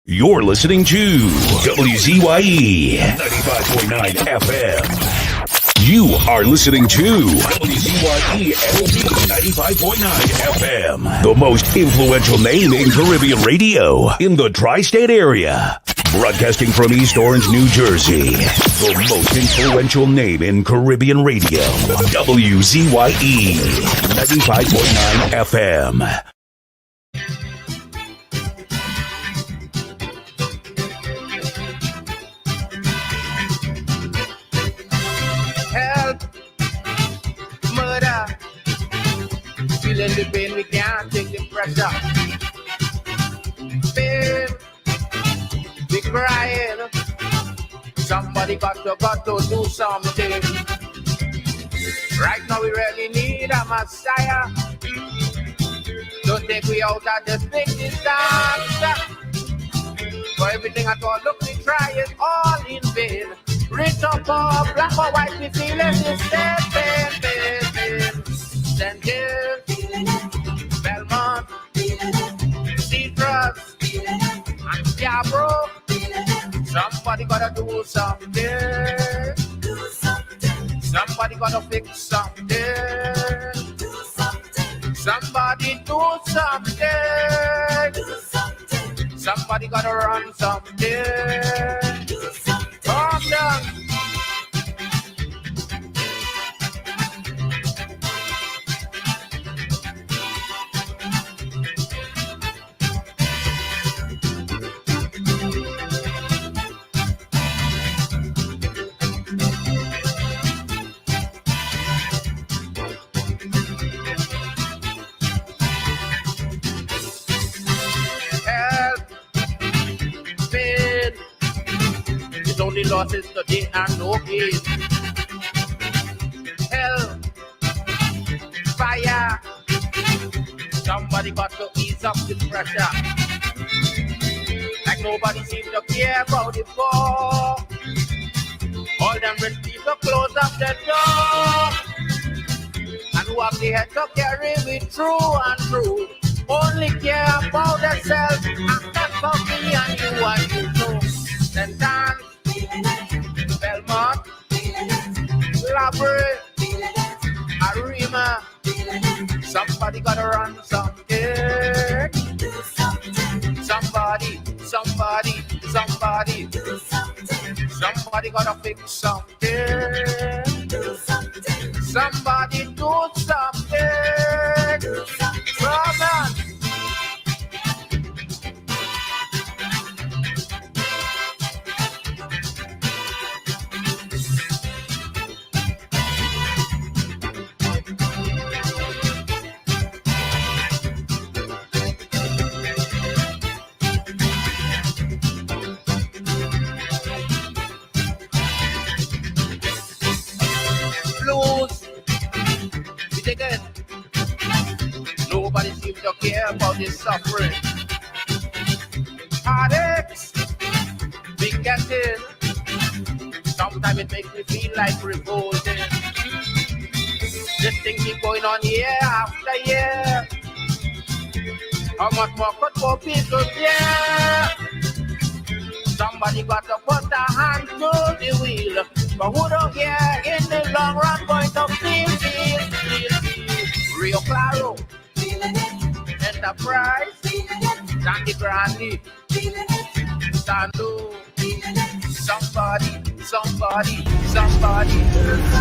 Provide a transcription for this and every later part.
You're listening to WZYE 95.9 FM. You are listening to WZYE 95.9 FM, the most influential name in Caribbean radio in the tri-state area. Broadcasting from East Orange, New Jersey, the most influential name in Caribbean radio. WZYE 95.9 FM. Feeling the pain, we can't take the pressure. Pain, we crying. Somebody got to do something. Right now we really need a Messiah to take we out of this big disaster. For everything at all, look, we try it all in vain. Rich or poor, black or white, we feeling this pain. Sending Belmont, Citrus, and Scarborough. Somebody gotta do something. Somebody gotta fix something. Somebody do something. Somebody gotta run something. Calm down. Only losses today and no gain. Hell, fire. Somebody got to ease up the pressure. Like nobody seems to care about the poor. All them rich people close up the door. And who have the head to carry me through and through. Only care about themselves. And that's for me and you too. Then dance. Belmont, Labrador, Arima. Somebody gotta run something. Somebody. Somebody gotta fix something. Somebody do something. Come on. Nobody seems to care about this suffering. Heartaches, we get it. Sometimes it makes me feel like revolting. This thing keep going on year after year. How much more could poor people bear? Somebody got to put a hand to the wheel. But who don't care in the long run going to feel. Rio Claro, Enterprise, Sandy Grande, Sandu, somebody.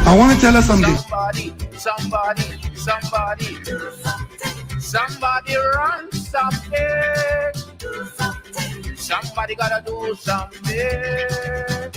I want to tell her something. Somebody run something. Somebody gotta do something.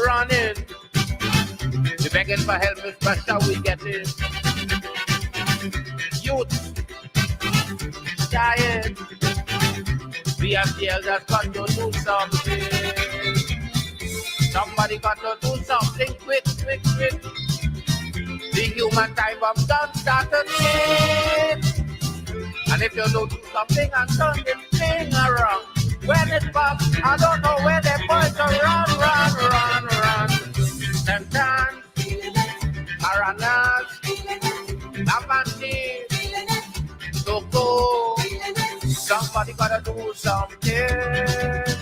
Running, we begging for help, it's pressure we get it. Youth, dying, we have the elders got to do something. Somebody got to do something quick. The human time bomb done started it. And if you don't do something and turn this thing around, when it comes, I don't know where they're going to run. Them dance, Aranas, Lamanti, Toko. Somebody gotta do something.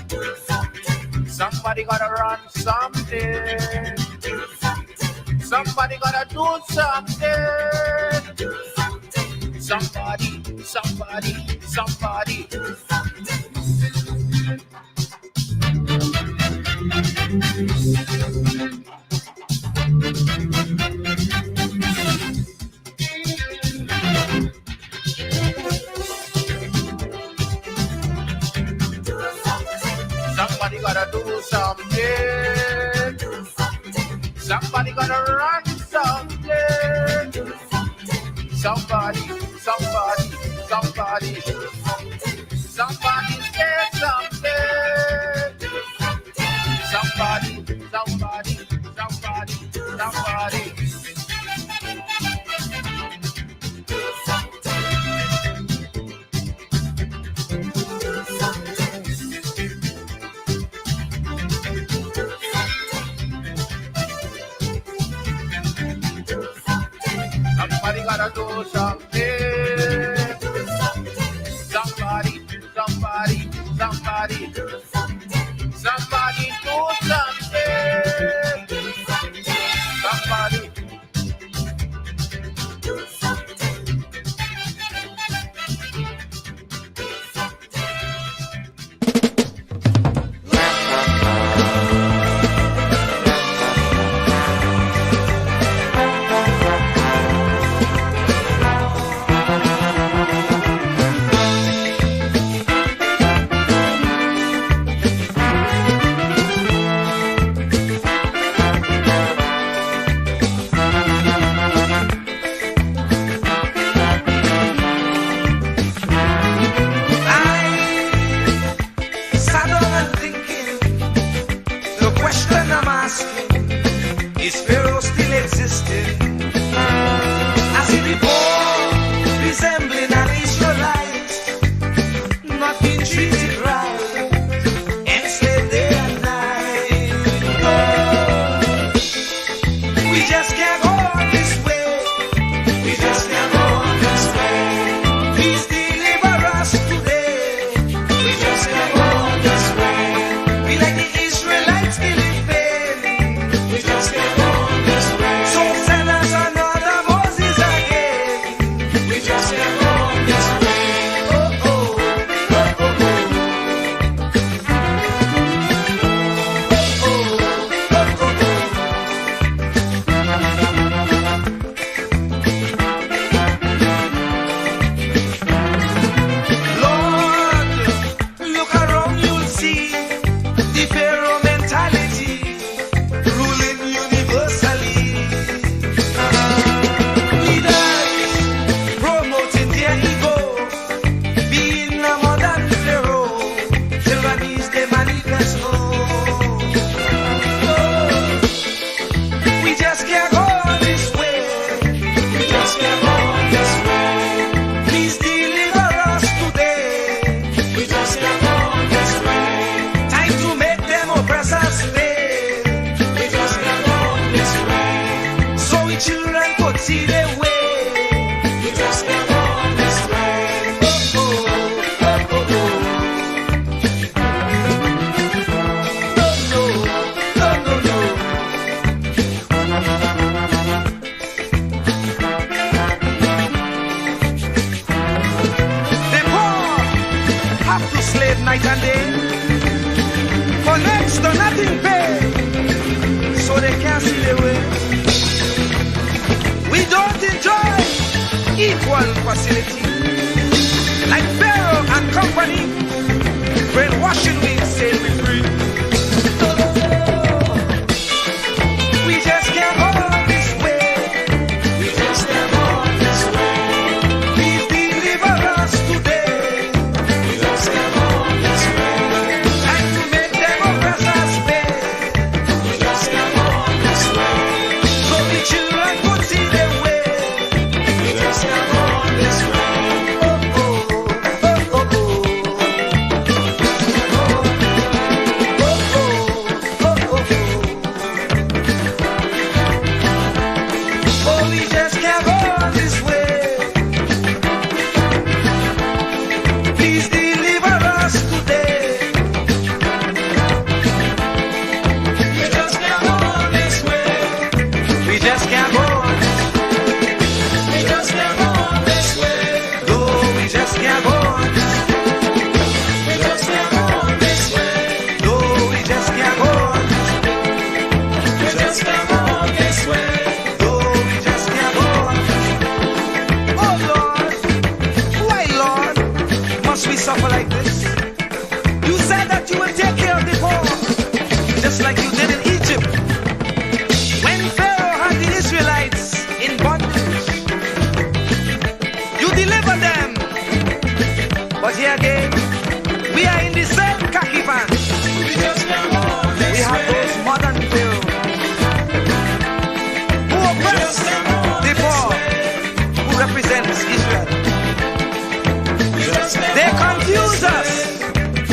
Somebody gotta run something. Somebody gotta do something. Somebody. Somebody gotta do something. Somebody gotta run something. Somebody say something. Somebody. Somebody gotta do something. Somebody. Somebody do something. Somebody.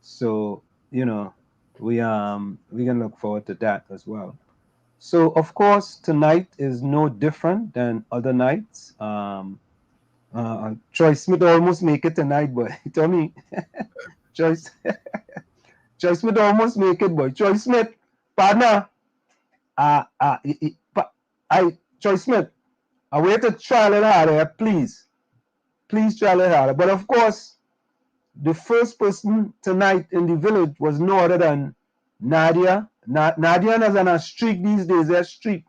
So, you know, we can look forward to that as well. So of course tonight is no different than other nights. Troy Smith almost make it tonight, boy. Tell me, Troy, Troy Smith almost make it, boy. Troy Smith, partner, uh, uh, I, I, Troy Smith, I wait to try a little harder, please. Please try a little harder. But of course, the first person tonight in the village was no other than Nadia. Nadia is on a streak these days, a streak.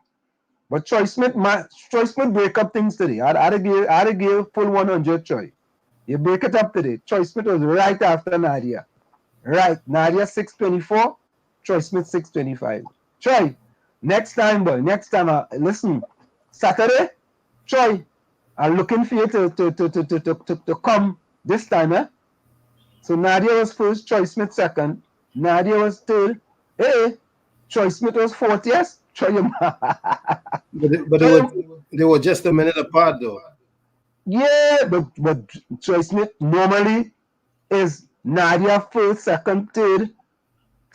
But Troy Smith break up things today. I'd give full 100 Troy. You break it up today. Troy Smith was right after Nadia. Right. Nadia 624, Troy Smith 625. Troy, next time, boy, next time, listen, Saturday, Troy, I'm looking for you to come this time, eh? So Nadia was first, Troy Smith second, Nadia was third. Hey, Troy Smith was fourth, yes? Troy, But Troy, they were just a minute apart though. yeah, but Troy Smith normally is Nadia first, second, third,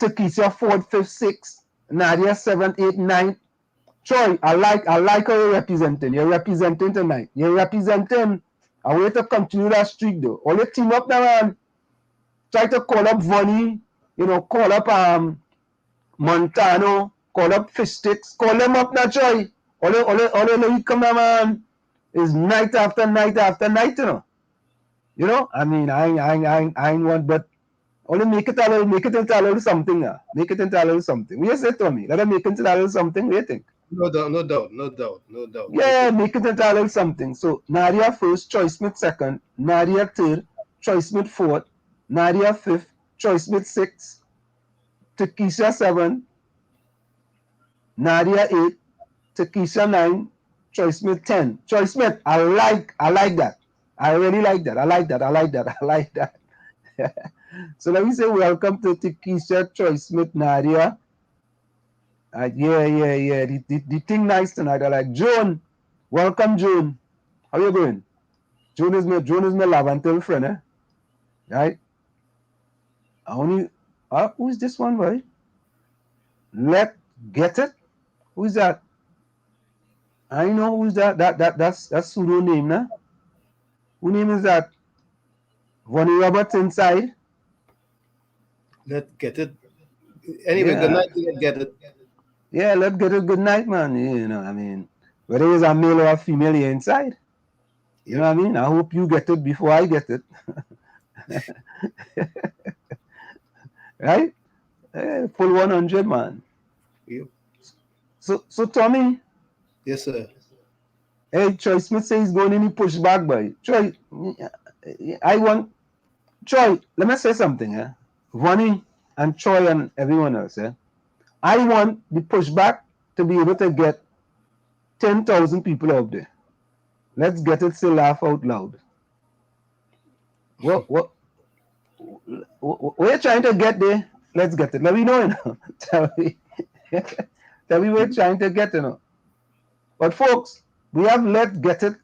Takesha fourth, fifth, sixth, Nadia seventh, eighth, ninth. Troy, I like how you're representing. You're representing tonight. You're representing. I want to continue that streak though. All your team up now, man. Try to call up Vonnie, call up Montano, call up Fish Sticks, call them up now, Troy. All you come now, man, is night after night after night, I mean, I ain't want, but only make it into a little something, make it into a little something. What you say, Tommy? Let them make it into a little something. What do you think? No doubt, no doubt, no doubt, no doubt. Yeah, make it into a little something. So Nadia first, Troy Smith second, Nadia third, Troy Smith fourth, Nadia fifth, Troy Smith sixth, Takesha seven, Nadia eight, Takesha nine, Troy Smith 10. Troy Smith, I like that. I really like that. I like that. I like that. I like that. So let me say welcome to Takesha, Troy Smith, Nadia. Yeah. The thing nice tonight. I like Joan. Welcome, Joan. How you doing? Joan is my love until friend, eh? Right? I only who's this one, boy? Let get it? Who's that? I know who's that. That's pseudo name, nah? Who name is that? Vonnie Roberts inside. Let's get it. Anyway, good Yeah. night. Let's get it. Yeah, let's get a good night, man. I mean, whether it's a male or a female here inside. You know what I mean? I hope you get it before I get it. Right? Full 100, man. Yep. So Tommy, Yes, sir. hey, Troy Smith says he's going in, he push back, boy. Troy, let me say something, eh? Vonnie and Troy and everyone else, eh? I want the pushback to be able to get 10,000 people out there. Let's get it, say laugh out loud. What we're trying to get there, let's get it. Let me know, Tell me. Tell me we're trying to get, But folks, we have Let's Get It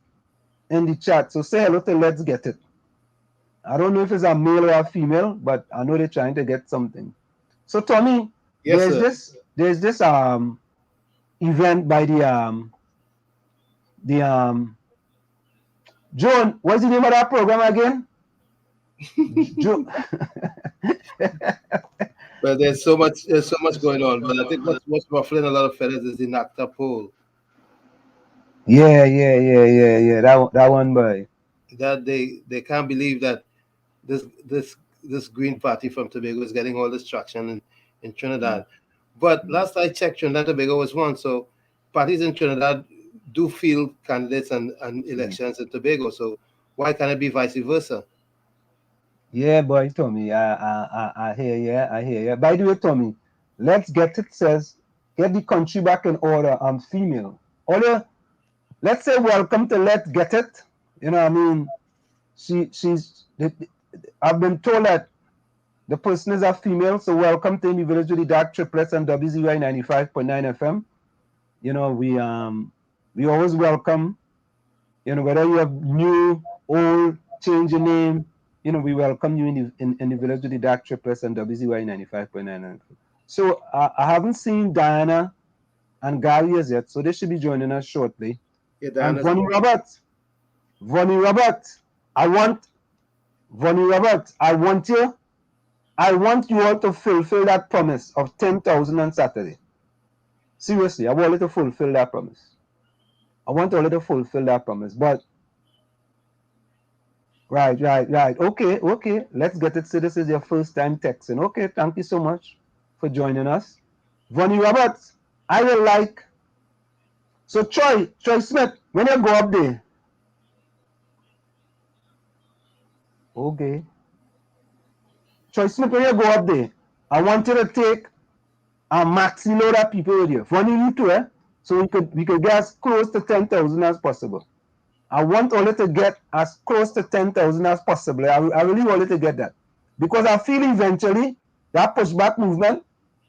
in the chat. So say hello to Let's Get It. I don't know if it's a male or a female, but I know they're trying to get something. So Tommy, Yes, there's this event by the Joan, what's the name of that program again? But there's so much going on. But I think what's ruffling a lot of feathers is the NACTA poll. Yeah. That one, boy. That they can't believe that this Green Party from Tobago is getting all this traction in Trinidad. But last I checked, Trinidad and Tobago was one. So parties in Trinidad do field candidates and elections in Tobago. So why can't it be vice versa? Yeah, boy, Tommy. I hear you. I hear you. By the way, Tommy, Let's Get It says get the country back in order. I'm female. Although, let's say welcome to Let's Get It. You know what I mean? I've been told that the person is a female, so welcome to the Village with the Dark Triplets and WZY 95.9 FM. We always welcome, whether you have new, old, change your name, we welcome you in the village with the dark triplets and WZY 95.9. So I haven't seen Diana and Gary as yet, so they should be joining us shortly. Yeah, And Diana's Vonnie Robert, I want you all to fulfill that promise of 10,000 on Saturday. Seriously, I want you to fulfill that promise. But right. Okay. Let's get it. So this is your first time texting. Okay, thank you so much for joining us. Vonnie Roberts, I will like. So Troy Smith, when you go up there. Okay. Troy Smith, when you go up there, I want you to take a maxi load of people with you. Vonnie, you too, eh? So we could get as close to 10,000 as possible. I want all to get as close to 10,000 as possible. I really want to get that. Because I feel eventually that pushback movement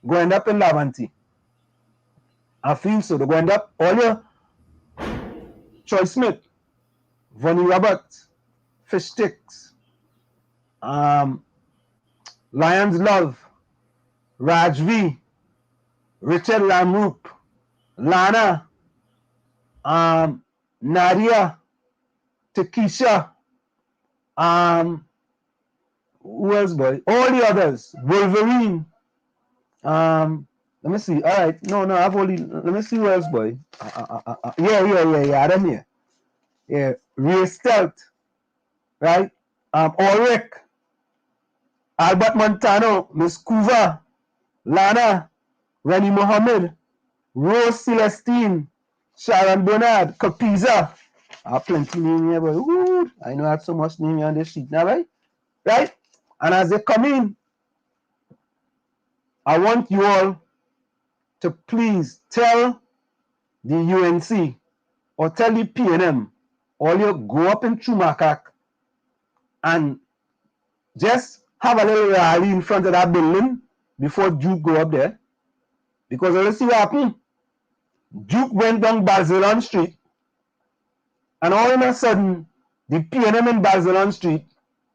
go end up in Lavanti. I feel so. They go end up all your Troy Smith, Vonnie Roberts, Fish Sticks, Lions Love, Raj V, Richard Lamroop, Lana, Nadia, Takesha, who else, boy? All the others, Wolverine. Let me see. All right, no, I've only. Let me see who else, boy. Yeah. Them here. Yeah, Ray Stealth, right? Ulrich, Albert Montano, Miss Cuva, Lana, Rene Mohammed, Rose Celestine, Sharon Bernard, Capiza. I have plenty name here, but ooh, I know I have so much name here on this sheet now, right? Right? And as they come in, I want you all to please tell the UNC or tell the PNM, all you go up in Chumakak and just have a little rally in front of that building before Duke go up there. Because let's see what happened. Duke went down Barcelona Street, and all of a sudden, the PNM in Barcelona Street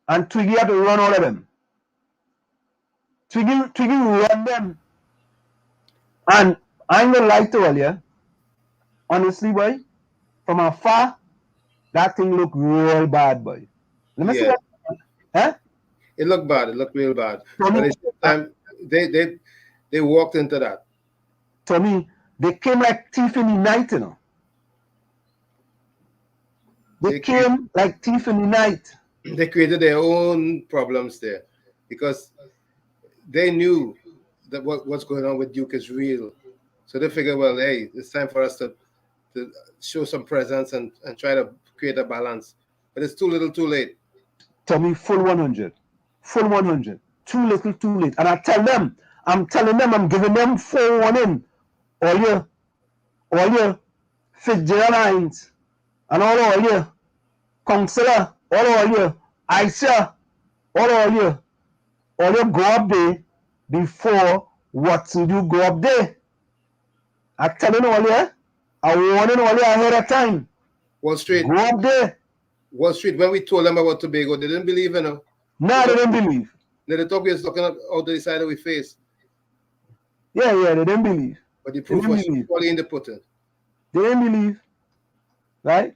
and Twiggy had to run all of them. Twiggy run them. And I ain't gonna lie to all you. Honestly, boy, from afar, that thing look real bad, boy. Let me see Yeah. that. Huh? It looked bad. It looked real bad. To But me, at the same time, they walked into that. to me, they came like thief in the night, you know. They came like thief in the night. They created their own problems there because they knew that what's going on with Duke is real. So they figured, well, hey, it's time for us to show some presence and try to create a balance. But it's too little, too late. To me, full 100. Full 100. Too little, too late. And I'm telling them, I'm giving them full warning. All your Fitzgerald Hines, and all your Counselor, all your Aisha, all your go up there before Watson you go up there. I'm telling all you, I'm warning all you ahead of time. Wall Street. Go up there. Wall Street, when we told them about Tobago, they didn't believe, you know. No, they didn't believe. They thought we was looking out the side of our face. Yeah, they didn't believe. But the proof was fully in the pudding. They didn't believe. Right?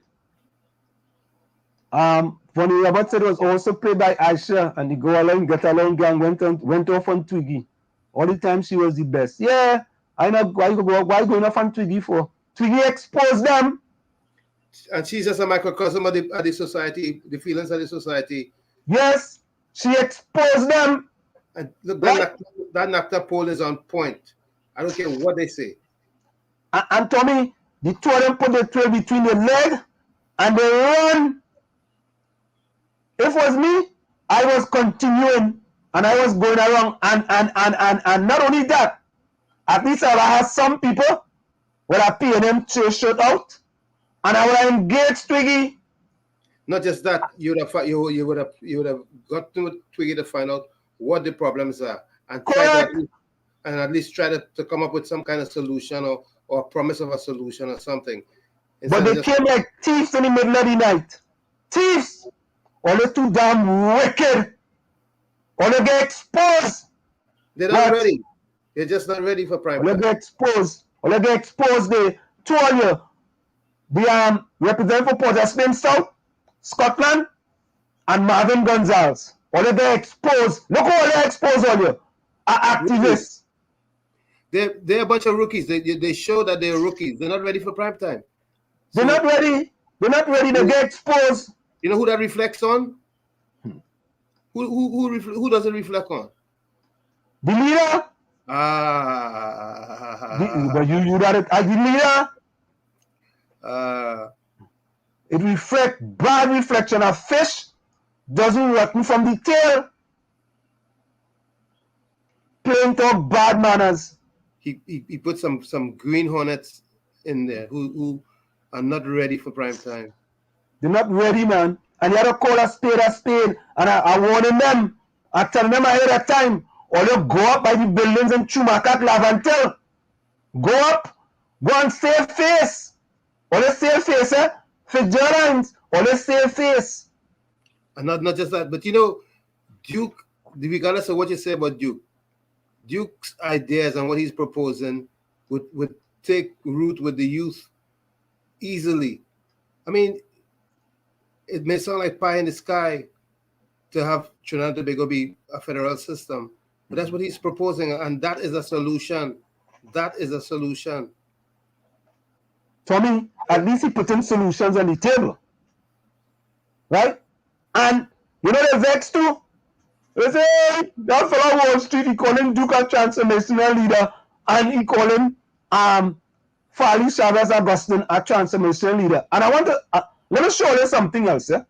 Vonnie Roberts said it was also played by Aisha, and the Go Along, Get Along gang went off on Twiggy. All the time she was the best. Yeah, I know why going off on Twiggy for. Twiggy exposed them. And she's just a microcosm of the society, the feelings of the society. Yes, she exposed them. And look, that NACTA poll is on point. I don't care what they say. And Tommy, the two of them put the trail between their leg and they run. If it was me, I was continuing and I was going around and not only that, at least I would have some people with a PNM chase shirt out and I would have engaged Twiggy. Not just that, you would have got to Twiggy to find out what the problems are and at least try to come up with some kind of solution or a promise of a solution or something. But they came like thieves in the middle of the night. Thieves! All they too damn wicked. All they get exposed. They're not What? ready. They're just not ready for prime All they time. get exposed. All they get exposed. They told you the representative for Port of Spain South, Scotland, and Marvin Gonzalez. All they get exposed. Look how they expose all you. Are activists. They're a bunch of rookies. They show that they're rookies. They're not ready for prime time. They're not ready. They're not ready to get exposed. You know who that reflects on? Who does it reflect on? The leader. But you got it as the leader. It reflects bad reflection of fish. Doesn't rotten from the tail. Plain talk, bad manners. He put some green hornets in there who are not ready for prime time. They're not ready, man. And you have to call a spade a spade. And I warning them. I tell them ahead of time. Or you go up by the buildings in Chumakat, Lavantel. Go up. Go and save face. Or you save face, eh? Fitzgerald's. Or you save face. And not just that, but you know, Duke, regardless of what you say about Duke, Duke's ideas and what he's proposing would take root with the youth easily. I mean, it may sound like pie in the sky to have Trinidad and Tobago be a federal system, but that's what he's proposing, and that is a solution. That is a solution. Tommy, at least he put in solutions on the table. Right? And you know they're vexed too? They say, hey, that fellow Wall Street, he call him Duke a transformational leader, and he call him Farley Chavez Augustine a transformational leader. And I want to, let me show you something else. Yeah?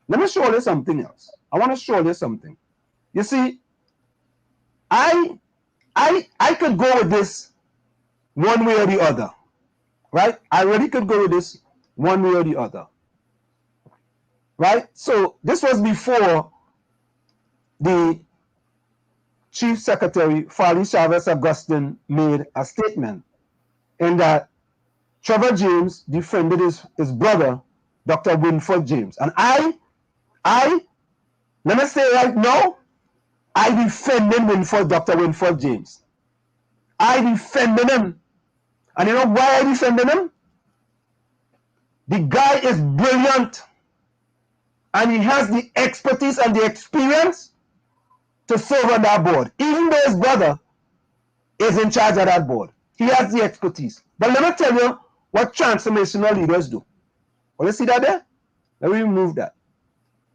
Let me show you something else. I want to show you something. You see, I could go with this one way or the other. Right? I really could go with this one way or the other. Right? So this was before the Chief Secretary, Farley Chavez Augustine, made a statement in that Trevor James defended his brother, Dr. Winford James. And I, let me say right now, I defended Dr. Winford James. I defended him. And you know why I defended him? The guy is brilliant. And he has the expertise and the experience to serve on that board. Even though his brother is in charge of that board. He has the expertise. But let me tell you what transformational leaders do. Well, you see that there? Let me remove that.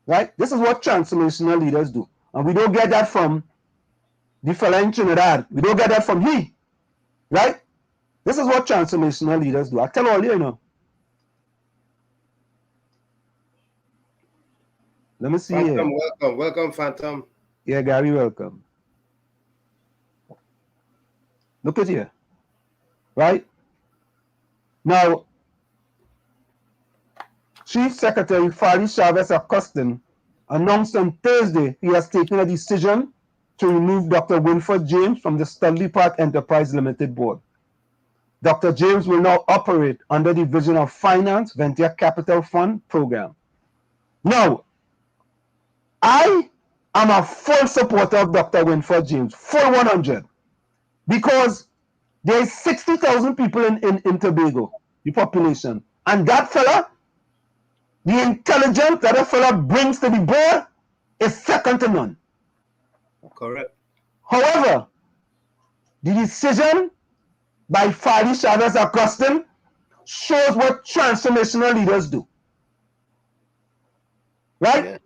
Right? This is what transformational leaders do. And we don't get that from the fella in Trinidad. We don't get that from he. Right? This is what transformational leaders do. I tell all you, you know. Let me see Phantom, here. welcome, Phantom. Yeah, Gary, welcome. Look at here. Right? Now, Chief Secretary Farley Chavez Augustine announced on Thursday he has taken a decision to remove Dr. Winford James from the Studley Park Enterprise Limited Board. Dr. James will now operate under the Division of Finance Venture Capital Fund program. Now, I am a full supporter of Dr. Winford James, full 100, because there is 60,000 people in Tobago, the population. And that fella, the intelligence that fella brings to the board is second to none. Correct. However, the decision by Farley Chavez Augustine shows what transformational leaders do. Right? Yeah.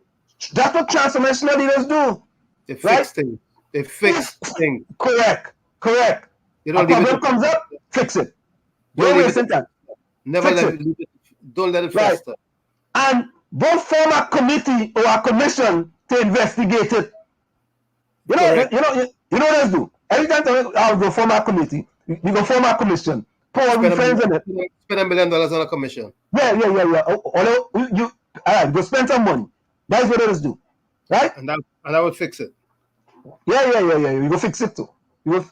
That's what transformational leaders do. They fix Right? things. They fix things. Correct. You A don't leave problem it. comes up, fix it. Don't Don't leave waste it. time. Never Fix let it. it. Don't let it Right. fester. And don't form a committee or a commission to investigate it. You know Correct. what they do? Every time I go form a committee, you go form a commission. Pour our friends in it. Spend $1 million on a commission. Yeah. Although all right, go spend some money. That's what others do. Right? And I will fix it. Yeah. We go fix it too.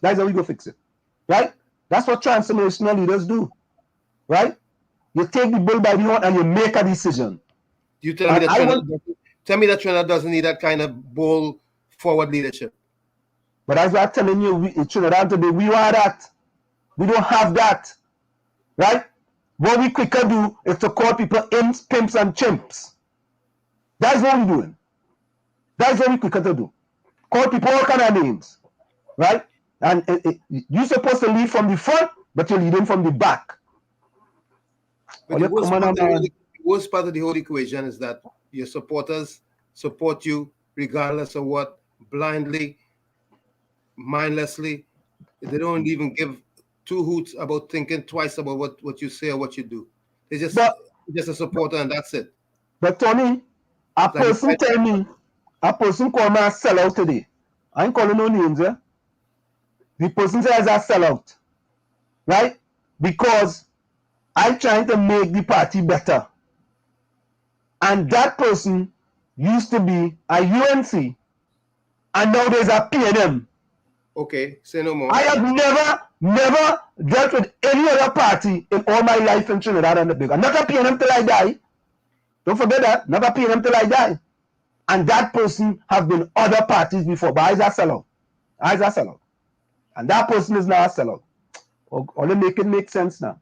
That's how we go fix it. Right? That's what transformational leaders do. Right? You take the bull by the horn and you make a decision. You tell me And that Tell me that Trinidad doesn't need that kind of bold forward leadership. But as I'm telling you, in Trinidad today, we are that. We don't have that. Right? What we quicker do is to call people imps, pimps, and chimps. That's what we're doing. That's what we quicker to do. Call people all kind of names. Right? And you're supposed to lead from the front, but you're leading from the back. But the worst part of the whole equation is that your supporters support you regardless of what, blindly, mindlessly. They don't even give two hoots about thinking twice about what you say or what you do. They're just a supporter and that's it. But Tony, a person call me a sellout today. I ain't calling no names, eh? The person says a sellout. Right? Because I'm trying to make the party better. And that person used to be a UNC, and now there's a PNM. Okay, say no more. I have never dealt with any other party in all my life in Trinidad and Tobago. Not a PNM till I die. Don't forget that. Not a PNM till I die. And that person have been other parties before, but I is a sellout. And that person is now a sellout. Only make it make sense now.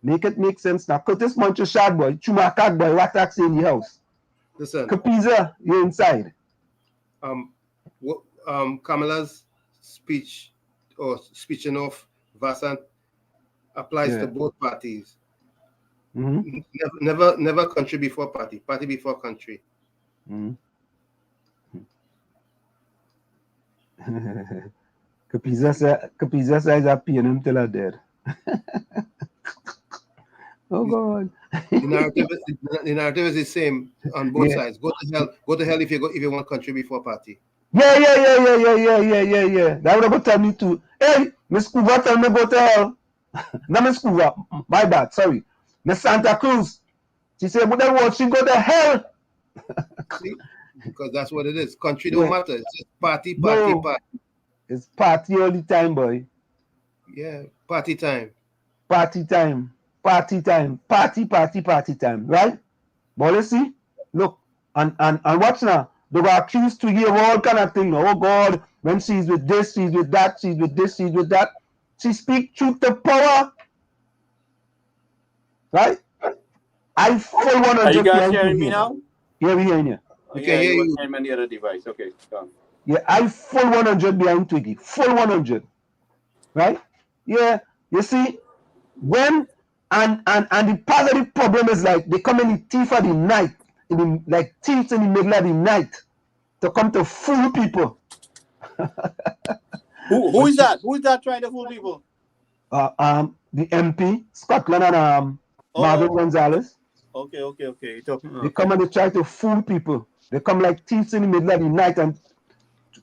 Make it make sense now. Curtis Moncho Shad boy, Chumakak boy, what taxi in the house? Listen. Capiza, you're inside. Kamala's speech or speeching off Vasant applies to both parties. Mm-hmm. Never country before party. Party before country. Mm-hmm. Capiza says a PNM till I dead. Oh God. The narrative is the same on both sides. Go to hell if you want country before party. Yeah. That would have tell me too. Hey, Miss Cuba tell me go to hell. Not Miss Cuba. My bad, sorry. Miss Santa Cruz. She said, but then what she go to hell? See? Because that's what it is. Country don't matter. It's just party. It's party all the time, boy. Yeah, party time. Party time, right? But you see, look, and watch now. They were accused to hear all kind of things. Oh God, when she's with this, she's with that, she's with this, she's with that. She speak truth to power, right? I full 100. Are you guys hearing me now? Yeah, we hearing you. Okay, you were hearing on the other device. Okay, come. Yeah, I full 100 behind Twiggy. Full 100. Right? Yeah. You see, when and the positive problem is like they come in the thief of the night, like thieves in the middle of the night to come to fool people. Who is that? Who is that trying to fool people? The MP, Scotland and Marvin Gonzalez. Okay. They come and they try to fool people. They come like thieves in the middle of the night and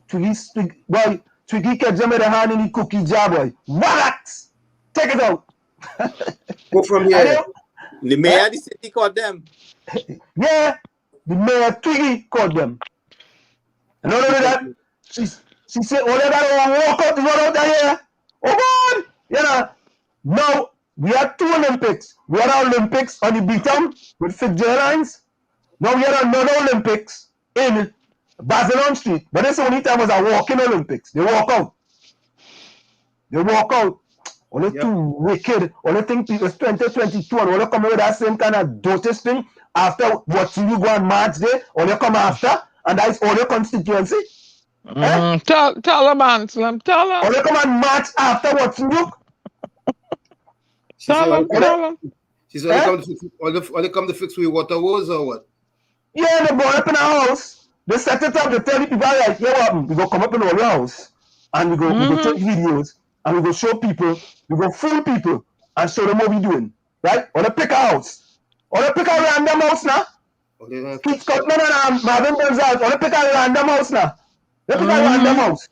Twiggy catch them with a hand in the cookie jar, boy. What? Take it out. Go from here. The mayor of the city caught them. Yeah, the mayor Twiggy caught them. And not only that, she said, oh, they gotta walk out, run out of here. Oh God! You know, now we had 2 Olympics. We had our Olympics on the Beaton with Fitz Airlines. Now we had another Olympics in Barcelona Street. But this only time was a walking Olympics. They walk out. Only too wicked. Only think it's 2022 and only come with that same kind of dotish thing after watching you go on March Day. Only come after, and that is all your constituency. Tell them, Anselm. Tell them. Only come on March after watching you. Tell them. She's only come to fix with water woes or what? Yeah, they brought up in our house. They set it up. They tell the people like, yeah, what? We go come up in our house and we go take videos and we go show people. We go fool people and show them what we doing, right? Or they pick a house. Or they pick a random house now. Keith Scotland and Marvin Gonzalez. Or they pick a random house now. They pick a random house.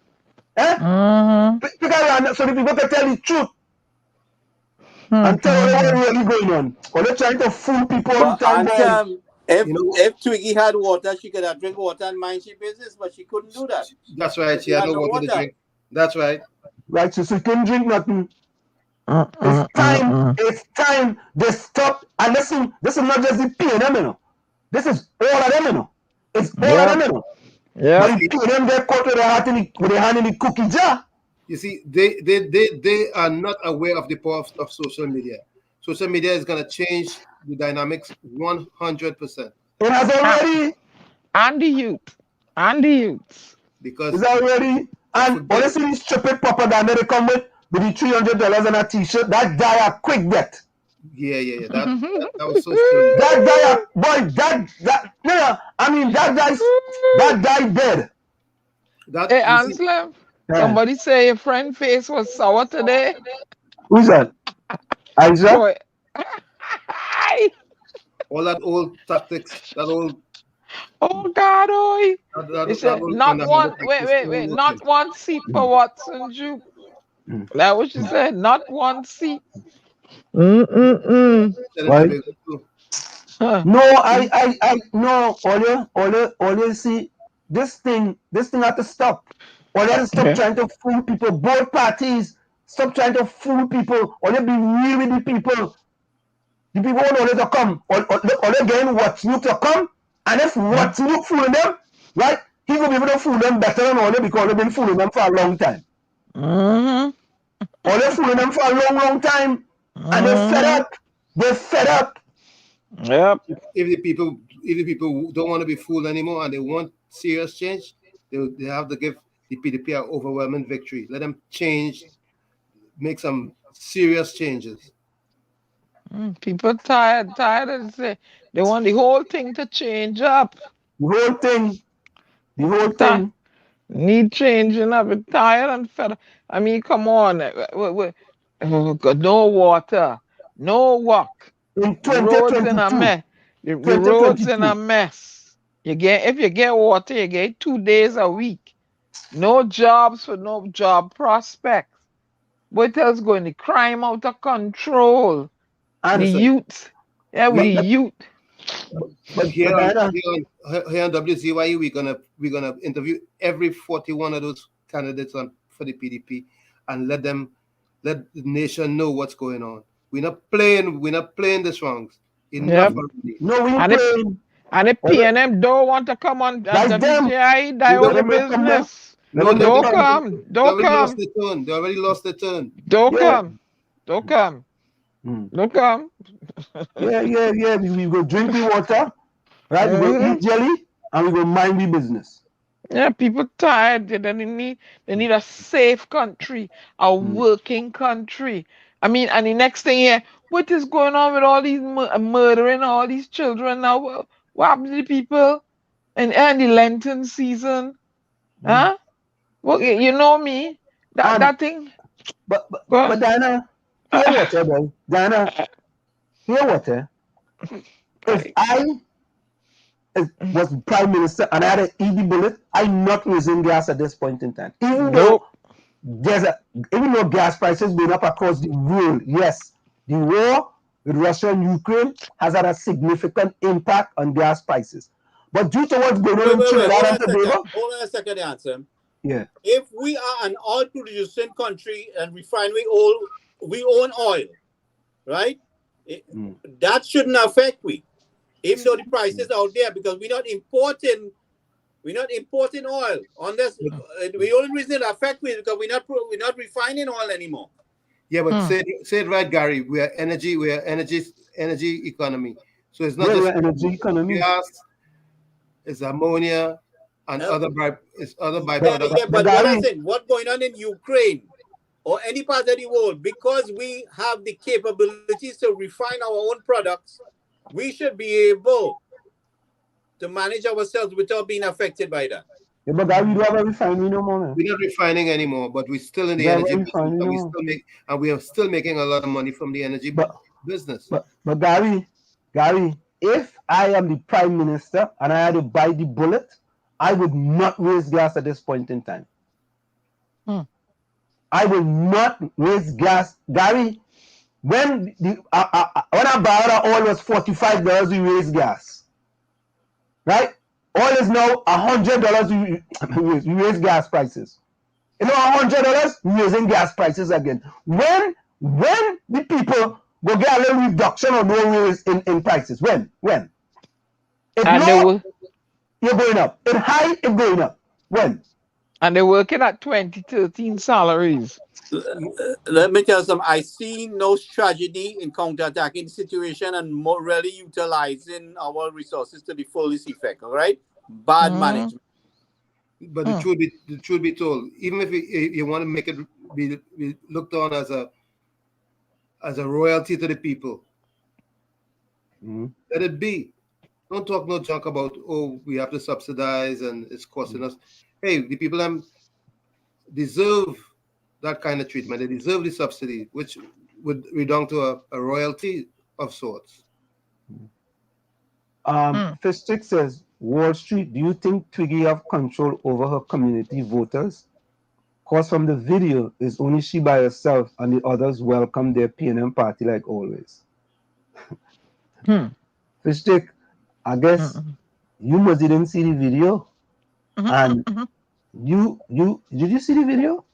Pick a random so the people can tell the truth. And tell them what really going on. Or they're trying to fool people all the time. If Twiggy had water, she could have drink water and mind she business, but she couldn't do that. That's right. She had no water to drink. That's right. Right, so she couldn't drink nothing. It's time they stop. And listen, this is not just the PNM, you know. This is all of them, you know. It's all of them, you know. Yep. But you pay them their coat with their hand in the cookie jar. You see, they are not aware of the power of social media. Social media is going to change the dynamics 100% It has already. And the youth. And the youth. because It's already. And forget, honestly, this stupid propaganda they come with the $300 and a t-shirt, that die a quick death. yeah. That was so silly. That guy, boy, that guy dead. That Hey, you see, Anselm, Yeah. somebody say your friend face was sour today. Who's that? Isaac? Boy. all that old tactics, that old Oh God, oi. that He said, old not one, tactics wait, is wait, still wait, working. not one seat for Watson Juke. That what she said, not one seat. Mm-mm-mm. Tell him Right? to be Huh. No, no, all you see, this thing have to stop. All you have to stop Yeah. trying to fool people. Both parties, stop trying to fool people. All you be real with the people. The people want always to come. All you getting what you to come. And if what you fooling them, right? He will be able to fool them better than all you because they've been fooling them for a long time. Mm-hmm. All you fooling them for a long time. And they're fed up. They're fed up. Yep. if the people don't want to be fooled anymore and they want serious change, they have to give the PDP an overwhelming victory. Let them change, make some serious changes. People tired of say they want the whole thing to change up. The whole thing. The whole Ti- thing. Need changing up. We're tired and fed up. I mean, come on. Oh God, no water, no walk. In The roads in a 2022, mess. The roads in a 2022. mess. If you get water, you get 2 days a week. No jobs for no job prospects. What else going? The crime out of control. The Answer. youth. Yeah, with But, the but, youth. But here on Diana, here on WZYE, we're gonna interview every 41 of those candidates for the PDP and let the nation know what's going on. We're not playing this wrong. Enough Yep. already. no, we And if playing. and if PNM don't want to come on That's them. WJI, We die got all the them to come there. business. No, Let they them Don't come. come. they Don't already lost come. their turn. They already lost their turn. Don't Yeah. come. Don't come. Mm. Don't come. Yeah. We go drink the water, right? We go Mhm. eat jelly, and we go mind the business. Yeah, people tired. They need a safe country, a working country. I mean, and the next thing here, what is going on with all these murdering all these children now? What happened to the people? And the Lenten season, huh? Well, you know me, And that thing. but Go. Diana, hear what, boy? Diana, hear what? If I was prime minister and I had an ED bullet, I'm not raising gas at this point in time. Even Nope. though gas prices going up across the world, yes, the war with Russia and Ukraine has had a significant impact on gas prices. But due to what's going on in Wait. Trinidad and Tobago, Hold on a second, answer. yeah, If we are an oil-producing country and refinery we own oil, right? That shouldn't affect we, even though the prices out there, because we're not importing oil unless the only reason it affects me is because we're not refining oil anymore. Yeah, but say it right, Gary. We are energy economy. So it's not we're just an energy economy. gas, it's ammonia and other byproducts. But what I'm saying, what's going on in Ukraine or any part of the world, because we have the capabilities to refine our own products, we should be able to manage ourselves without being affected by that. Yeah, but Gary, we don't have a refinery no more. Man. We're not refining anymore, but we're still in the We have energy a business, refinery and we are still making a lot of money from the energy business. But Gary, if I am the prime minister and I had to buy the bullet, I would not raise gas at this point in time. I will not raise gas, Gary. When when I bought oil was $45, we raised gas, right? Oil is now $100. We raise gas prices. You know, $100, we raising gas prices again. When the people go get a little reduction or no raise in prices? When? And you're going up. It's high, it's going up. When? And they're working at 2013 salaries. Let me tell you something. I see no tragedy in counterattacking the situation and more really utilizing our resources to the fullest effect. All right, bad management. But the truth be told, even if you want to make it be looked on as a royalty to the people, let it be. Don't talk no junk about, oh, we have to subsidize and it's costing us. Hey, the people deserve that kind of treatment. They deserve the subsidy, which would redound to a royalty of sorts. Fishstick says, Wall Street, do you think Twiggy have control over her community voters? Because from the video, it's only she by herself and the others welcome their PNM party like always. Fishstick, I guess you must didn't see the video. And did you see the video?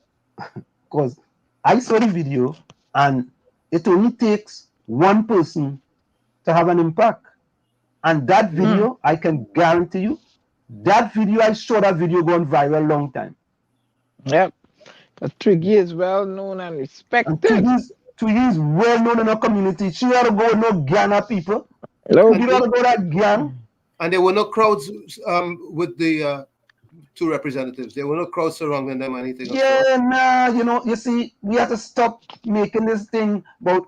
Because I saw the video and it only takes one person to have an impact. And that video, I can guarantee you, I saw that video going viral long time. Yep. But Twiggy is well known and respected. Twiggy is well known in our community. She ought to go with no gang of people. No. You ought to go that gang. And there were no crowds with the two representatives. There were no crowds surrounding them or anything. Yeah, nah, you see, we have to stop making this thing about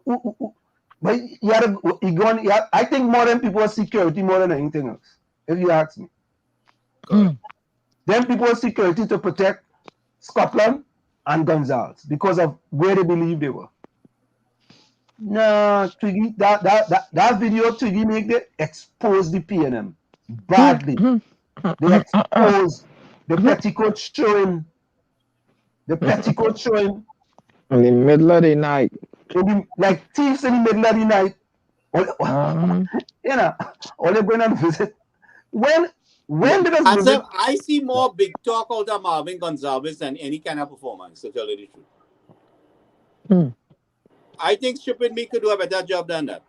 but I think modern people are security more than anything else, if you ask me. Then people are security to protect Scotland and Gonzales because of where they believe they were. No, Twiggy, that video Twiggy make, they expose the PNM badly. They expose the petticoat showing. The petticoat showing. In the middle of the night. Like thieves in the middle of the night. All they're going on visit. When did us visit? I see more big talk out of Marvin Gonzalez than any kind of performance, to tell you the truth. I think Stupid Me could do a better job than that.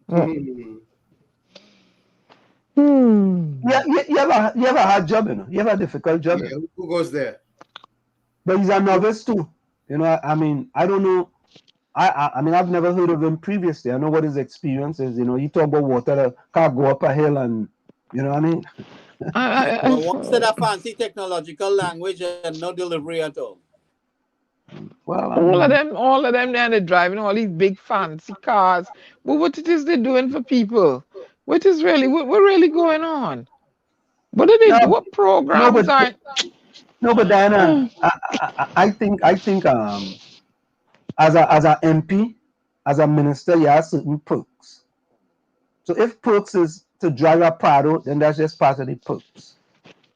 Yeah, you have a hard job, You have a difficult job. Yeah, who goes there? But he's a novice too. I mean, I don't know. I mean, I've never heard of him previously. I know what his experience is. He talk about water that can't go up a hill and, you know what I mean? But once that fancy technological language and no delivery at all. Well, all of them, they're driving all these big fancy cars. But what it is they doing for people? What really going on? What do they do? What programs are? No, but Diana, I think as a MP, as a minister, you have certain perks. So if perks is to drive a Prado, then that's just part of the perks.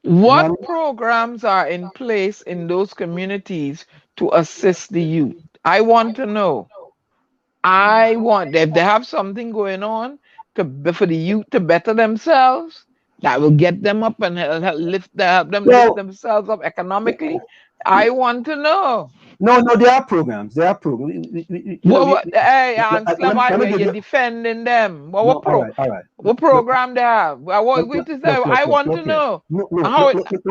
What programs are in place in those communities to assist the youth? I want to know. If they have something going on for the youth to better themselves, that will get them up and help them lift themselves up economically. I want to know. No, there are programs. Hey, Ansla, you're defending them. What program they have? I want to know. Look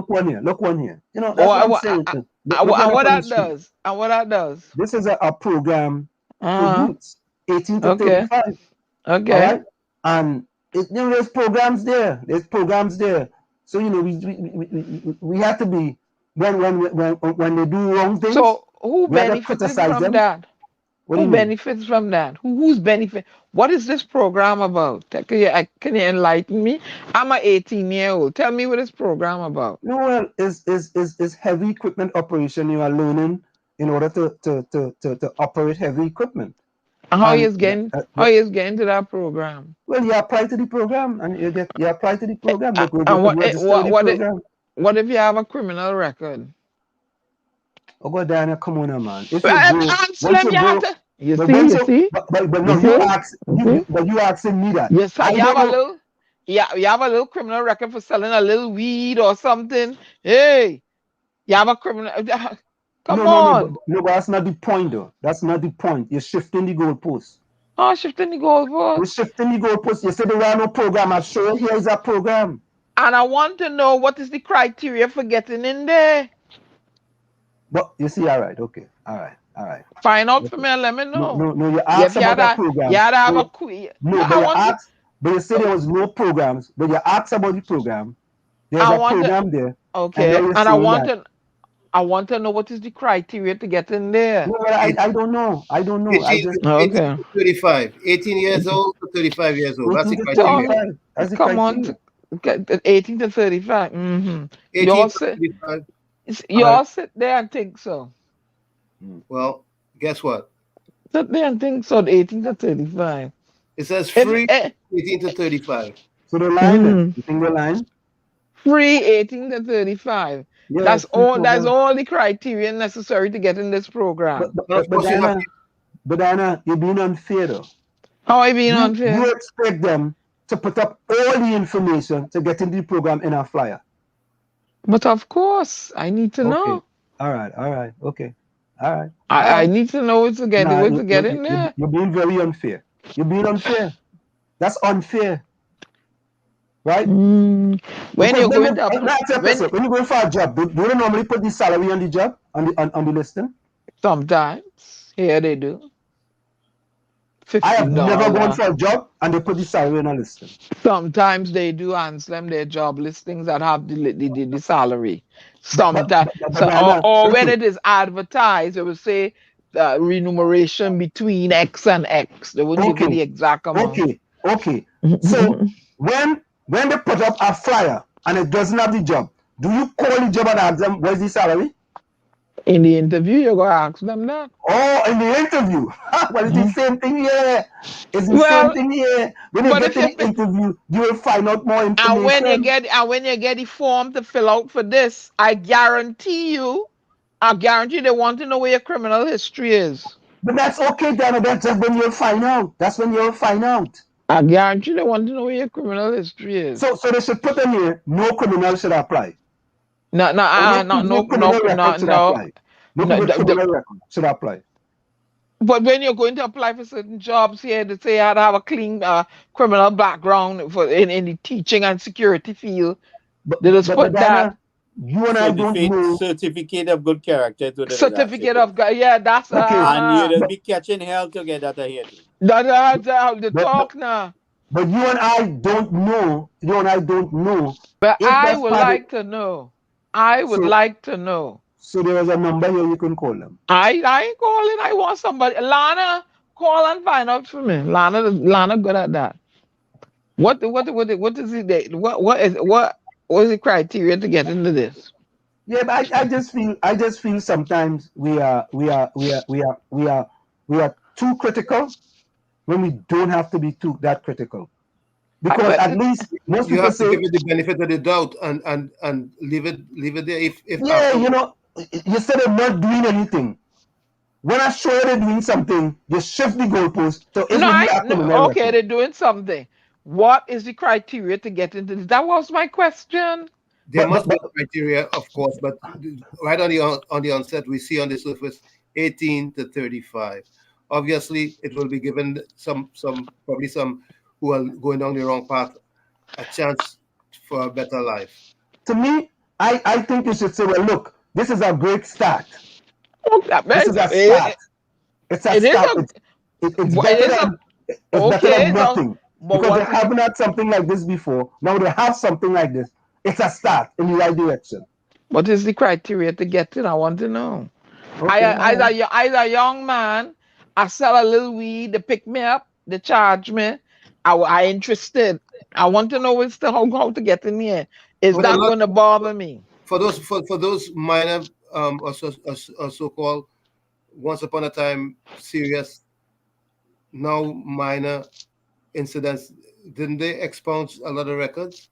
one here. Look one here. That's what I'm saying. And what that does? This is a program for youths, 18 to 35. Okay. All right? And there's programs there. So we have to be when they do wrong things. So who benefits from that? Who benefits from that? Who's benefit? What is this program about? Can you enlighten me? I'm an 18-year-old. Tell me what this program about. No, well, it's heavy equipment operation you are learning in order to operate heavy equipment. And how you getting to that program? Well, you apply to the program and you apply to the program. What if you have a criminal record? Oh God, Diana, come on, man. If you see? But you asking me that. Yes, you have a little criminal record for selling a little weed or something. Hey, you have a criminal. Come on. No, but that's not the point, though. That's not the point. You're shifting the goalpost. Oh, shifting the goalpost. You're shifting the goalpost. You said there were no program. I show you here is a program. And I want to know what is the criteria for getting in there. But you see, all right, okay, all right. Find out for Okay. me and let me No, know. no, no. You Yeah, asked if you about had that a, you program. had to have a No, quiz. no, No, but I you want to. asked, but you said there was no programs. But you asked about the program. There's I a want to. program there, and now Okay, you're and saying that. I want to know what is the criteria to get in there. No, but I don't know. I don't know. I 18, just 18 Okay. to 35. 18 years old to 35 years old. That's the 18 to criteria. So 35. That's the come on, criteria. 18 to 35. You 18 all to sit. 35. You all sit there and think so. Well, guess what? Sit there and think so. 18 to 35. It says If free 18 to 35. So the line then. You think the line? free 18 to 35. Yeah, That's free all. That's program. all the criteria necessary to get in this program. And of But course, you have Diana, you're being unfair though. How I being You unfair? expect them to put up all the information to get into the program in a flyer. But of course, I need to Okay. know. All right. Okay. All right. I need to know what to get Nah, in there. you're being very unfair. You're being unfair. That's unfair. Right? When Because you're going to when you go for a job, do they normally put the salary on the job on the listing? sometimes here they do. I have never gone $50. for a job and they put the salary on a listing. Sometimes they do answer them their job listings that have the salary. But Sometimes, Diana, or when okay. it is advertised, it will say remuneration between X and X. They wouldn't give you the exact amount. Okay. So when they put up a flyer and it doesn't have the job, do you call the job and ask them what's the salary? In the interview, you're gonna ask them that. Oh, in the interview. Well, it's the same thing here. It's the same Well, thing here. When you but get if to you the interview, you will find out more information. when you get the form to fill out for this, I guarantee they want to know where your criminal history is. But that's okay, Dana. That's just when you'll find out. That's when you'll find out. I guarantee they want to know where your criminal history is. So they should put in here, no criminal should apply. No, criminal record should apply. No criminal record should apply. But when you're going to apply for certain jobs here, they say you had to have a clean criminal background for in the teaching and security field. They just put Diana, that. You and I don't know. Certificate of good character to the Certificate of that's and you'll be catching hell to get that here. The talk now. But you and I don't know. But I would like to know. I would like to know. So there is a number here you can call them. I ain't calling. I want somebody. Lana, call and find out for me. Lana good at that. What is it? What is the criteria to get into this? Yeah, but I just feel sometimes we are too critical when we don't have to be that critical. Because at least most you people have say, to give it the benefit of the doubt and leave it there. If yeah, you said they're not doing anything. When I show you they're doing something, you shift the goalpost. So okay, they're doing something. What is the criteria to get into this? That was my question. There must be criteria, of course, but right on the onset, we see on the surface 18 to 35. Obviously, it will be given probably some who are going down the wrong path a chance for a better life. To me, I think you should say, well, look, this is a great start. This is a start. It's a start. It's better than nothing. Because they haven't had something like this before. Now they have something like this. It's a start in the right direction. What is the criteria to get in? I want to know. Okay, I a young man, I sell a little weed, they pick me up, they charge me. I interested. I want to know how to get in here. Is that going to bother me? For those minor or so-called once upon a time serious, now minor incidents, didn't they expunge a lot of records?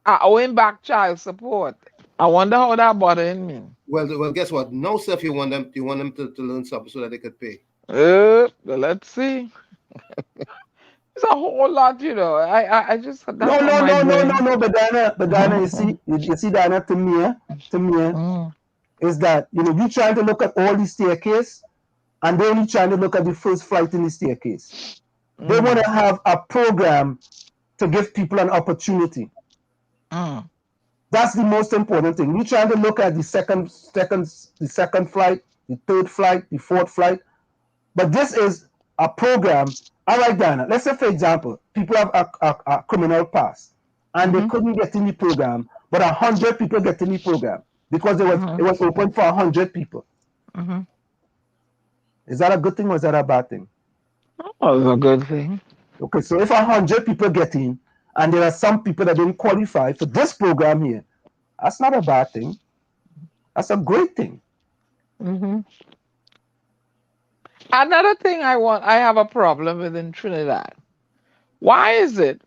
I owe him back child support. I wonder how that bothering me. Well, guess what? No, sir, if you want them to learn something so that they could pay. Let's see. It's a whole lot, I just no. But Diana, you see, Diana, to me, is that you trying to look at all the staircase, and they're only trying to look at the first flight in the staircase. They want to have a program to give people an opportunity. That's the most important thing. We're trying to look at the second flight, the third flight, the fourth flight. But this is a program. All right, Dana. Let's say, for example, people have a criminal past and they couldn't get in the program, but 100 people get in the program because it was open for 100 people. Is that a good thing or is that a bad thing? Oh, it's a good thing. Okay, so if 100 people get in and there are some people that didn't qualify for this program here, that's not a bad thing. That's a great thing. Another thing I have a problem with in Trinidad. Why is it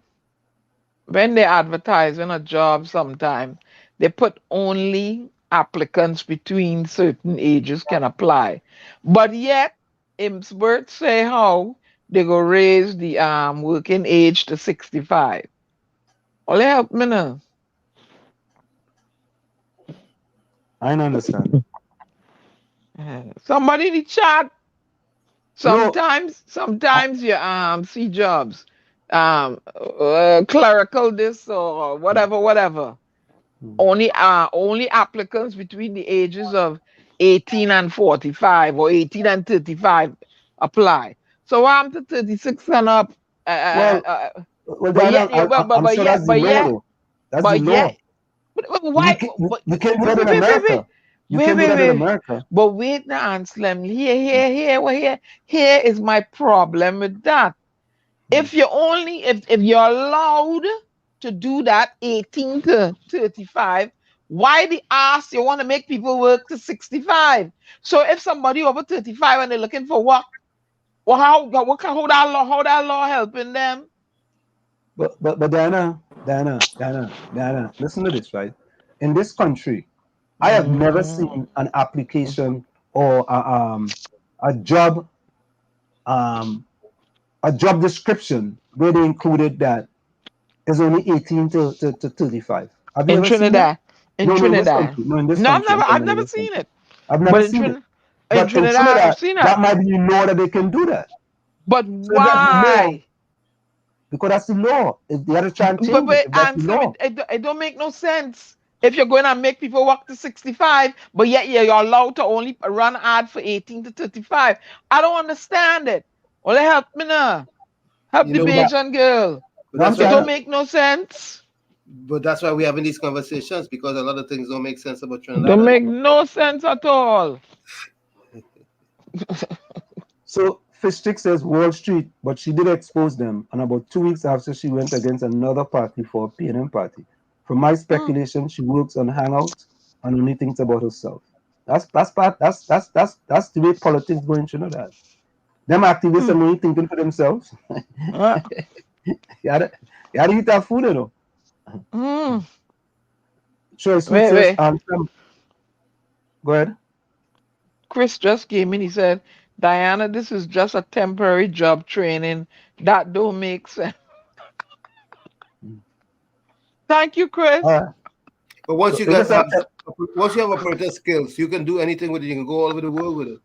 when they advertise in a job sometime, they put only applicants between certain ages can apply. But yet, Imsworth say how they go raise the working age to 65. Well, help me now. I don't understand. Somebody in the chat. Sometimes you see jobs, clerical this or whatever. Only applicants between the ages of 18 and 45 or 18 and 35 apply. So I'm to 36 and up. Well, But Diana, yet, I'm sure that's the law, though. That's the law. Why? You can't do that in America. You can't do that in America. But wait now, Anselm. Here is my problem with that. If you're allowed to do that 18 to 35, why the ass you want to make people work to 65? So if somebody over 35 and they're looking for work, well, how that law helping them? But Diana, listen to this, right? In this country, I have never seen an application or a job description where they included that is only 18 to 35. Have you In ever Trinidad. seen it? In Trinidad. In this country. I've never seen it. I've never seen it. But in Trinidad, I've seen that might be law that they can do that. But So why? Because that's the law. If they have to try and change it, that's the law. It don't make no sense. If you're going to make people work to 65, but yet you're allowed to only run ad for 18 to 35. I don't understand it. Well, help me now. Help the Bajan girl. It don't make no sense. But that's why we're having these conversations, because a lot of things don't make sense about Trinidad. Don't make no sense at all. So Fishstick says Wall Street, but she did expose them. And about 2 weeks after, she went against another party for a PNM party. From my speculation, she works on Hangouts and only thinks about herself. That's the way politics go in Trinidad. Them activists are only thinking for themselves. You gotta eat that food, you know. Sure, wait. Go ahead. Chris just came in. He said, Diana, this is just a temporary job training. That don't make sense. Thank you, Chris. But once you have operator skills, you can do anything with it. You can go all over the world with it.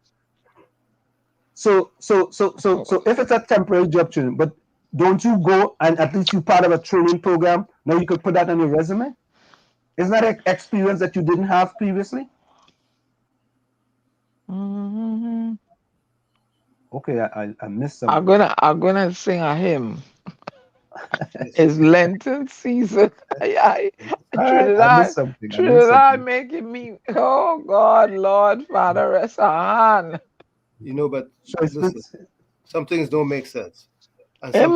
So if it's a temporary job training, but don't you go and at least you part of a training program? Now you could put that on your resume. Isn't that an experience that you didn't have previously? Okay, I missed something. I'm gonna sing a hymn. It's Lenten season. Trinidad making me. Oh God, Lord, Father, rest our hand. But some things don't make sense. Ain't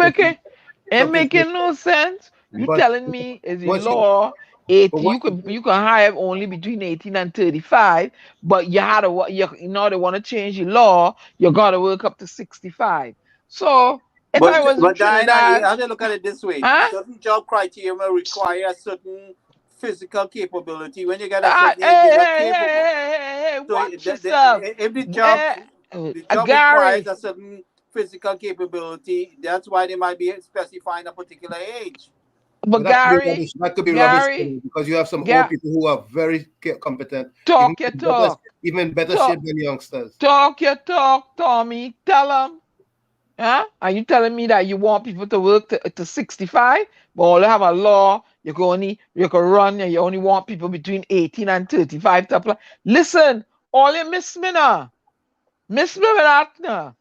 making no sense. You telling me is in law 18? You can hire only between 18 and 35, but they want to change the law. You got to work up to 65. So if I was in Trinidad, Diana, you have to look at it this way. Certain job criteria will require a certain physical capability. When you get a certain age, watch yourself. If the job requires a certain physical capability, that's why they might be specifying a particular age. But Gary, that could be rubbish, because you have some old people who are very competent. Talk your talk. Even better shape than youngsters. Talk your talk, Tommy. Tell them. Huh? Are you telling me that you want people to work to 65, but all you have a law, you can run and you only want people between 18 and 35 to apply? Listen, all you miss me now. Miss me with that now.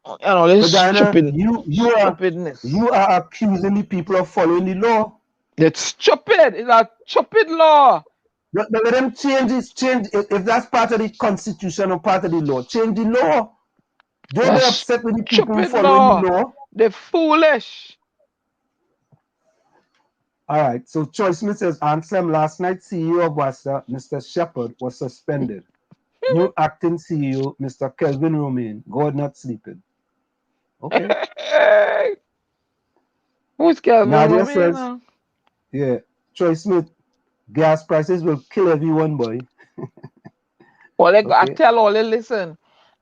And all this But Diana, stupidness. you are accusing the people of following the law. It's stupid. It's a stupid law. But let them change if that's part of the constitution or part of the law. Change the law. Don't be upset with the people who following the law. They're foolish. All right. So Choice Smith says, Anselm, last night CEO of WASA, Mr. Shepard, was suspended. New acting CEO, Mr. Kelvin Romain, God not sleeping. Okay. Who's Kelvin Nadia Romain says, now? Yeah, Choice Smith, gas prices will kill everyone, boy. I tell all they listen.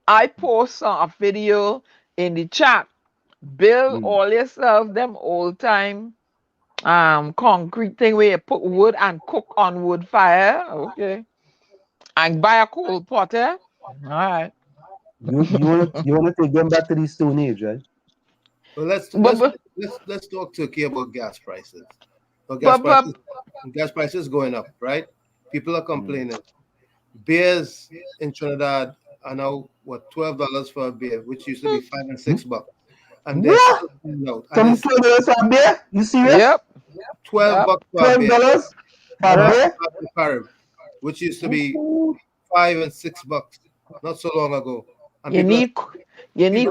I post a video in the chat. Build all yourself them old time concrete thing where you put wood and cook on wood fire. Okay. And buy a coal pot, eh? All right. You wanna take them back to the Stone Age, right? Well, let's talk Turkey about gas prices. So gas prices going up, right? People are complaining. Beers in Trinidad are now $12 for a beer, which used to be $5 and $6. And they're still out. Some $12 for a beer? You serious? Yep. $12 for a beer. $12 for a beer? Which used to be $5 and $6 not so long ago. And you need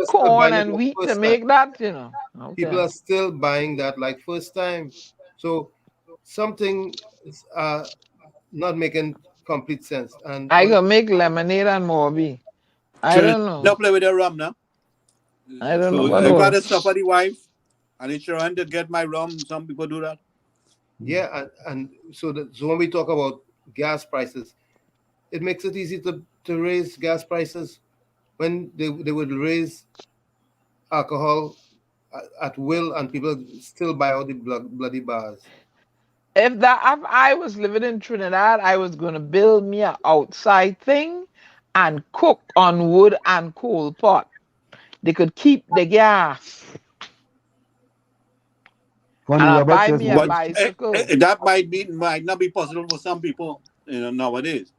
corn and wheat to make that, you know. Okay. People are still buying that like first time. So something is not making complete sense. And I gonna make lemonade and Morby. I don't know. Don't play with the rum now. I don't know. If I had to suffer the wife and it's trying to get my rum, some people do that. Yeah, and so when we talk about gas prices, it makes it easy to raise gas prices when they would raise alcohol at will and people still buy all the bloody bars. If I was living in Trinidad, I was gonna build me an outside thing and cook on wood and coal pot. They could keep the gas. And I'll buy me a bicycle. That might not be possible for some people, nowadays.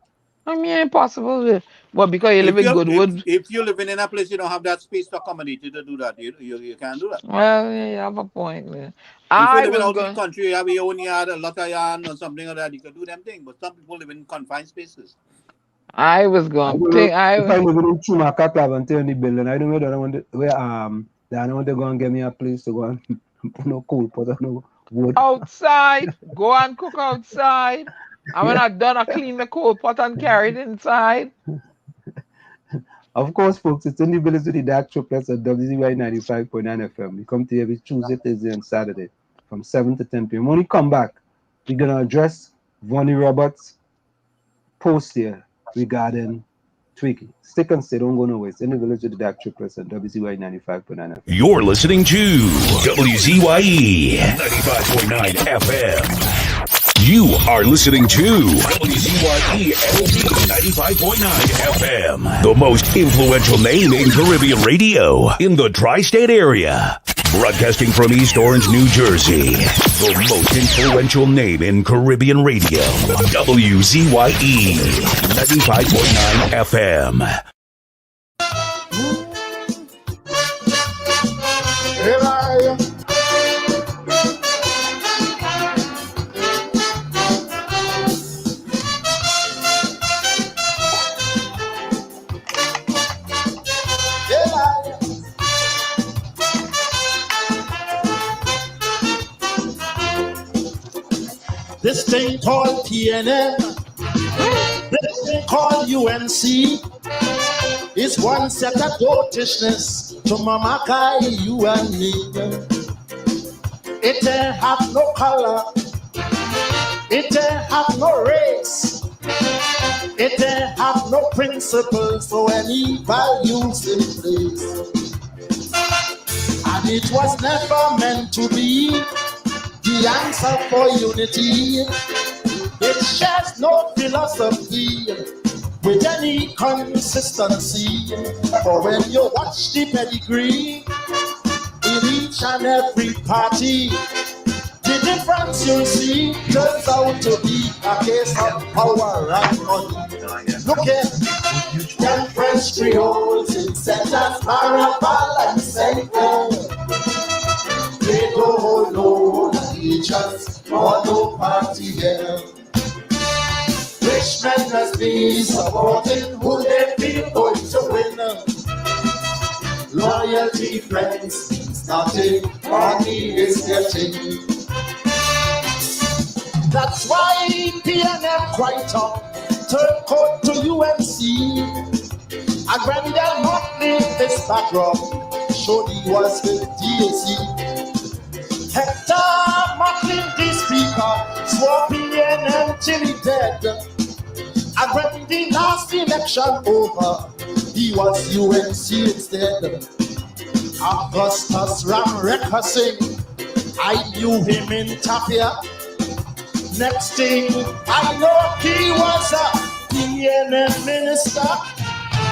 I mean, impossible. Well, because you live in Goodwood. If you're living in a place you don't have that space to accommodate you to do that, you can't do that. Well, yeah, you have a point. Man. If you live out in the country, you have your own yard, a lot of yard or something like that, you can do them things. But some people live in confined spaces. I was going to think if I live in Chumaka Clavante in the building, I don't know where I know they're going to get me a place to go and put no coal pot or no wood. Outside, go and cook outside. And when I'm done, I clean the coal pot and carry it inside. Of course, folks, it's in the village with the Dark Triplets at WZY 95.9 FM. We come to you every Tuesday, Thursday, and Saturday from 7 to 10 p.m. When we come back, we're going to address Vonnie Roberts' post here regarding Twiggy. Stick and stay, don't go nowhere. It's in the village with the Dark Triplets at WZY 95.9 FM. You're listening to WZYE 95.9 FM. You are listening to WZYE 95.9 FM, the most influential name in Caribbean radio in the tri-state area. Broadcasting from East Orange, New Jersey, the most influential name in Caribbean radio. WZYE 95.9 FM. This thing called TNN, this thing called UNC, is one set of dotishness to Mama Kai, you and me. It ain't have no color, it ain't have no race, it ain't have no principles or any values in place. And it was never meant to be the answer for unity. It shares no philosophy, with any consistency. For when you watch the pedigree in each and every party, the difference you see turns out to be a case of power and money. Look at them French Creoles in Centers, Marabal and Central. They don't know allegiance or no party here. Rich men must be supporting who they feel going to win. Loyalty, friends, means nothing, money is getting. That's why PNM quite up, turn coat to UMC. And when they're not in this backdrop, Shodi was with DAC. Hector Macklin, the speaker, swore PNM till he dead. And when the last election over, he was UNC instead. Augustus Ramreka sing, I knew him in Tapia. Next thing I know, he was a PNM minister.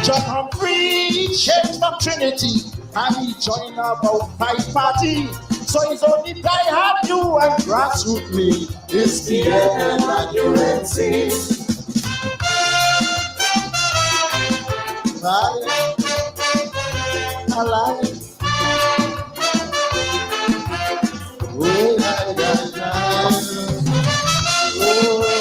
John Humphrey changed from Trinity, and he joined about 5 party. So he's only die hard you and grassroots me. It's PNM and UNC. I like it. Oh,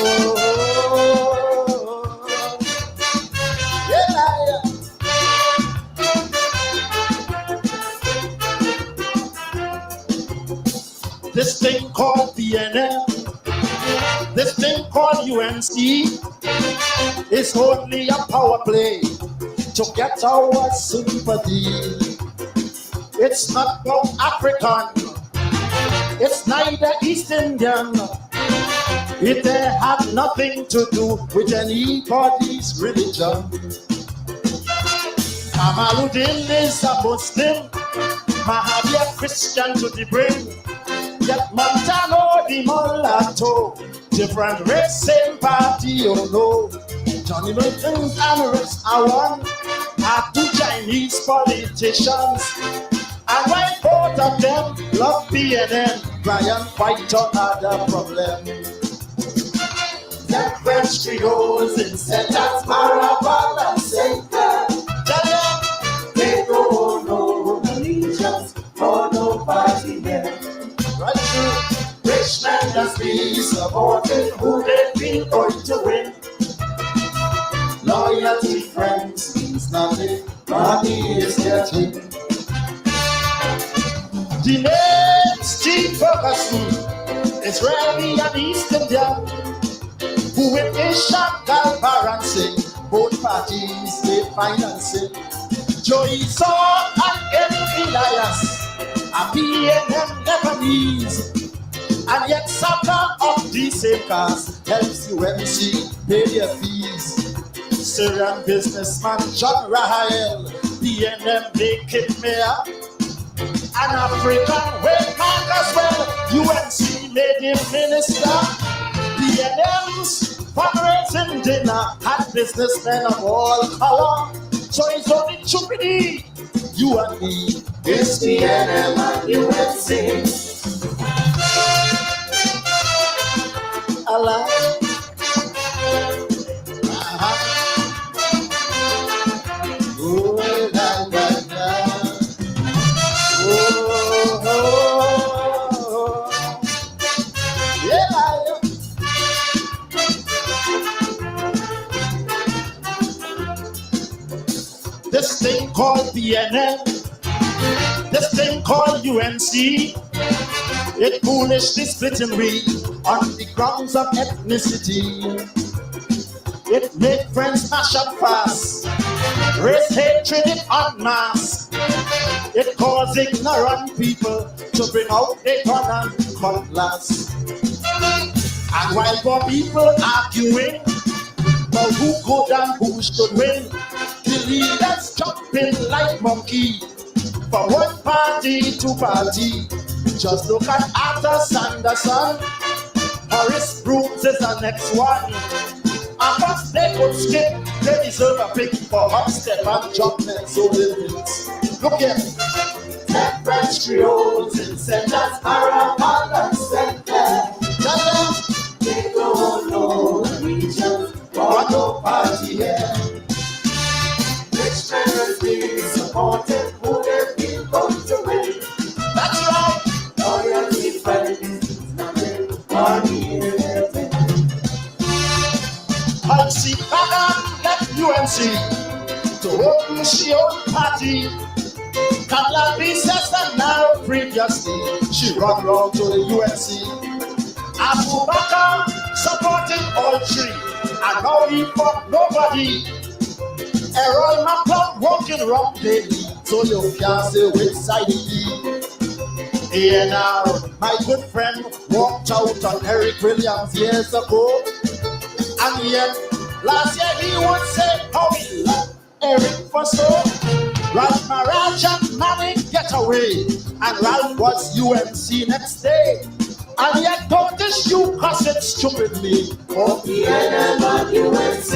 this thing called PNM, this thing called UNC, is only a power play to get our sympathy. It's not about African, it's neither East Indian. It had nothing to do with anybody's religion. Kamaluddin is a Muslim, Mahavi a Christian to the brain. Yet Montano the mulatto, different race, same party, you know. Johnny Milton and Rex are one, are 2 Chinese politicians. And when both of them love PNM, Brian fight on other problem. The French Creoles in Centers, Marabal and Saint-Clair. They don't know allegiance for no party there. Right through, rich men just be supporting who they feel going to win. Loyalty, friends, means nothing, money is getting. The name Steve Ferguson is really an East Indian who with his shotgun balancing both parties they financing. Joey Saw and Elias are PNM Lebanese, and yet Saka of the same cast helps UMC pay their fees. Syrian businessman John Rahel, PNM vacant mayor. An African wayman as well, UNC made him minister. PNM's fundraising dinner had businessmen of all color. So it's only Chupidi, you and me. It's PNM and UNC. I like. Oh, la, la, la. This thing called PNM, this thing called UNC, it foolishly splitting we on the grounds of ethnicity. It made friends mash up fast, race hatred in en masse. It caused ignorant people to bring out a gun and cutlass. And while poor people arguing about who good and who should win, the leaders jumping like monkey from one party to party. Just look at Arthur Sanderson, Horace Brooks is the next one. And first they could skip They deserve a pick for hot step and jumpment so limits. Look here. 10 French Creoles in centers, Arapal and Center. Tell them they don't know the regions for no party here. Rich members being supported, who they've been going to win. That's right. Loyalty, friends, nothing money anything. I see Madam get UNC to open she own party. Carla says that now previously she run round to the UNC. Abubakar supporting all three, and now he fuck nobody. Errol McCloud walking round daily, so you can't say which side he be. Here now, my good friend walked out on Eric Williams years ago, and yet last year he would say how he loved Eric for so. Ralph Maraj and Manning get away, and Ralph was UNC next day. And yet don't this you cuss it stupidly. Oh, the NM and UNC.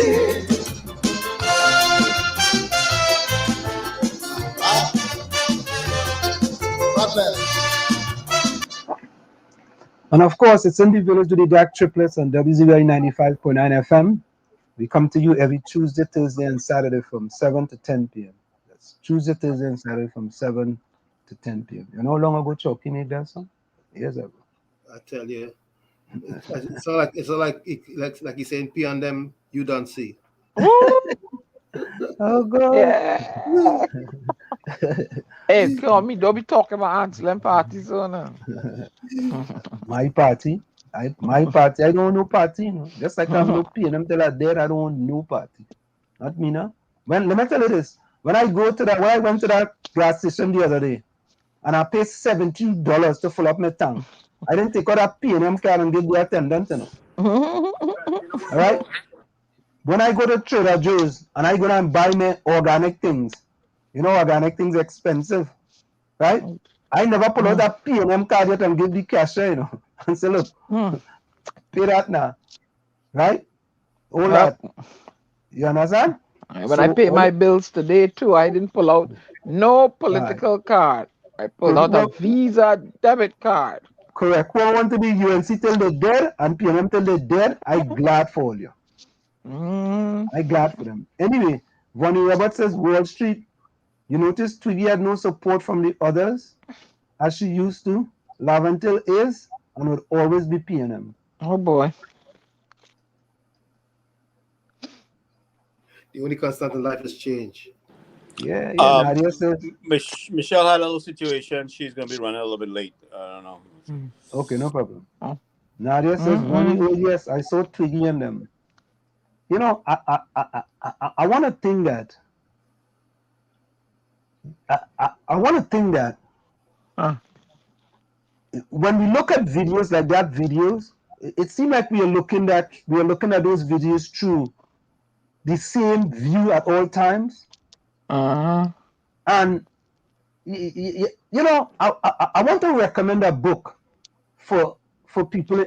And of course, it's in the village with the Dark Triplets on WZY 95.9 FM. We come to you every Tuesday, Thursday, and Saturday from 7 to 10 p.m. That's Tuesday, Thursday, and Saturday from 7 to 10 p.m. You know how long ago Chucky made that song? Years ago. I tell you, it's all like you saying, "P on them, you don't see." Oh God! Yeah. Hey, come me, don't be talking about Anselm parties, so now. My party. I don't know party, you know. Just like I'm no P and I'm tell her there, I don't want no party. Not me now. Let me tell you this. When I went to that gas station the other day, and I paid $70 to fill up my tank, I didn't take out that P&M card and give the attendant, you know. All right? When I go to Trader Joe's and I go and buy my organic things, you know, organic things are expensive, right? I never pull out that P&M card yet and give the cashier, you know, and say, look, pay that now, right? All that. You understand? When I pay my bills today too, I didn't pull out no political card. I pulled out a Visa debit card. Correct. Who want to be UNC till they're dead and PNM till they're dead, I'm glad for all you. I'm glad for them. Anyway, Vonnie Roberts says Wall Street. You notice Twiggy had no support from the others as she used to. Laventil is and would always be PNM. Oh boy. The only constant in life is change. Yeah. Nadia says Michelle had a little situation. She's going to be running a little bit late. I don't know. Okay, no problem. Nadia says, oh yes, I saw Twiggy and them. You know, I want to think that. I want to think that when we look at videos like that, it seems like we are looking at those videos through the same view at all times. And you know, I want to recommend a book for people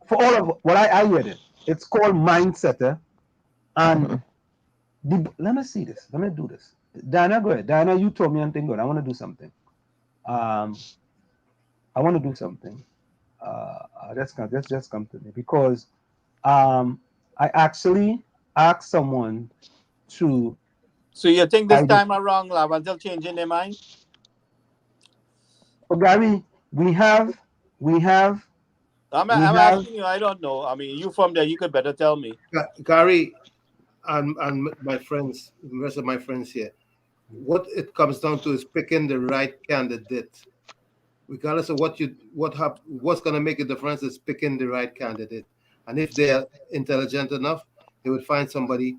for all of what I read it. It's called Mindsetter. And let me see this. Let me do this. Diana, go ahead. Diana, you told me something good. I want to do something. Let's just come to me because I actually asked someone to. So you think this time around, Lavantel changing their mind? Oh, Gary, we have. I'm asking you. I don't know. I mean, you from there, you could better tell me. Gary, and my friends, the rest of my friends here, what it comes down to is picking the right candidate. Regardless of what's going to make a difference is picking the right candidate. And if they're intelligent enough, they would find somebody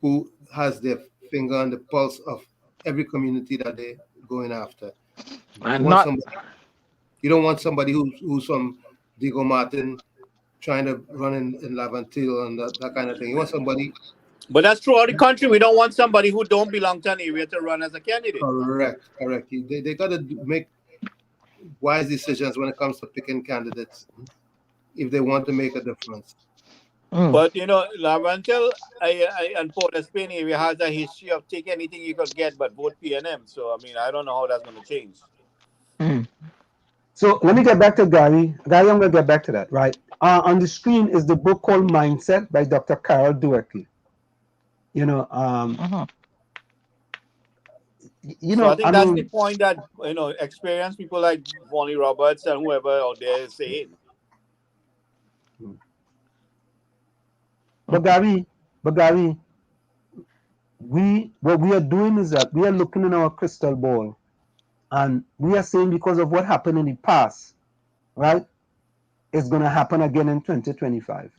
who has their finger on the pulse of every community that they're going after. You don't want somebody who's from Diego Martin trying to run in Lavantil and that kind of thing. You want somebody. But that's throughout the country. We don't want somebody who don't belong to an area to run as a candidate. Correct. They got to make wise decisions when it comes to picking candidates if they want to make a difference. But you know, Lavantel and Port of Spain area has a history of take anything you could get but vote PNM. So I mean, I don't know how that's going to change. So let me get back to Gary. Gary, I'm going to get back to that, right? On the screen is the book called Mindset by Dr. Carol Dweck. You know, So I think I that's the mean, point that you know, experienced people like Vonnie Roberts and whoever out there is saying. but Gary, what we are doing is that we are looking in our crystal ball, and we are saying because of what happened in the past, right? It's going to happen again in 2025.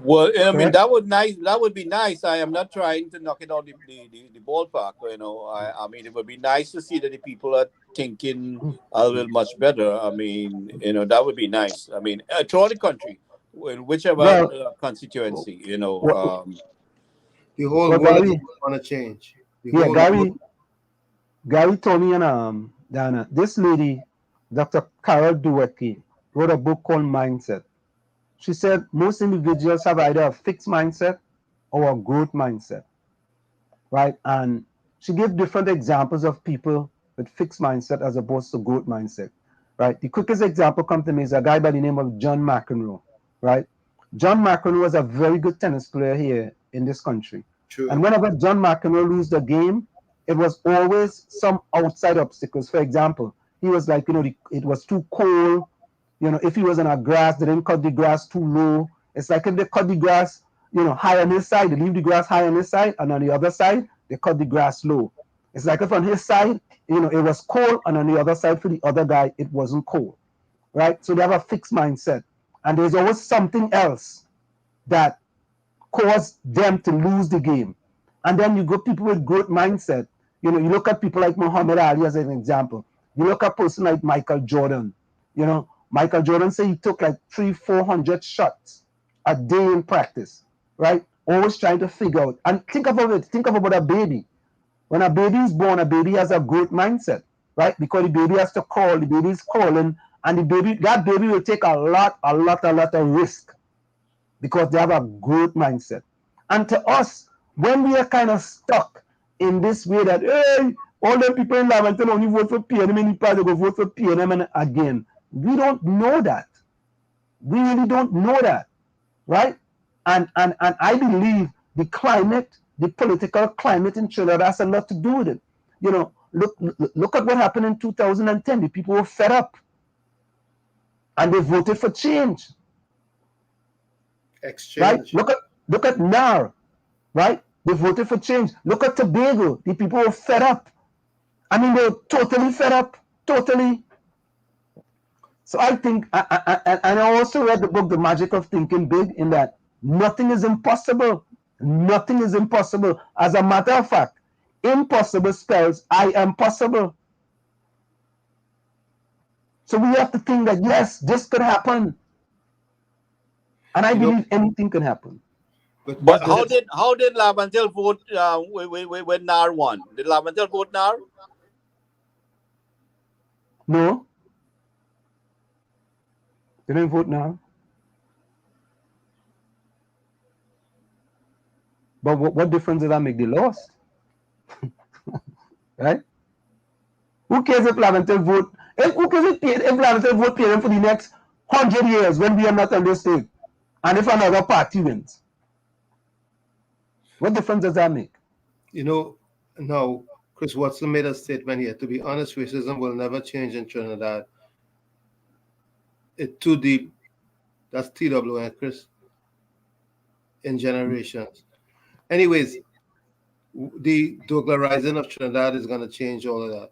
Well, I mean Correct? that would nice. That would be nice. I am not trying to knock it out the ballpark. You know, I mean it would be nice to see that the people are thinking a little much better. I mean, you know, that would be nice. I mean, throughout the country, in whichever Well, constituency, you know. well, The whole well world is Gary, going to change. The yeah, whole world. Gary, Tony, and Dana, this lady, Dr. Carol Dweck, wrote a book called Mindset. She said most individuals have either a fixed mindset or a growth mindset, right? And she gave different examples of people with fixed mindset as opposed to growth mindset, right? The quickest example comes to me is a guy by the name of John McEnroe, right? John McEnroe was a very good tennis player here in this country. True. And whenever John McEnroe lose the game, it was always some outside obstacles. For example, he was like, it was too cold. If he was on a grass, they didn't cut the grass too low. It's like if they cut the grass, high on his side, they leave the grass high on his side, and on the other side, they cut the grass low. It's like if on his side, it was cold, and on the other side for the other guy, it wasn't cold, right? So they have a fixed mindset. And there's always something else that caused them to lose the game. And then you got people with growth mindset. You look at people like Muhammad Ali as an example. You look at a person like Michael Jordan. Michael Jordan said he took like 300-400 shots a day in practice, right? Always trying to figure out. And think about a baby. When a baby is born, a baby has a growth mindset, right? Because the baby has to crawl, the baby is crawling, and that baby will take a lot of risk because they have a growth mindset. And to us, when we are kind of stuck in this way that, hey, all the people in Laventille only vote for PNM and they go vote for PNM again, we don't know that. We really don't know that, right? And I believe the climate, the political climate in Trinidad has a lot to do with it. Look at what happened in 2010. The people were fed up, and they voted for change. Exchange. Right? Look at NAR, right? They voted for change. Look at Tobago. The people were fed up. I mean, they were totally fed up. Totally. So I think, and I also read the book, The Magic of Thinking Big, in that nothing is impossible. Nothing is impossible. As a matter of fact, impossible spells I am possible. So we have to think that, yes, this could happen. And I believe anything can happen. But how did Lavantel vote when NAR won? Did Lavantel vote NAR? No. They didn't vote now. But what difference does that make? They lost. Right? Who cares if Lavantel vote? Who cares if Lavantel vote PNM for the next 100 years when we are not on this state? And if another party wins? What difference does that make? Now, Chris Watson made a statement here. To be honest, racism will never change in Trinidad. It's too deep. That's TWN, Chris. In generations. Anyways, the Douglarizing of Trinidad is going to change all of that.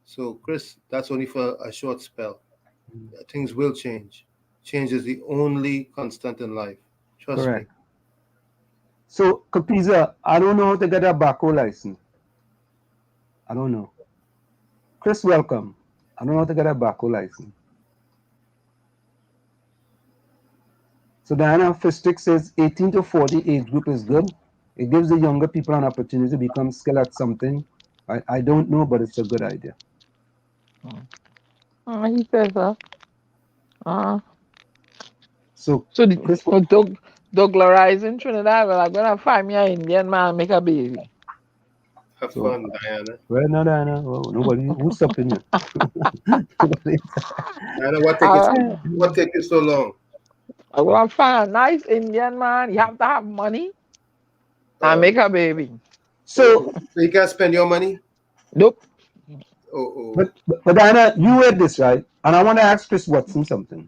So, Chris, that's only for a short spell. Things will change. Change is the only constant in life. Trust me. So, Kapiza, I don't know how to get a baco license. I don't know. Chris, welcome. I don't know how to get a baco license. So Diana Fistrick says 18 to 40 age group is good. It gives the younger people an opportunity to become skilled at something. I don't know, but it's a good idea. He says that. So So the Chris, Douglas in Trinidad, well, I'm gonna find me an Indian man make a baby. Have so fun, Diana. well, no, Diana, well, nobody who's stopping you. Nobody- Diana, I, what take you so long? I want to find a nice Indian man. You have to have money and Oh, make a baby. so, so you can't spend your money? Nope. Oh. but Diana, you read this right, and I want to ask Chris Watson something,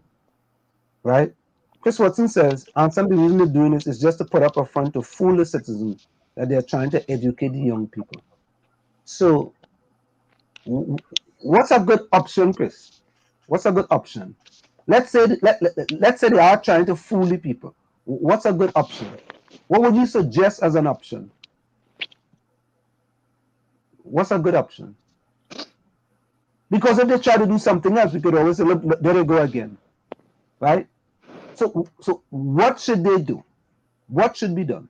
right? Chris Watson says, and some of the reason they're doing this is just to put up a front to fool the citizens that they're trying to educate the young people. So, what's a good option, Chris? What's a good option? Let's say let's say they are trying to fool the people. What's a good option? What would you suggest as an option? What's a good option? Because if they try to do something else, we could always say, look, there they go again, right? So what should they do? What should be done?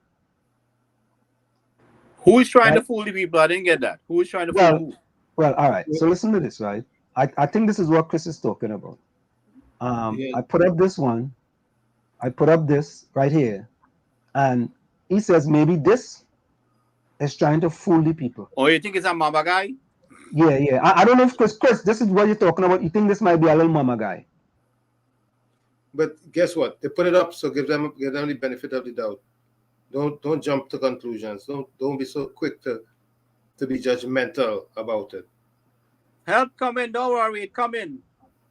Who is trying to Right? fool the people? I didn't get that. Who is trying to fool Well, who? well, all right. So listen to this, right? I think this is what Chris is talking about. Yeah. I put up this one. I put up this right here, and he says maybe this is trying to fool the people. Oh, you think it's a mama guy? Yeah. I don't know if Chris, this is what you're talking about. You think this might be a little mama guy? But guess what? They put it up, so give them the benefit of the doubt. Don't jump to conclusions. Don't be so quick to be judgmental about it. Help come in, don't worry, it come in.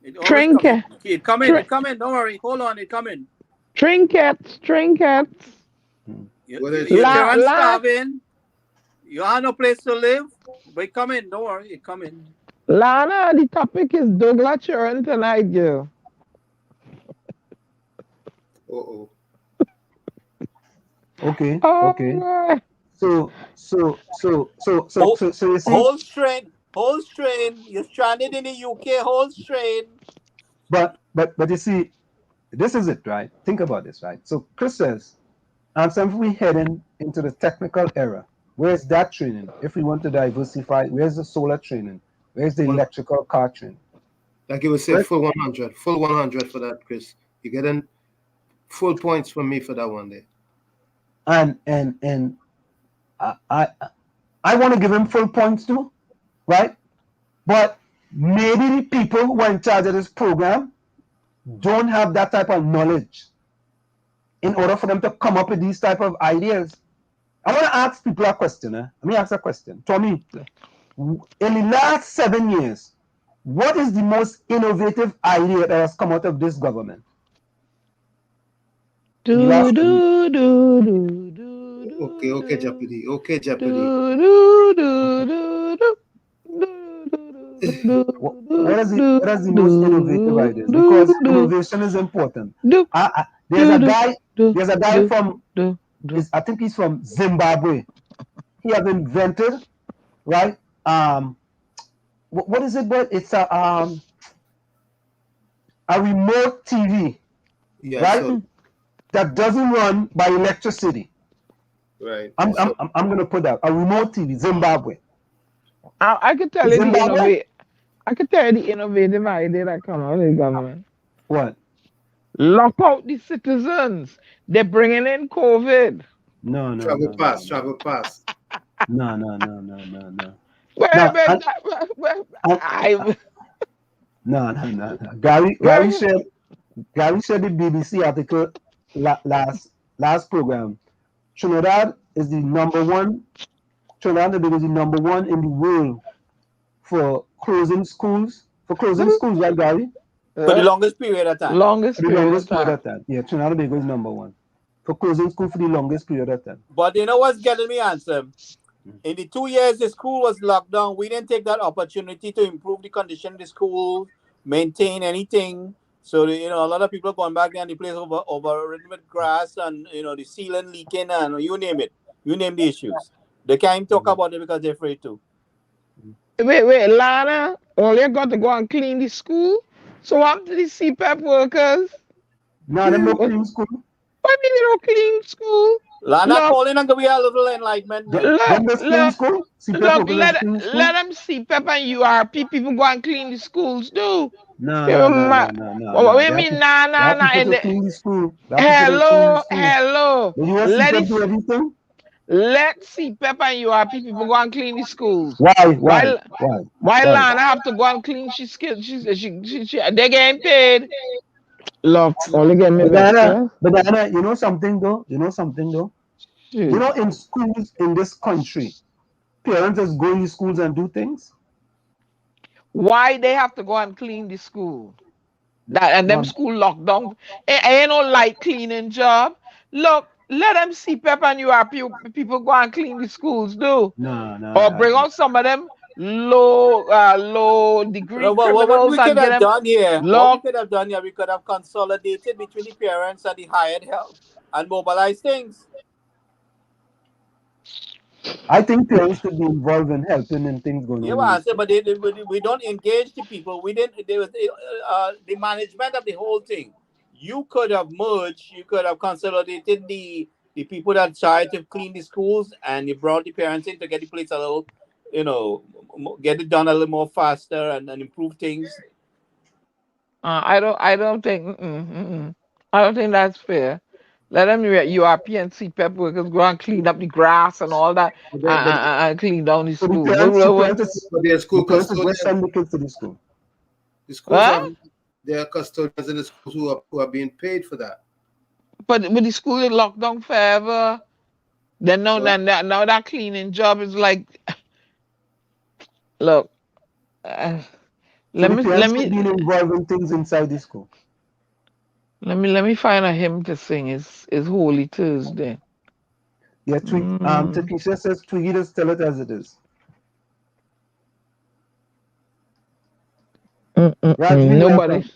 It always Trinket. come in. It come in, it come in, don't worry. Hold on, it come in. Trinkets. What is Your it? parents starving. You have no place to live. But it come in, don't worry, it come in. Lana, the topic is Douglas children tonight, girl. Oh. Okay. Oh, Okay. my. So you see, Hold strain. You're stranded in the UK, hold strain. but you see, this is it, right? Think about this, right? So Chris says, and so if we heading into the technical era, where's that training? If we want to diversify, where's the solar training? Where's the electrical car training? Like you would say, Right. full 100 for that, Chris. You're getting full points from me for that one day. And I want to give him full points too, right? But maybe the people who are in charge of this program don't have that type of knowledge in order for them to come up with these type of ideas. I want to ask people a question. Let me ask a question. Tommy, in the last 7 years, what is the most innovative idea that has come out of this government? Do. Okay, Jeopardy. What is the most innovative ideas? Because innovation is important. There's a guy from, I think he's from Zimbabwe. He has invented, right? What is it? But it's a remote TV, Yeah, right? so, That doesn't run by electricity. right. I'm going to put that a remote TV, Zimbabwe. I could tell you Zimbabwe? the innovative idea that come out of the government. What? Lock out the citizens. They're bringing in COVID. No. Travel pass. No. No. Gary shared the BBC article last program. Trinidad is the number one. Trinidad and Tobago is the number one in the world for closing schools. Right, Gary? For the longest period of time. Longest period of time. Yeah, Trinidad and Tobago is number one for closing school for the longest period of time. But you know what's getting me, answer? In the 2 years the school was locked down, we didn't take that opportunity to improve the condition of the school, maintain anything. So a lot of people going back there and the place overridden with grass and the ceiling leaking and you name it. You name the issues. They can't talk about it because they're afraid to. Wait, Lana, all you got to go and clean the school? So what happened to the CPAP workers? No, them no clean school. What mean they don't clean school? Lana Look, calling and give me a little enlightenment now. Them just clean look, school? CPAP look, workers just clean school? let them see Pep and URP people go and clean the schools too. No, People, no, no, no, no, no, what no. do you mean, nah, There nah, are nah, people and to clean the school. There are people to clean the hello, school. hello. But you want Let CPAP it, do everything? let see Pep and URP people go and clean the schools. Why? Why Lana have to go and clean? She, they getting paid. Look, only get me vexed. But Diana, you know something though? You know something though? You know, in schools in this country, parents just go in schools and do things. Why they have to go and clean the school? That and them No, school locked down. Ain't no light cleaning job. Look, let them see Pep and people go and clean the schools, do. no, no. Or bring out some of them low degree What criminals we could and get have them done here, locked. we could have consolidated between the parents and the hired help and mobilized things. I think parents should be involved in helping and things going Yeah, on. well, I said, but we don't engage the people. We didn't. There was the management of the whole thing. You could have merged. You could have consolidated the people that tried to clean the schools, and you brought the parents in to get the place a little, get it done a little more faster and improve things. I don't think I don't think that's fair. Let them URP and CPEP workers go and clean up the grass and all that But and clean down the So the school. parents, the What? parents, but their the school parents just custodians, send the kids to the school. the schools Huh? have their custodians in the schools who are being paid for that. But the school is locked down forever. Then So now that cleaning job is like, look, So let the me parents should be involved in things inside the school. let me find a hymn to sing. It's Holy Thursday. Yeah, Mm, Takesha says Twiggy, just tell it as it is. Rajvi, nobody. welcome.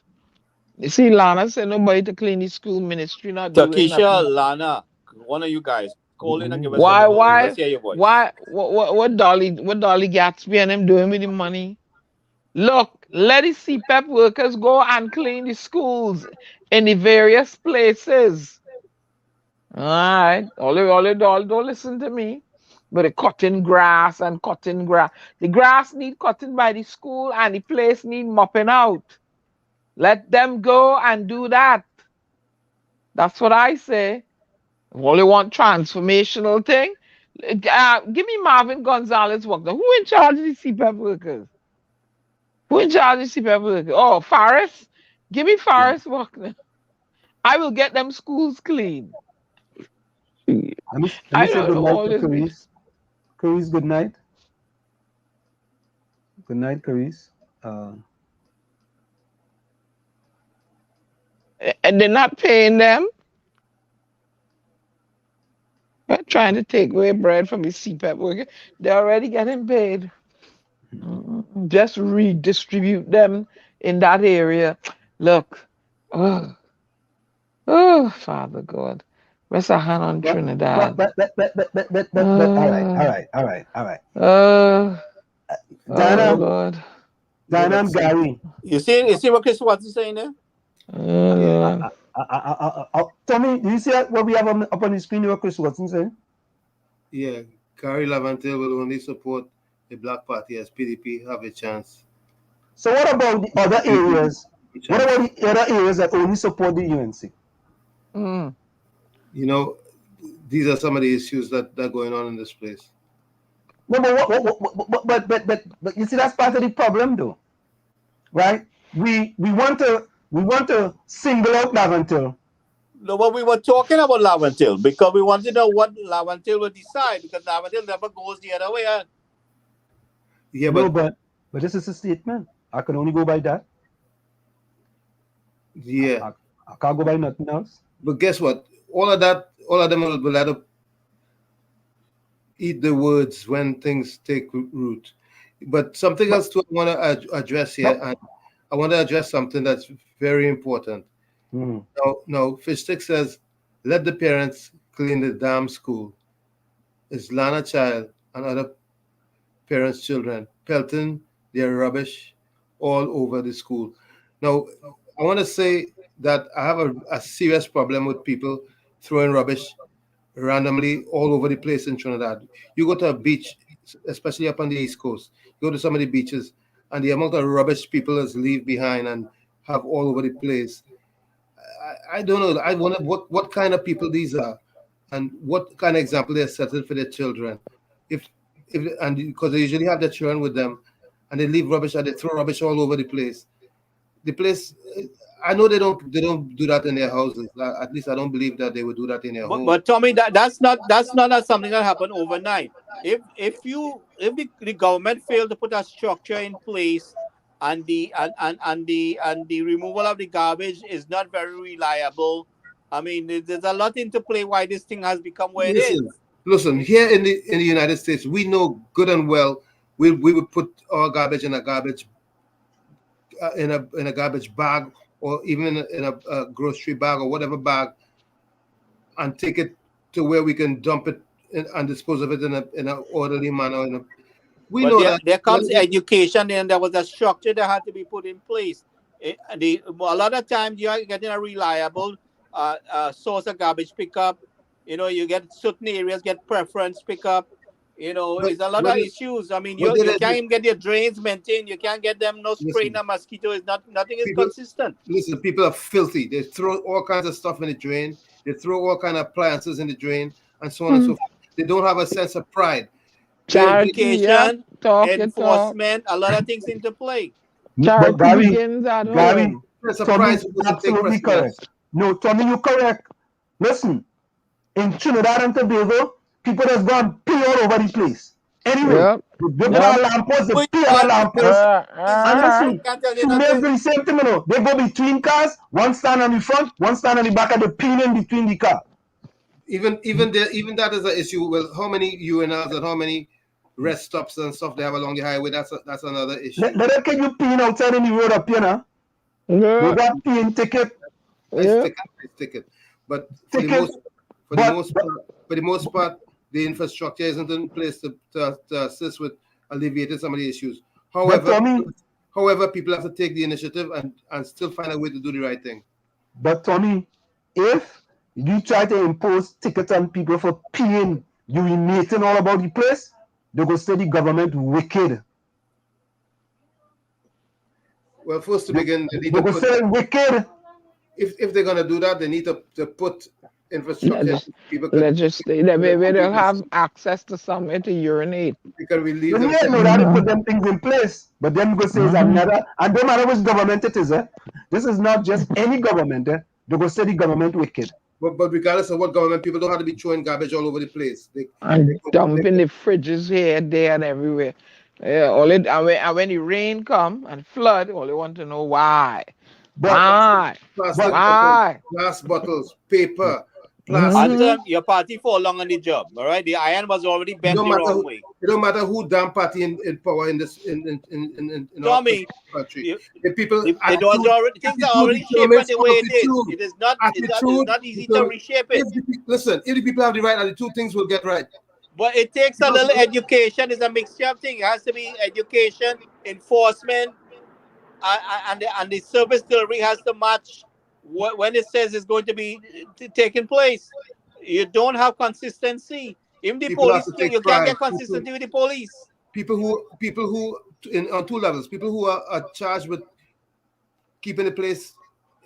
You see, Lana said nobody to clean the school ministry, not doing Takesha, nothing. Lana, one of you guys, call in and give us a Why, little. Let's why, hear your voice. what Dolly Gatsby and them doing with the money? Look, let the CPEP workers go and clean the schools in the various places. All right, all don't listen to me. But the cutting grass and cutting grass. The grass need cutting by the school and the place need mopping out. Let them go and do that. That's what I say. Only one transformational thing. Give me Marvin Gonzalez work. Who in charge of the CPAP workers? Who in charge of the CPAP workers? Oh, Faris. Give me Faris work. I will get them schools clean. Let me I say don't good know night all to this. Carice. Carice, good night. Good night, Carice. And they're not paying them. They're trying to take away bread from the CPAP worker. They're already getting paid. Just redistribute them in that area. Look. Oh, Father God. Rest a hand on Trinidad. All right, Uh, all right, all right, all right. uh, oh, Diana, God. yeah, Diana but and Gary. You see what Chris Watson saying there? yeah, God. Tommy, do you see what we have up on the screen? What Chris Watson saying? yeah. Gary Lavantil will only support the Black Party as PDP have a chance. So what about the other areas? What Chance. about the other areas that only support the UNC? Mm. You know, these are some of the issues that are going on in this place. No, but you see that's part of the problem, though, right? We want to single out Lavantil. No, but we were talking about Lavantil because we wanted to know what Lavantil would decide because Lavantil never goes the other way. Yeah, No, but but this is a statement. I can only go by that. yeah, I can't go by nothing else. but guess what? All of them will let up eat the words when things take root. But something But else I want to address here, no. and I want to address something that's very important. Mm. Now, Fishstick says, let the parents clean the damn school. It's Lana Child and other parents' children pelting their rubbish all over the school. Now, I want to say that I have a serious problem with people throwing rubbish randomly all over the place in Trinidad. You go to a beach, especially up on the East Coast, you go to some of the beaches, and the amount of rubbish people has leave behind and have all over the place. I don't know. I wonder what kind of people these are, and what kind of example they're setting for their children. If and because they usually have their children with them, and they leave rubbish and they throw rubbish all over the place. The place, I know they don't do that in their houses. At least I don't believe that they would do that in their home. But Tommy, that's not something that happened overnight. If the government failed to put a structure in place, and the removal of the garbage is not very reliable, I mean, there's a lot into play why this thing has become where it is. Listen. Here in the United States, we know good and well we would put our garbage in a garbage in a garbage bag, or even in a grocery bag or whatever bag, and take it to where we can dump it and dispose of it in an orderly manner. We But know there, that. there comes education, and there was a structure that had to be put in place. A lot of times you are getting a reliable source of garbage pickup. You get certain areas get preference pickup. But It's a lot what of did issues. I mean, what you did can't it? even get your drains maintained. You can't get them no spraying Listen, a mosquito. Nothing is people. consistent. Listen, people are filthy. They throw all kinds of stuff in the drain. They throw all kind of appliances in the drain, and so on and so forth. They don't have a sense of pride. Charity, yeah. Education, Talk your talk. enforcement, a lot of things into play. But Charity begins at Gary, home. Sense of Tommy pride is supposed to take absolutely precedence. correct. No, Tommy, you correct. Listen, in Trinidad and Tobago, people just go and pee all over the place. Anyway, Yep. they go to a lamppost, they Which pee on a part lamppost. And I listen, can't tell you females nothing. do the same thing, They go between cars, one stand on the front, one stand on the back, and they pee in between the car. Even that is an issue. Well, how many UNRs and how many rest stops and stuff they have along the highway? That's another issue. Let them get you peeing outside in the road up here now. They Yeah. got peeing ticket. Yeah. I stick it. But Ticket. for the most part, the infrastructure isn't in place to assist with alleviating some of the issues. But However, people have to take the initiative and still find a way to do the right thing. But Tommy, if you try to impose tickets on people for peeing, urinating all about the place, they go say the government wicked. Well, first to begin, they need They to go put, say wicked. if they're gonna do that, they need to put infrastructure. People Legislate. Maybe they'll have access to somewhere to urinate. they can relieve You themselves. know that they put them things in place, but then go say it's another, and don't matter which government it is. This is not just any government. They go say the government wicked. But regardless of what government, people don't have to be throwing garbage all over the place. And dumping the fridges here, there, and everywhere. Yeah, and when the rain come and flood, all they want to know why. Why? Plastic Why? glass bottles, paper, plastic. Until your party fall long on the job, all right? The iron was already bent the wrong way. It don't matter who damn party in power in this in Tommy, our country. The people things are already shaped the way it is. It is not easy to reshape it. Listen, if the people have the right attitude, things will get right. But it takes a little education. It's a mixture of things. It has to be education, enforcement, and the service delivery has to match when it says it's going to be taking place. You don't have consistency. Even the People have police, to take you can't get pride. consistency with the police. People who on two levels, people who are charged with keeping the place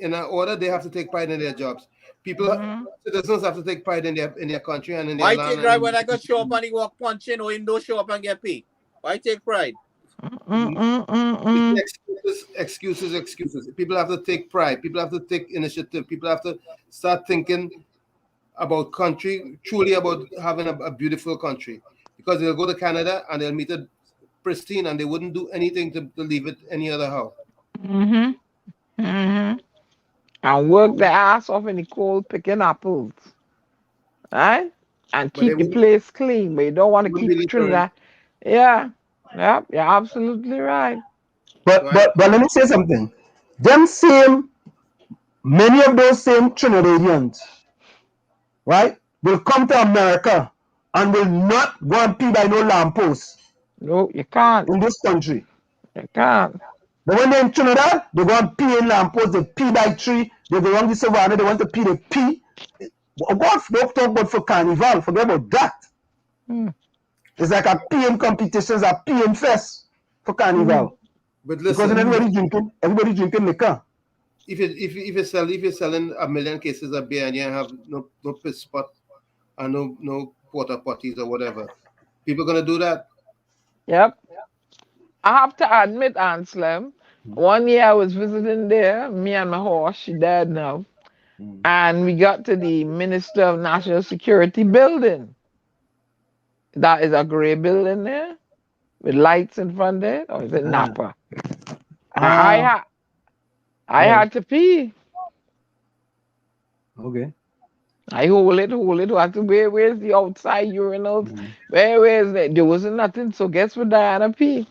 in order, they have to take pride in their jobs. Citizens have to take pride in their country and in their Why land. take pride when I go show up and he walk punching, or him don't show up and get paid? Why take pride? Excuses. People have to take pride. People have to take initiative. People have to start thinking about country, truly about having a beautiful country. Because they'll go to Canada and they'll meet it pristine, and they wouldn't do anything to leave it any other how. And work their ass off in the cold picking apples. Right? And keep the place clean, but you don't want to keep Trinidad. Yeah. Yep, you're absolutely right. But let me say something. Many of those same Trinidadians, right, will come to America and will not go and pee by no lampposts. No, you can't. In this country. You can't. But when they're in Trinidad, they go and pee in lampposts, they pee by tree, they go around the savannah, they want to pee, they pee. God, don't talk about for carnival. Forget about that. It's like a PM competitions, a PM fest for carnival. But Because listen, everybody drinking liquor. if you're selling a million cases of beer and you have no piss spot and no porta potties or whatever, people gonna do that. Yep. I have to admit, Anselm, one year I was visiting there, me and my horse, she died now, and we got to the Minister of National Security building. That is a grey building there with lights in front there, or is it Napa? I had to pee. Okay. I hold it. I said, where's the outside urinals? Where is it? There wasn't nothing. So guess what Diana pee?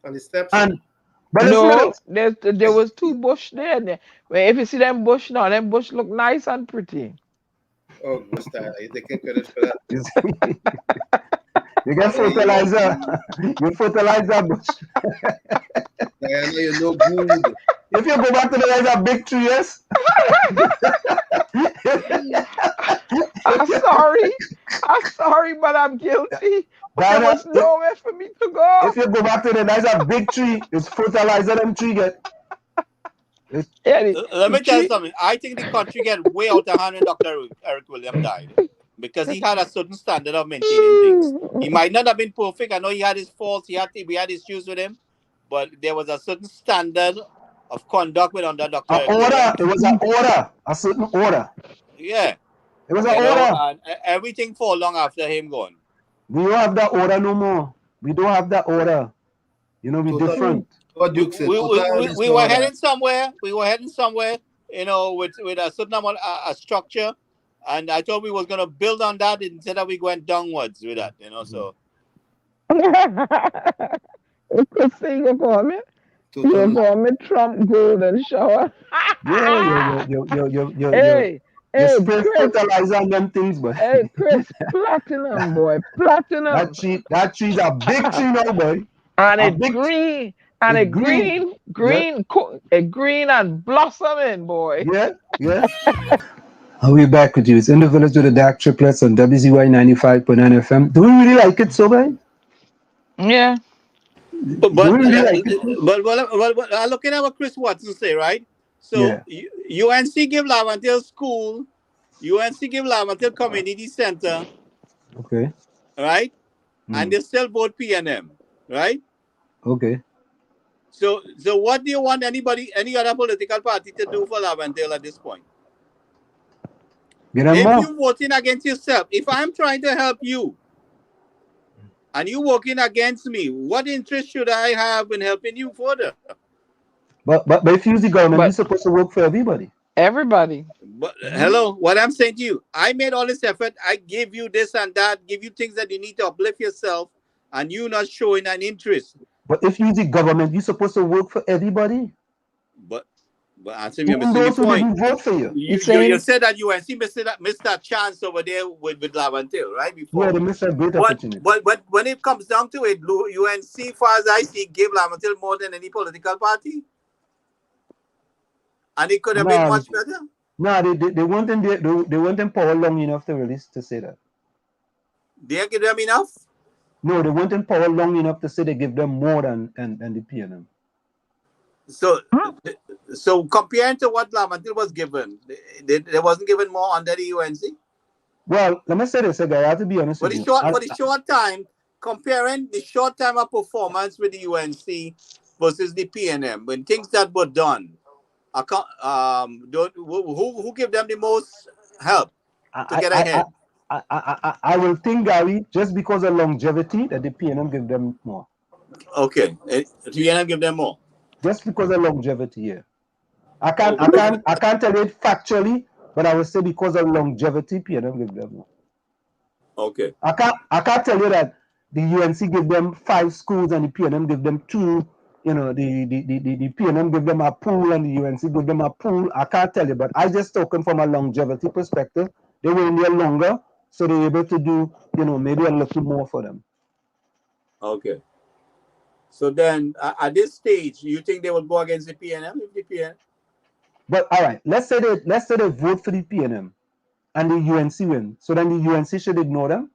On the steps. But No, there was 2 bush there. Where if you see them bush now, them bush look nice and pretty. Oh, Mr. I take credit for that. You get fertilizer. You fertilize that bush. Diana, you're no good. If you go back to there's a big tree, yes. I'm sorry, but I'm guilty. There was nowhere for me to go. If you go back to there's a big tree, it's fertilizer them tree get. Let me tell you something. I think the country get way out of hand when Dr. Eric Williams died. Because he had a certain standard of maintaining things. He might not have been perfect. I know he had his faults. We had issues with him. But there was a certain standard of conduct with under Dr. Eric Williams. It was an order. A certain order. Yeah. It was an order. And everything fall long after him gone. We don't have that order no more. We don't have that order. You know, we're different. What Duke said. We were heading somewhere. We were heading somewhere, you know, with a certain amount, a structure. And I thought we was going to build on that instead of we went downwards with that, you know, so. Good thing you call me. You call me Trump Golden Shower. Hey, Chris, fertilizer and them things, but hey, Chris, platinum, boy, platinum. That tree's a big tree now, boy. And it's green, and it's green and blossoming, boy. Yeah. I'll be back with you. It's In the Village with the Dark Triplets on WZY 95.9 FM. Do we really like it so bad? Yeah. But looking at what Chris Watson say, right? So UNC give Laventille School, UNC give Laventille Community Center. Okay. Right? And they still vote PNM, right? Okay. So what do you want any other political party to do for Laventille at this point? If you're voting against yourself, if I'm trying to help you and you're working against me, what interest should I have in helping you further? But if you use the government, you're supposed to work for everybody. Everybody. But hello, what I'm saying to you, I made all this effort. I give you this and that, give you things that you need to uplift yourself, and you're not showing an interest. But if you use the government, you're supposed to work for everybody. But Anselm, you're missing the point. Vote for you. You said that UNC missed that chance over there with Laventille, right? Before. Yeah, they missed a great opportunity. But when it comes down to it, UNC, far as I see, gave Laventille more than any political party. And it could have been much better. No, they weren't in power long enough to say that. They didn't give them enough? No, they weren't in power long enough to say they give them more than the PNM. So comparing to what Laventille was given, they wasn't given more under the UNC? Well, let me say this again. I have to be honest with you. For the short time, comparing the short time of performance with the UNC versus the PNM, when things that were done, who gave them the most help to get ahead? I will think, Gary, just because of longevity, that the PNM give them more. Okay, the PNM give them more. Just because of longevity, yeah. I can't tell you it factually, but I will say because of longevity, PNM give them more. Okay. I can't tell you that the UNC give them 5 schools and the PNM give them 2. You know, the PNM give them a pool and the UNC give them a pool. I can't tell you, but I just talking from a longevity perspective. They were in there longer, so they're able to do, maybe a little more for them. Okay. So then, at this stage, you think they will go against the PNM? But all right, let's say they vote for the PNM and the UNC win. So then the UNC should ignore them.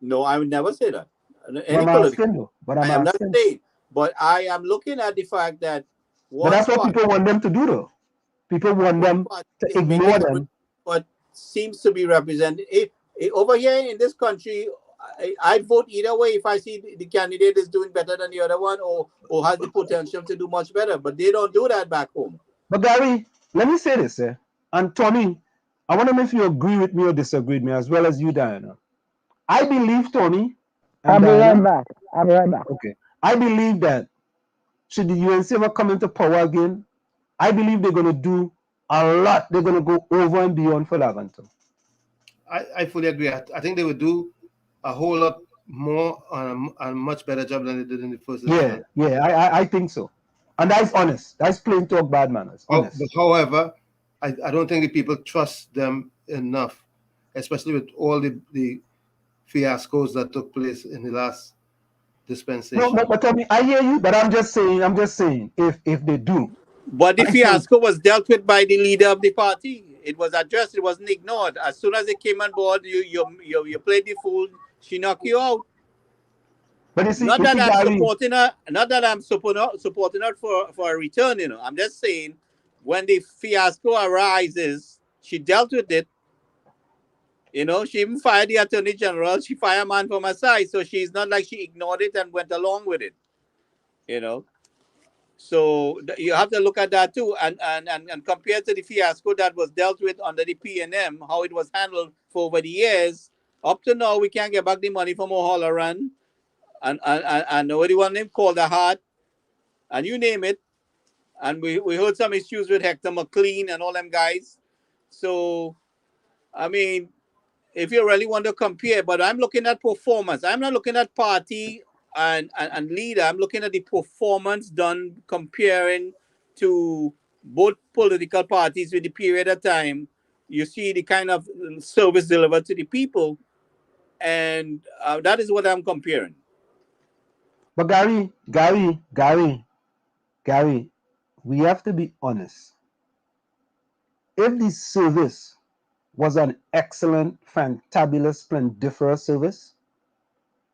No, I would never say that. But Any I'm political. asking though. But I'm I am not asking. saying, but I am looking at the fact that But one that's what party, people want them to do though. People want one them party to is ignore making them. what seems to be represented. Over here in this country, I'd vote either way if I see the candidate is doing better than the other one or has the potential to do much better. But they don't do that back home. But Gary, let me say this, and Tony, I want to know if you agree with me or disagree with me, as well as you, Diana. I believe, Tony and I'll be right Diana. back. I'll be right back. Okay. I believe that should the UNC ever come into power again, I believe they're going to do a lot. They're going to go over and beyond for Laganto. I fully agree. I think they would do a whole lot more on a much better job than they did in the first election. Yeah, I think so. And that's honest. That's plain talk, bad manners. Honest. But however, I don't think the people trust them enough, especially with all the fiascos that took place in the last dispensation. No, but Tommy, I hear you, but I'm just saying, if they do. But the fiasco was dealt with by the leader of the party. It was addressed. It wasn't ignored. As soon as they came on board, you played the fool. She knocked you out. But you see, not that I'm Gary, supporting her. Not that I'm supporting her for a return. I'm just saying, when the fiasco arises, she dealt with it. She even fired the attorney general. She fired a man from her side, so she's not like she ignored it and went along with it. So you have to look at that too, and compare to the fiasco that was dealt with under the PNM, how it was handled for over the years. Up to now, we can't get back the money from O'Halloran, and nobody one named called the Heart, and you name it. And we heard some issues with Hector McLean and all them guys. So, I mean, if you really want to compare, but I'm looking at performance. I'm not looking at party and leader. I'm looking at the performance done comparing to both political parties with the period of time. You see the kind of service delivered to the people, and that is what I'm comparing. But Gary, we have to be honest. If the service was an excellent, fantabulous, splendiferous service,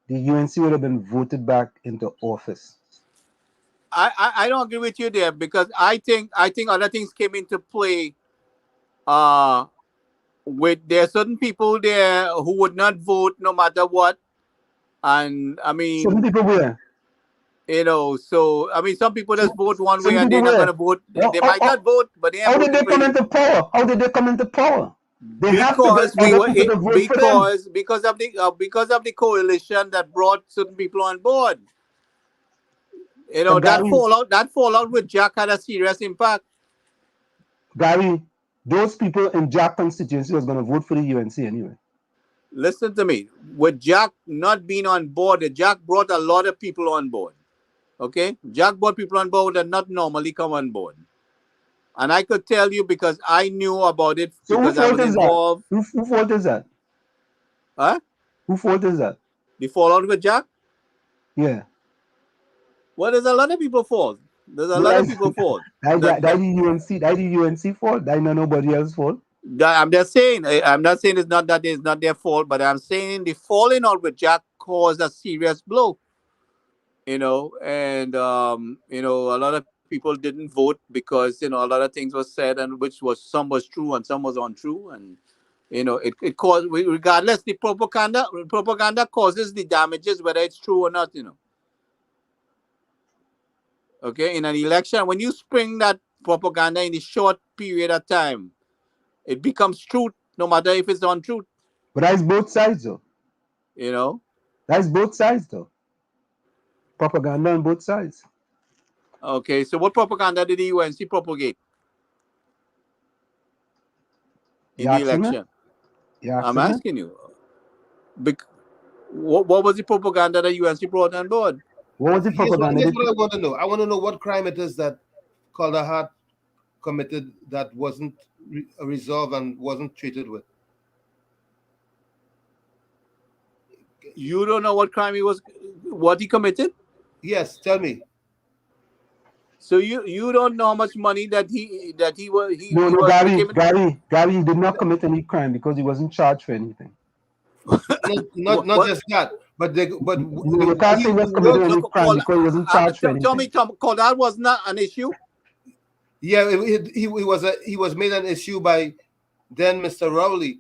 the UNC would have been voted back into office. I don't agree with you there, because I think other things came into play. With there are certain people there who would not vote no matter what, and I mean, certain people were. So I mean, some people just vote one way and they're not going to vote. They might not vote, but they how did they come into power? How did they come into power? They because because of the coalition that brought certain people on board. That fallout with Jack had a serious impact. Gary, those people in Jack constituency was going to vote for the UNC anyway. Listen to me. With Jack not being on board, Jack brought a lot of people on board. Okay? Jack brought people on board that not normally come on board. And I could tell you because I knew about it, so because I was involved. Who fault is that? Huh? Who fault is that? The fallout with Jack? Yeah. Well, there's a lot of people fault. There's a lot of people fault. That the UNC fault. That not nobody else's fault. I'm just saying. I'm not saying it's not their fault, but I'm saying the falling out with Jack caused a serious blow. And a lot of people didn't vote because a lot of things were said, and some was true and some was untrue, and it caused, regardless, the propaganda causes the damages whether it's true or not. Okay, in an election, when you spring that propaganda in a short period of time, it becomes truth, no matter if it's untruth. But that's both sides, though. That's both sides, though. Propaganda on both sides. Okay, so what propaganda did the UNC propagate in the election? I'm asking you. What was the propaganda that UNC brought on board? What was the propaganda? Here's what I want to know. I want to know what crime it is that Calder Hart committed that wasn't resolved and wasn't treated with. You don't know what crime what he committed? Yes, tell me. So you don't know how much money that he was No, he no, was Gary, given. Gary, he did not commit any crime because he wasn't charged for anything. Not just that, but You can't say he was committing any crime because he wasn't charged for anything. Tom, that was not an issue. Yeah, he was made an issue by then Mr. Rowley.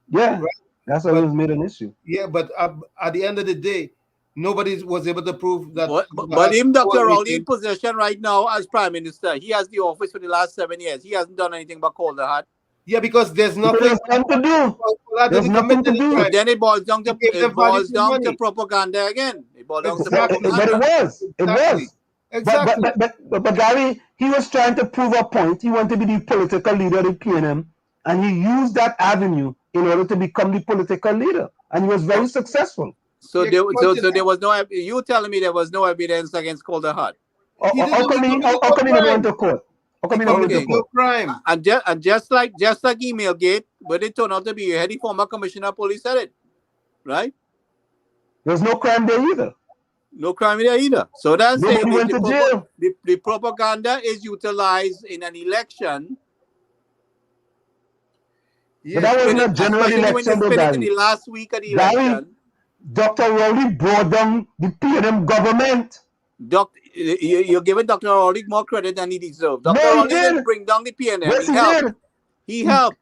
Yeah, Right? that's why it was made an issue. Yeah, but at the end of the day, nobody was able to prove that. But him, Dr. Rowley, in position right now as Prime Minister, he has the office for the last 7 years. He hasn't done anything but call the heart. Yeah, because there's Because nothing there's nothing to do. There's nothing to do. But then it boils down to He gave them value for money. propaganda again. It boils down to Exactly. propaganda. But it was. It Exactly. was. Exactly. But Gary, he was trying to prove a point. He wanted to be the political leader of the PNM, and he used that avenue in order to become the political leader, and he was very successful. So there was no. You telling me there was no evidence against Calder Hart? How come he never went to court? How come he never went to court? Crime. And just like Emailgate, but it turned out to be a heady former commissioner of police said it, right? There's no crime there either. No crime there either. So that's Nobody went to jail. The propaganda is utilized in an election. But that wasn't a general election, though, Gary. The last week of the election. Dr. Rowley brought down the PNM government. You're giving Dr. Rowley more credit than he deserved. Dr. No, Rowley didn't bring down the PNM. Yes, he helped. He helped.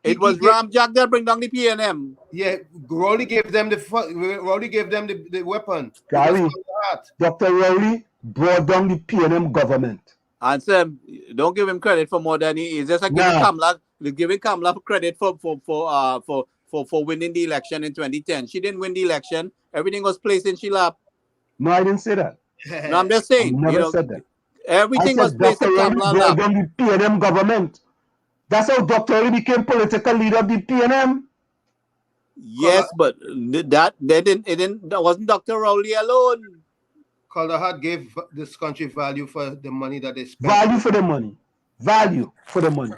It was Ramjack that bring down the PNM. Yeah, Rowley gave them the weapon. Gary, Dr. Rowley brought down the PNM government. And Sam, don't give him credit for more than he is. Just like giving Kamala credit for winning the election in 2010. She didn't win the election. Everything was placed in she lap. No, I didn't say that. No, I'm just saying. I never said that. Everything was placed in Kamala's lap. The PNM government. That's how Dr. Rowley became political leader of the PNM. Yes, but that wasn't Dr. Rowley alone. Calder Hart gave this country value for the money that they spent. Value for the money. Value for the money.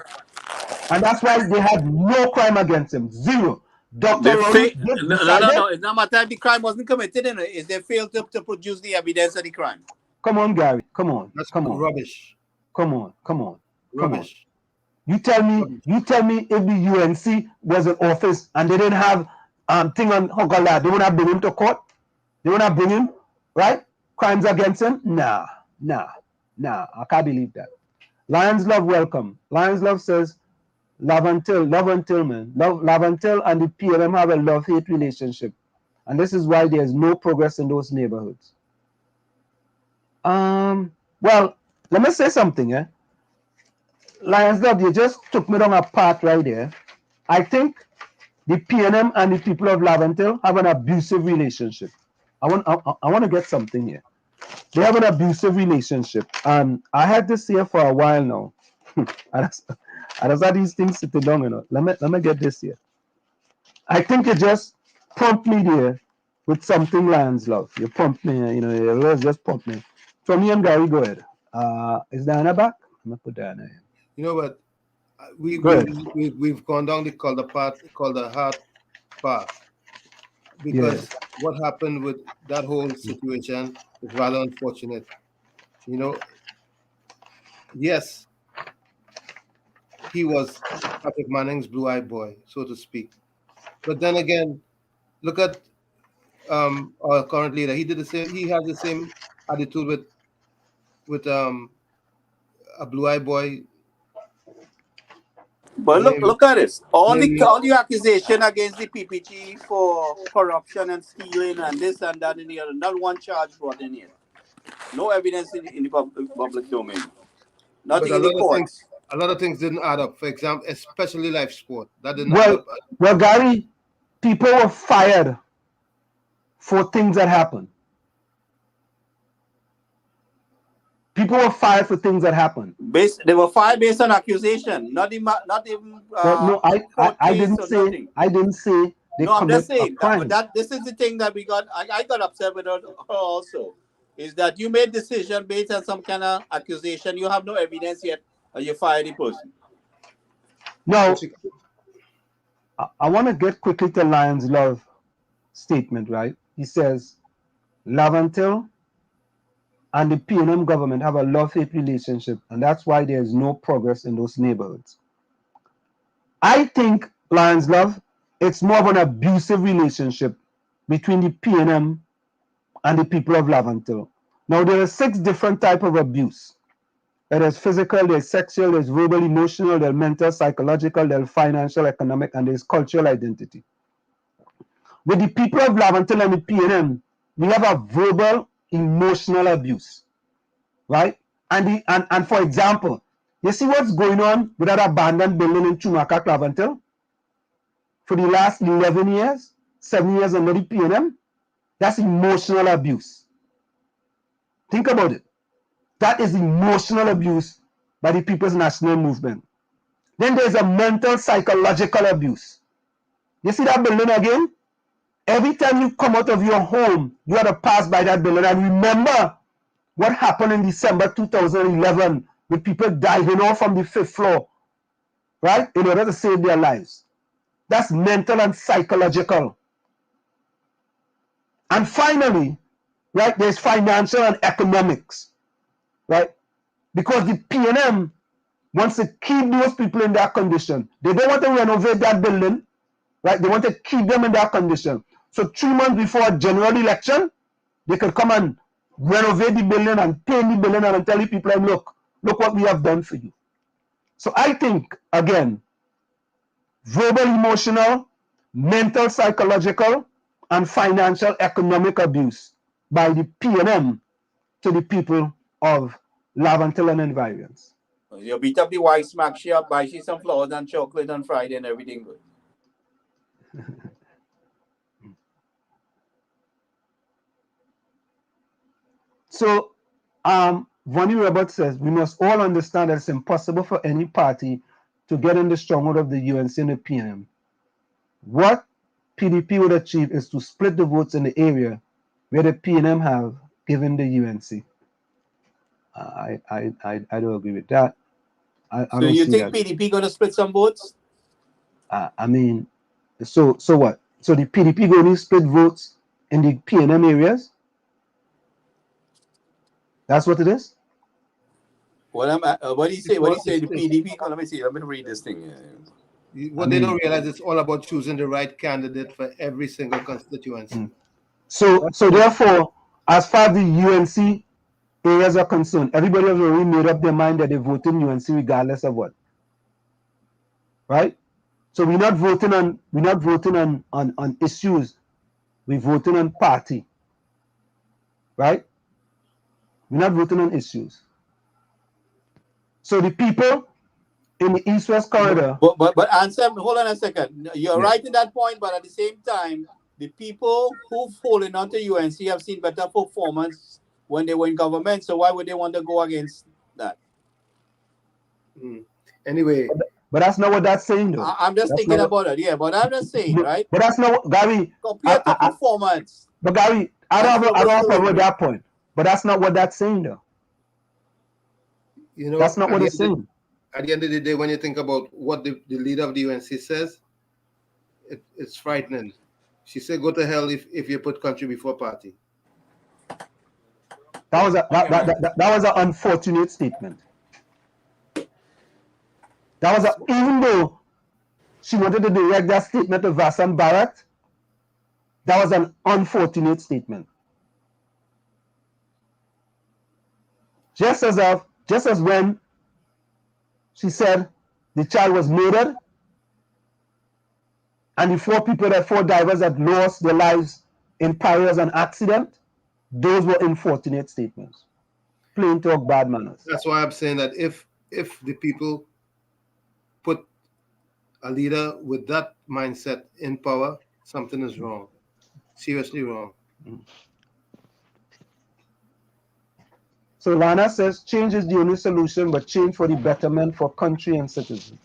And that's why they had no crime against him. Zero. Dr. Rowley. No. It's not matter if the crime wasn't committed. Is they failed to produce the evidence of the crime? Come on, Gary. Come on. That's rubbish. Come on. Rubbish. You tell me if the UNC was in office and they didn't have thing on Hogala, they wouldn't have bring him to court? They wouldn't have bring him, right? Crimes against him? Nah. I can't believe that. Lions Love, welcome. Lions Love says, Love until and the PLM have a love-hate relationship. And this is why there's no progress in those neighborhoods. Well, let me say something, Lions Love, you just took me down a path right there. I think the PNM and the people of Laventil have an abusive relationship. I want to get something here. They have an abusive relationship. And I had this here for a while now. I just had these things sitting down, Let me get this here. I think you just pumped me there with something, Lions Love. You pumped me, you just pumped me. So me and Gary, go ahead. Is Diana back? I'm going to put Diana in. You know what? We've gone down the Calder Hart path. Because what happened with that whole situation is rather unfortunate. Yes, he was Patrick Manning's blue-eyed boy, so to speak. But then again, look at our current leader. He did the same. He has the same attitude with a blue-eyed boy. But look at this. All the accusation against the PPG for corruption and stealing and this and that and the other. Not one charge brought in here. No evidence in the public domain. Nothing in the courts. A lot of things didn't add up. For example, especially life sport. That didn't add up. Well, Gary, people were fired for things that happened. People were fired for things that happened. They were fired based on accusation, not even. No, I didn't say. Nothing. I didn't say. No, I'm just saying. This is the thing that we got. I got upset with her also. Is that you made decision based on some kind of accusation? You have no evidence yet, and you fired the person. No, I want to get quickly to Lions Love statement. Right? He says, Laventil and the PNM government have a love-hate relationship, and that's why there is no progress in those neighborhoods. I think, Lions Love, it's more of an abusive relationship between the PNM and the people of Laventille. Now, there are 6 different types of abuse. There's physical, there's sexual, there's verbal, emotional, there's mental, psychological, there's financial, economic, and there's cultural identity. With the people of Laventille and the PNM, we have a verbal, emotional abuse, right? And for example, you see what's going on with that abandoned building in Chumaka, Laventille? For the last 11 years, 7 years under the PNM, that's emotional abuse. Think about it. That is emotional abuse by the People's National Movement. Then there's a mental, psychological abuse. You see that building again? Every time you come out of your home, you have to pass by that building and remember what happened in December 2011 with people diving off from the 5th floor, right, in order to save their lives. That's mental and psychological. And finally, right, there's financial and economics, right? Because the PNM wants to keep those people in that condition. They don't want to renovate that building, right? They want to keep them in that condition. So 3 months before a general election, they could come and renovate the building and paint the building and tell the people, look what we have done for you. So I think, again, verbal, emotional, mental, psychological, and financial economic abuse by the PNM to the people of Laventille and environs. You beat up the wife, smack she up, buy she some flowers and chocolate on Friday and everything good. So, Vonnie Roberts says, we must all understand that it's impossible for any party to get in the stronghold of the UNC and the PNM. What PDP would achieve is to split the votes in the area where the PNM have given the UNC. I don't agree with that. I so don't you see think that. PDP going to split some votes? I mean, so what? So the PDP going to split votes in the PNM areas? That's what it is? What do you say? What do you say? The PDP? Let me see. Let me read this thing. What they don't realize, it's all about choosing the right candidate for every single constituency. So therefore, as far as the UNC areas are concerned, everybody has already made up their mind that they vote in UNC regardless of what, right? So we're not voting on issues. We're voting on party, right? We're not voting on issues. So the people in the East-West corridor. But answer. Hold on a second. You're right in that point, but at the same time, the people who've fallen onto UNC have seen better performance when they were in government. So why would they want to go against that? Anyway, but that's not what that's saying, though. I'm just thinking about it. Yeah, but I'm just saying, right? But that's not what, Gary. Compared to performance. But Gary, I don't have a problem with that point. But that's not what that's saying, though. You know, that's not what it's saying. At the end of the day, when you think about what the leader of the UNC says, it's frightening. She said, "Go to hell if you put country before party." That was an unfortunate statement. That was even though she wanted to direct that statement to Vassam Bharat, that was an unfortunate statement. Just as when she said the child was murdered and the 4 divers that lost their lives in Paris as an accident, those were unfortunate statements. Plain talk, bad manners. That's why I'm saying that if the people put a leader with that mindset in power, something is wrong. Seriously wrong. So Lana says, change is the only solution, but change for the betterment for country and citizens.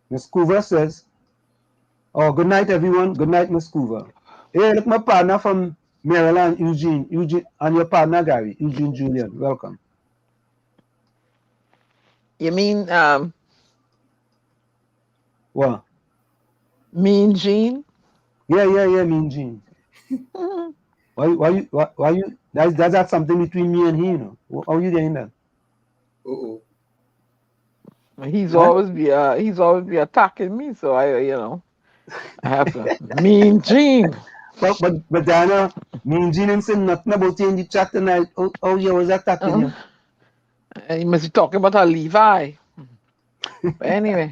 Ms. Coover says, oh, good night, everyone. Good night, Ms. Coover. Hey, look, my partner from Maryland, Eugene, and your partner, Gary, Eugene Julian. Welcome. You mean, what? Mean Gene? Yeah, Mean Gene. Why you? That's something between me and him, you know. How you doing that? Uh-oh. He's Huh? always be attacking me, so I have to mean Gene. But Diana, me and Jean ain't saying nothing about you in the chat tonight. Oh, you was attacking Uh, you. he must be talking about a Levi. But anyway,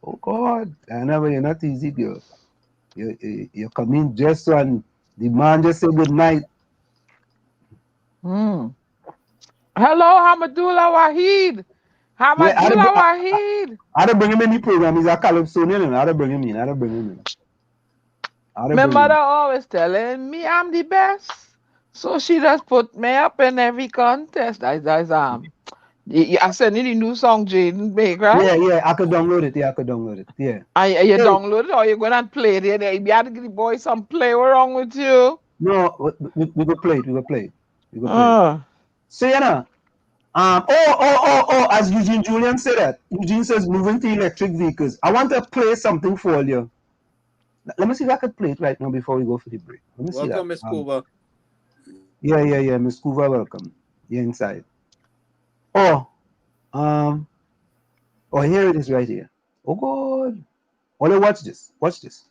Oh God, Diana, but you're not easy, girl. You come in just when the man just say good night. hello, Hamadullah Wahid. Yeah, Hamadullah Wahid. I'd bring him in the program. He's a Calypsonian. I'd bring him in. I'd bring him in. I'd My bring him mother in. always telling me I'm the best, so she just put me up in every contest. I sent you the new song Jaden make, right? Yeah, I could download it. Yeah, I could download it. Yeah. You Hey, download it or you going and play it? You have to give the boy some play. What's wrong with you? no, we could play it. We could play it. We could play it. Uh, So, as Eugene Julian said that. Eugene says moving to electric vehicles. I want to play something for you. Let me see if I could play it right now before we go for the break. Let me see that. Welcome, Miss Cuba. Yeah, Miss Cuba, welcome. You're inside. Oh, here it is right here. Oh God. Only watch this. Watch this.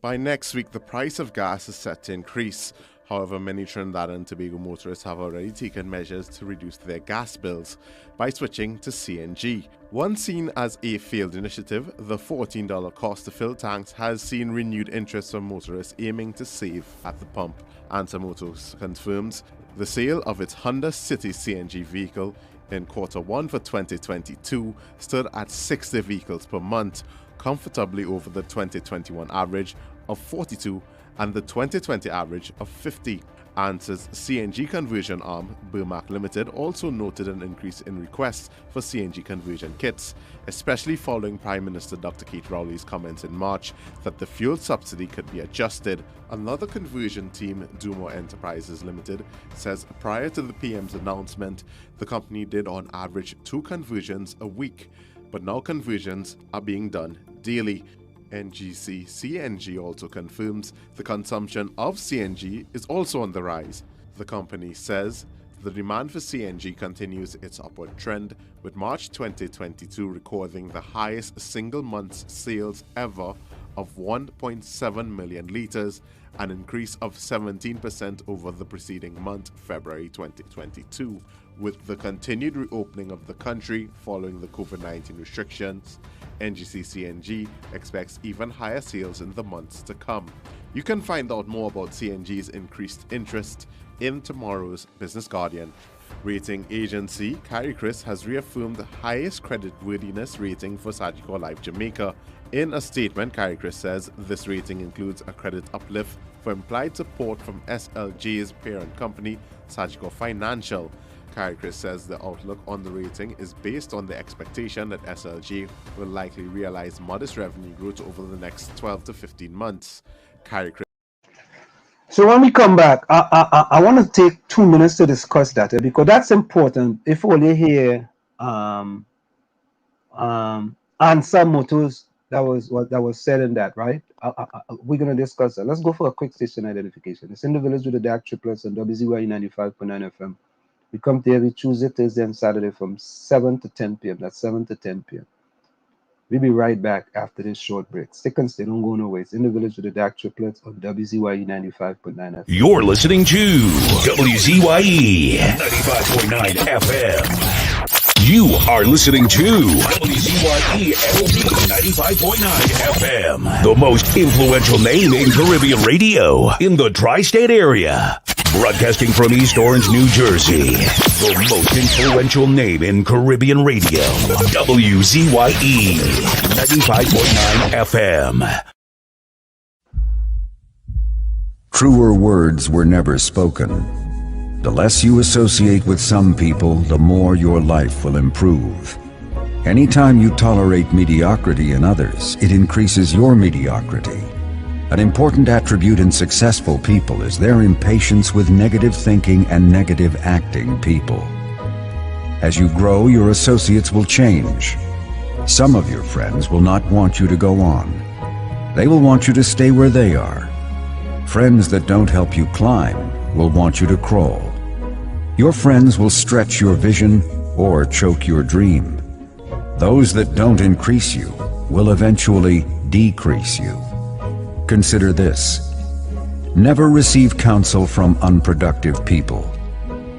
By next week, the price of gas is set to increase. However, many Trinidad and Tobago motorists have already taken measures to reduce their gas bills by switching to CNG. Once seen as a failed initiative, the $14 cost to fill tanks has seen renewed interest from motorists aiming to save at the pump. Answer Motors confirms the sale of its Honda City CNG vehicle in Q1 for 2022 stood at 60 vehicles per month, comfortably over the 2021 average of 42 and the 2020 average of 50. Answer's CNG conversion arm, Burmac Limited, also noted an increase in requests for CNG conversion kits, especially following Prime Minister Dr. Kate Rowley's comments in March that the fuel subsidy could be adjusted. Another conversion team, Dumo Enterprises Limited, says prior to the PM's announcement, the company did on average 2 conversions a week, but now conversions are being done daily. NGC CNG also confirms the consumption of CNG is also on the rise. The company says the demand for CNG continues its upward trend, with March 2022 recording the highest single month sales ever of 1.7 million litres, an increase of 17% over the preceding month, February 2022. With the continued reopening of the country following the COVID-19 restrictions, NGC CNG expects even higher sales in the months to come. You can find out more about CNG's increased interest in tomorrow's Business Guardian. Rating agency Calliste has reaffirmed the highest creditworthiness rating for Sagicor Life Jamaica. In a statement, Calliste says this rating includes a credit uplift for implied support from SLJ's parent company, Sagicor Financial. Calliste says the outlook on the rating is based on the expectation that SLJ will likely realize modest revenue growth over the next 12 to 15 months. Calliste. So when we come back, I want to take 2 minutes to discuss that because that's important. If only hear Answer Motors, that was said in that, right? We're gonna discuss that. Let's go for a quick station identification. It's in the village with the dark triplets on WZY 95.9 FM. We come to every Tuesday, Thursday, and Saturday from 7 to 10 p.m. That's 7 to 10 p.m. We'll be right back after this short break. Stick and stay, don't go nowhere. It's in the village with the dark triplets on WZYE 95.9 FM. You're listening to WZYE 95.9 FM. You are listening to WZYE LP 95.9 FM, the most influential name in Caribbean radio in the tri-state area. Broadcasting from East Orange, New Jersey, the most influential name in Caribbean radio, WZYE 95.9 FM. Truer words were never spoken. The less you associate with some people, the more your life will improve. Anytime you tolerate mediocrity in others, it increases your mediocrity. An important attribute in successful people is their impatience with negative thinking and negative acting people. As you grow, your associates will change. Some of your friends will not want you to go on. They will want you to stay where they are. Friends that don't help you climb will want you to crawl. Your friends will stretch your vision or choke your dream. Those that don't increase you will eventually decrease you. Consider this. Never receive counsel from unproductive people.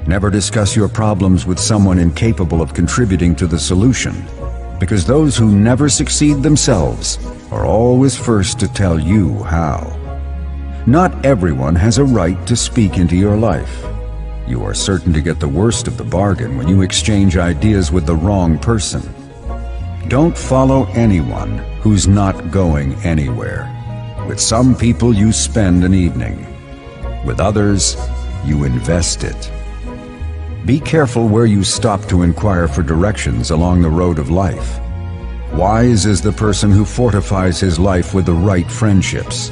Never discuss your problems with someone incapable of contributing to the solution, because those who never succeed themselves are always first to tell you how. Not everyone has a right to speak into your life. You are certain to get the worst of the bargain when you exchange ideas with the wrong person. Don't follow anyone who's not going anywhere. With some people you spend an evening. With others, you invest it. Be careful where you stop to inquire for directions along the road of life. Wise is the person who fortifies his life with the right friendships.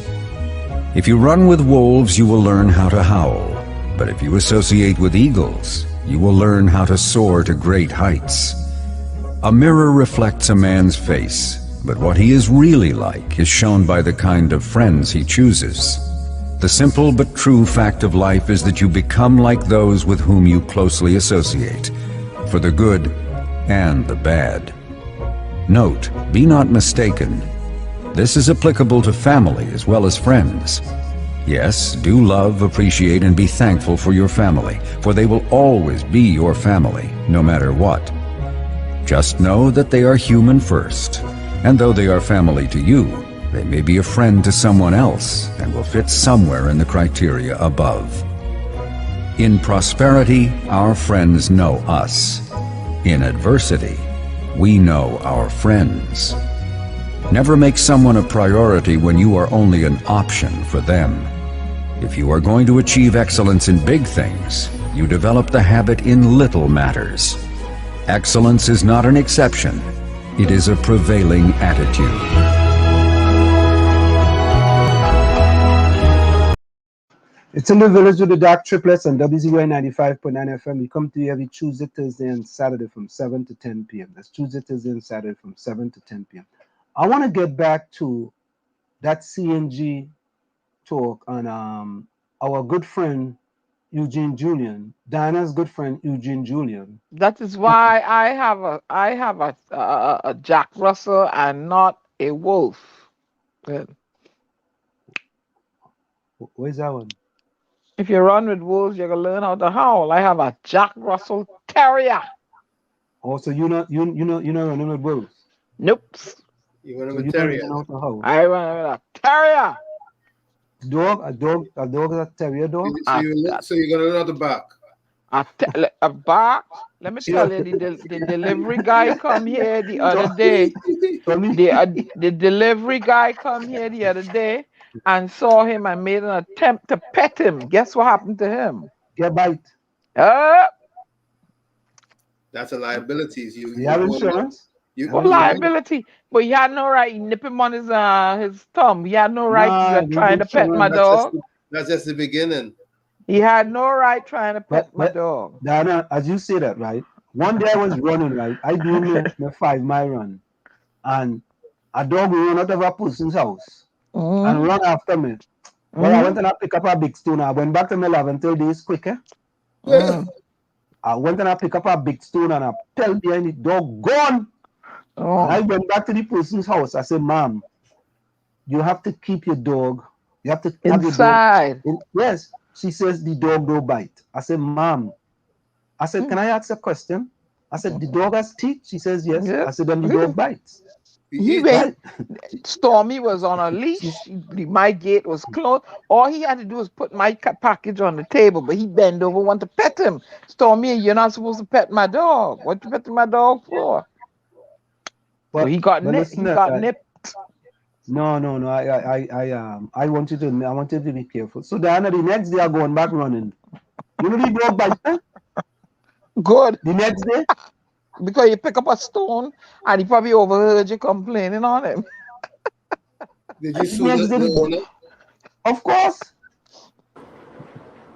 If you run with wolves, you will learn how to howl. But if you associate with eagles, you will learn how to soar to great heights. A mirror reflects a man's face, but what he is really like is shown by the kind of friends he chooses. The simple but true fact of life is that you become like those with whom you closely associate, for the good and the bad. Note, be not mistaken. This is applicable to family as well as friends. Yes, do love, appreciate, and be thankful for your family, for they will always be your family, no matter what. Just know that they are human first, and though they are family to you, they may be a friend to someone else and will fit somewhere in the criteria above. In prosperity, our friends know us. In adversity, we know our friends. Never make someone a priority when you are only an option for them. If you are going to achieve excellence in big things, you develop the habit in little matters. Excellence is not an exception. It is a prevailing attitude. It's in the village with the dark triplets on WZY 95.9 FM. We come to you every Tuesday, Thursday, and Saturday from 7 to 10 p.m. That's Tuesday, Thursday, and Saturday from 7 to 10 p.m. I want to get back to that CNG talk on our good friend Eugene Julian, Diana's good friend Eugene Julian. That is why I have a Jack Russell and not a wolf. Good. Where's that one? If you run with wolves, you're gonna learn how to howl. I have a Jack Russell Terrier. Oh, so you're not running with wolves? Nope. You're running So with you terrier. don't know how to howl. I run with a terrier. A dog is a terrier dog. So you're gonna learn how to bark. A bark. Let me tell you, the delivery guy come here the other day. The delivery guy come here the other day and saw him and made an attempt to pet him. Guess what happened to him? Get bite. That's a liability. You have insurance? What liability? But he had no right. He nip him on his thumb. He had no right trying to pet my dog. That's just the beginning. He had no right trying to pet my dog. Diana, as you say that, right? One day I was running, right? I do my 5-mile run. And a dog will run out of a person's house and run after me. Well, I went and I picked up a big stone. I went back to my 11 days quicker. I went and I picked up a big stone and I tell behind the dog, gone. And I went back to the person's house. I said, Ma'am, you have to keep your dog. You have to have inside. Your dog. Yes. She says the dog don't bite. I said, Ma'am. I said, can I ask a question? I said, the dog has teeth? She says, yes. I said, then the dog bites. Stormy was on a leash. My gate was closed. All he had to do was put my package on the table, but he bent over, want to pet him. Stormy, you're not supposed to pet my dog. What you petting my dog for? But so he got nipped. He got nipped. No. I want you to be careful. So Diana, the next day I'm going back running. You know the dog bite? Good. The next day? Because you pick up a stone and he probably overheard you complaining on him. Did you sue the owner? Of course.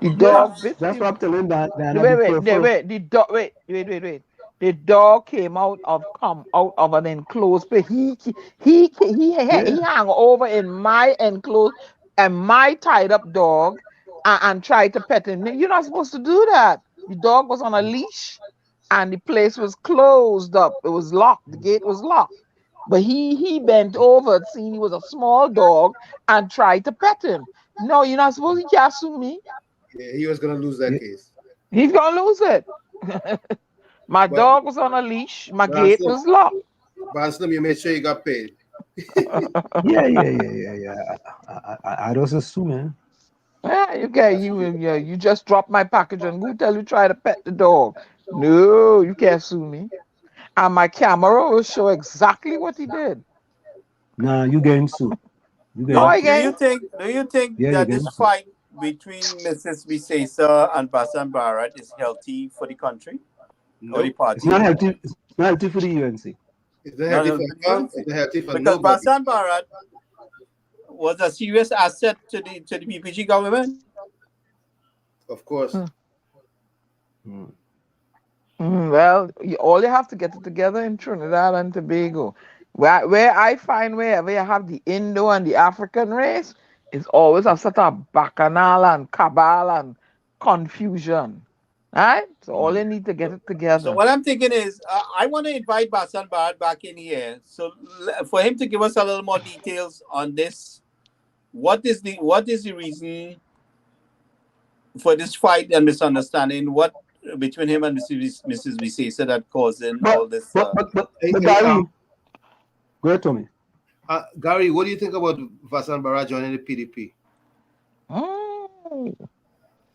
The dog bit That's what I'm telling Diana. Wait. The the dog came out of an enclosed place. He hung over in my enclosed and my tied up dog and tried to pet him. You're not supposed to do that. The dog was on a leash and the place was closed up. It was locked. The gate was locked. But he bent over, seeing he was a small dog, and tried to pet him. No, you're not supposed to. You can't sue me. Yeah, he was gonna lose that case. He's gonna lose it. My But dog was on a leash. My but gate Anselm, was locked. you made sure you got paid. Yeah. I just assume, man. Yeah, you just dropped my package and go tell you try to pet the dog. No, you can't sue me. And my camera will show exactly what he did. Nah, you getting sued. You No, Now, getting I do sued. you ain't. think Yeah, you're that this getting sued. fight between Mrs. Visesa and Basan Barat is healthy for the country or the Nope. It's party? not healthy. It's not healthy for the UNC. It's not No, healthy no, for the her. UNC. It's not healthy for Because nobody. Basan Barat was a serious asset to the PPG government. Of course. Well, all you have to get it together in Trinidad and Tobago. Where I find wherever you have the Indo and the African race, it's always a sort of bacchanal and cabal and confusion. Right? So all you need to get it So together. what I'm thinking is, I want to invite Basan Barat back in here, so for him to give us a little more details on this. What is the reason for this fight and misunderstanding? What between him and Mrs. Visesa that causing all this? But Hey, Gary, go ahead, Tommy. Gary, what do you think about Vasan Bara joining the PDP?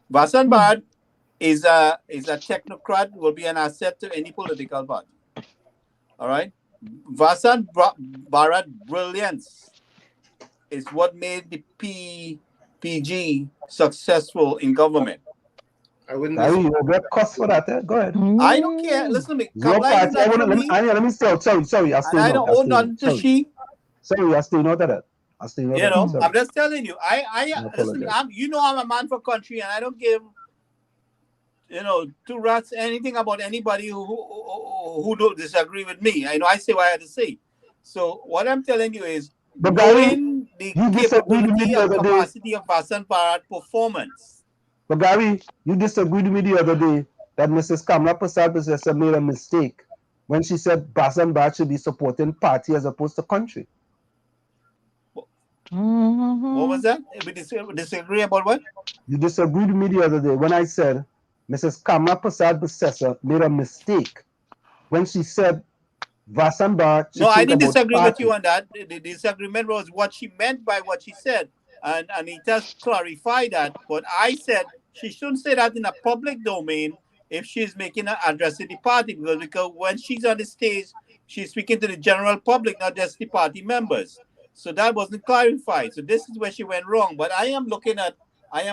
Basan Barat is a technocrat, will be an asset to any political party. All right, Barat brilliance is what made the PG successful in government. I wouldn't Gary, disagree. you get cussed for that. Go ahead. I don't care. Listen to me. Your Kamala is party. not from me, Let me stay out. Sorry. I and stay I out. don't owe nothing to she. Sorry, I stay out of that. I stay out of You know, that. Sorry. I'm just telling you. I I listen. apologize. I'm a man for country, and I don't give two rats anything about anybody who don't disagree with me. I know I say what I have to say. So what I'm telling you is, But Gary, knowing the you disagreed with me capability the and other day. capacity of Vasan Bharat performance. But Gary, you disagreed with me the other day that Mrs. Kamla Prasad Bissessa made a mistake when she said Basan Bharat should be supporting party as opposed to country. What was that? We disagree about what? You disagreed with me the other day when I said Mrs. Kamla Prasad Bissessa made a mistake when she said Vasan Bharat should No, I think didn't about disagree with party. you on that. The disagreement was what she meant by what she said. And Anita clarified that. But I said she shouldn't say that in a public domain if she's making an address to the party, because when she's on the stage, she's speaking to the general public, not just the party members. So that wasn't clarified. So this is where she went wrong. But I am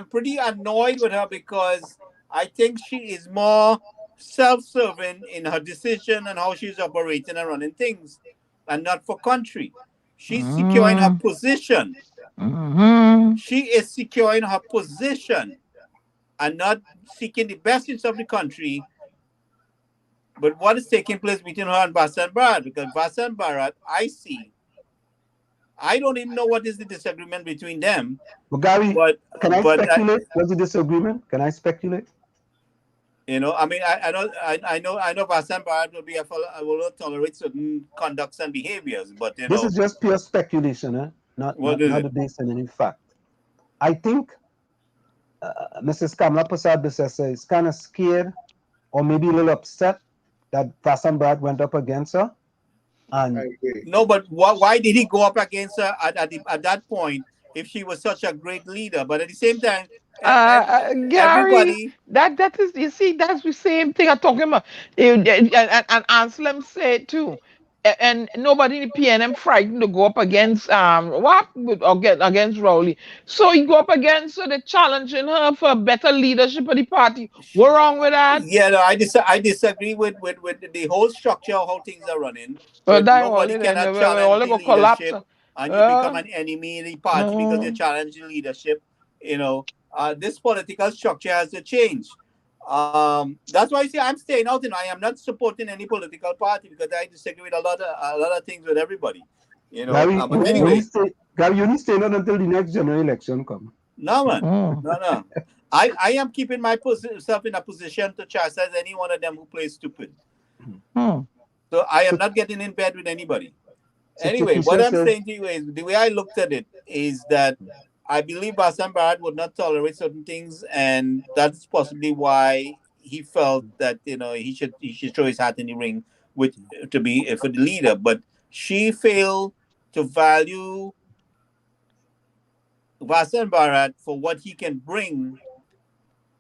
pretty annoyed with her because I think she is more self-serving in her decision and how she's operating and running things, and not for country. She's securing her position. She is securing her position and not seeking the best interest of the country. But what is taking place between her and Basan Bharat? Because Basan Bharat, I don't even know what is the disagreement between them. But Gary, But can I speculate? What's the disagreement? Can I speculate? I mean, I know Basan Bharat will not tolerate certain conducts and behaviors, but This is just pure speculation, not based on any fact. I think Mrs. Kamla Prasad Bissessa is kind of scared or maybe a little upset that Vasan Bharat went up against her. And no, but why did he go up against her at that point if she was such a great leader? But at the same time, Gary, everybody. That is, you see, that's the same thing I'm talking about. And Anselm said too. And nobody in the PNM frightened to go up against against Rowley. So he go up against her, they challenging her for better leadership of the party. What wrong with that? Yeah, no, I disagree with the whole structure of how things are running. Well, nobody cannot challenge the leadership, and you become an enemy in the party because you challenge the leadership. This political structure has to change. That's why I say I'm staying out, and I am not supporting any political party because I disagree with a lot of things with everybody. Gary, But anyway, Gary, you need stay on until the next general election come. no man, Mm. no. I am keeping myself in a position to chastise any one of them who plays stupid. Mm. So I am not getting in bed with anybody. So Anyway, what Takesha I'm says, saying to you is the way I looked at it is that I believe Bassam Barrett would not tolerate certain things, and that's possibly why he felt that he should throw his hat in the ring with to be for the leader. But she failed to value Bassam Barrett for what he can bring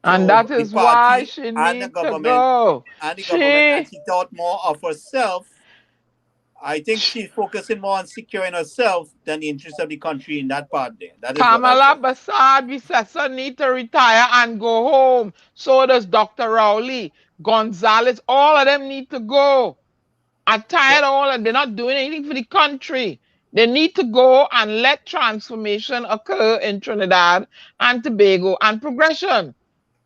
And to that the is why party she and the need to government go. and She she thought more of herself. I think she's focusing more on securing herself than the interests of the country in that part there. That is what I Kamala said. Bassad Visesa need to retire and go home. So does Dr. Rowley, Gonzalez, all of them need to go. I'm tired of all and they're not doing anything for the country. They need to go and let transformation occur in Trinidad and Tobago and progression.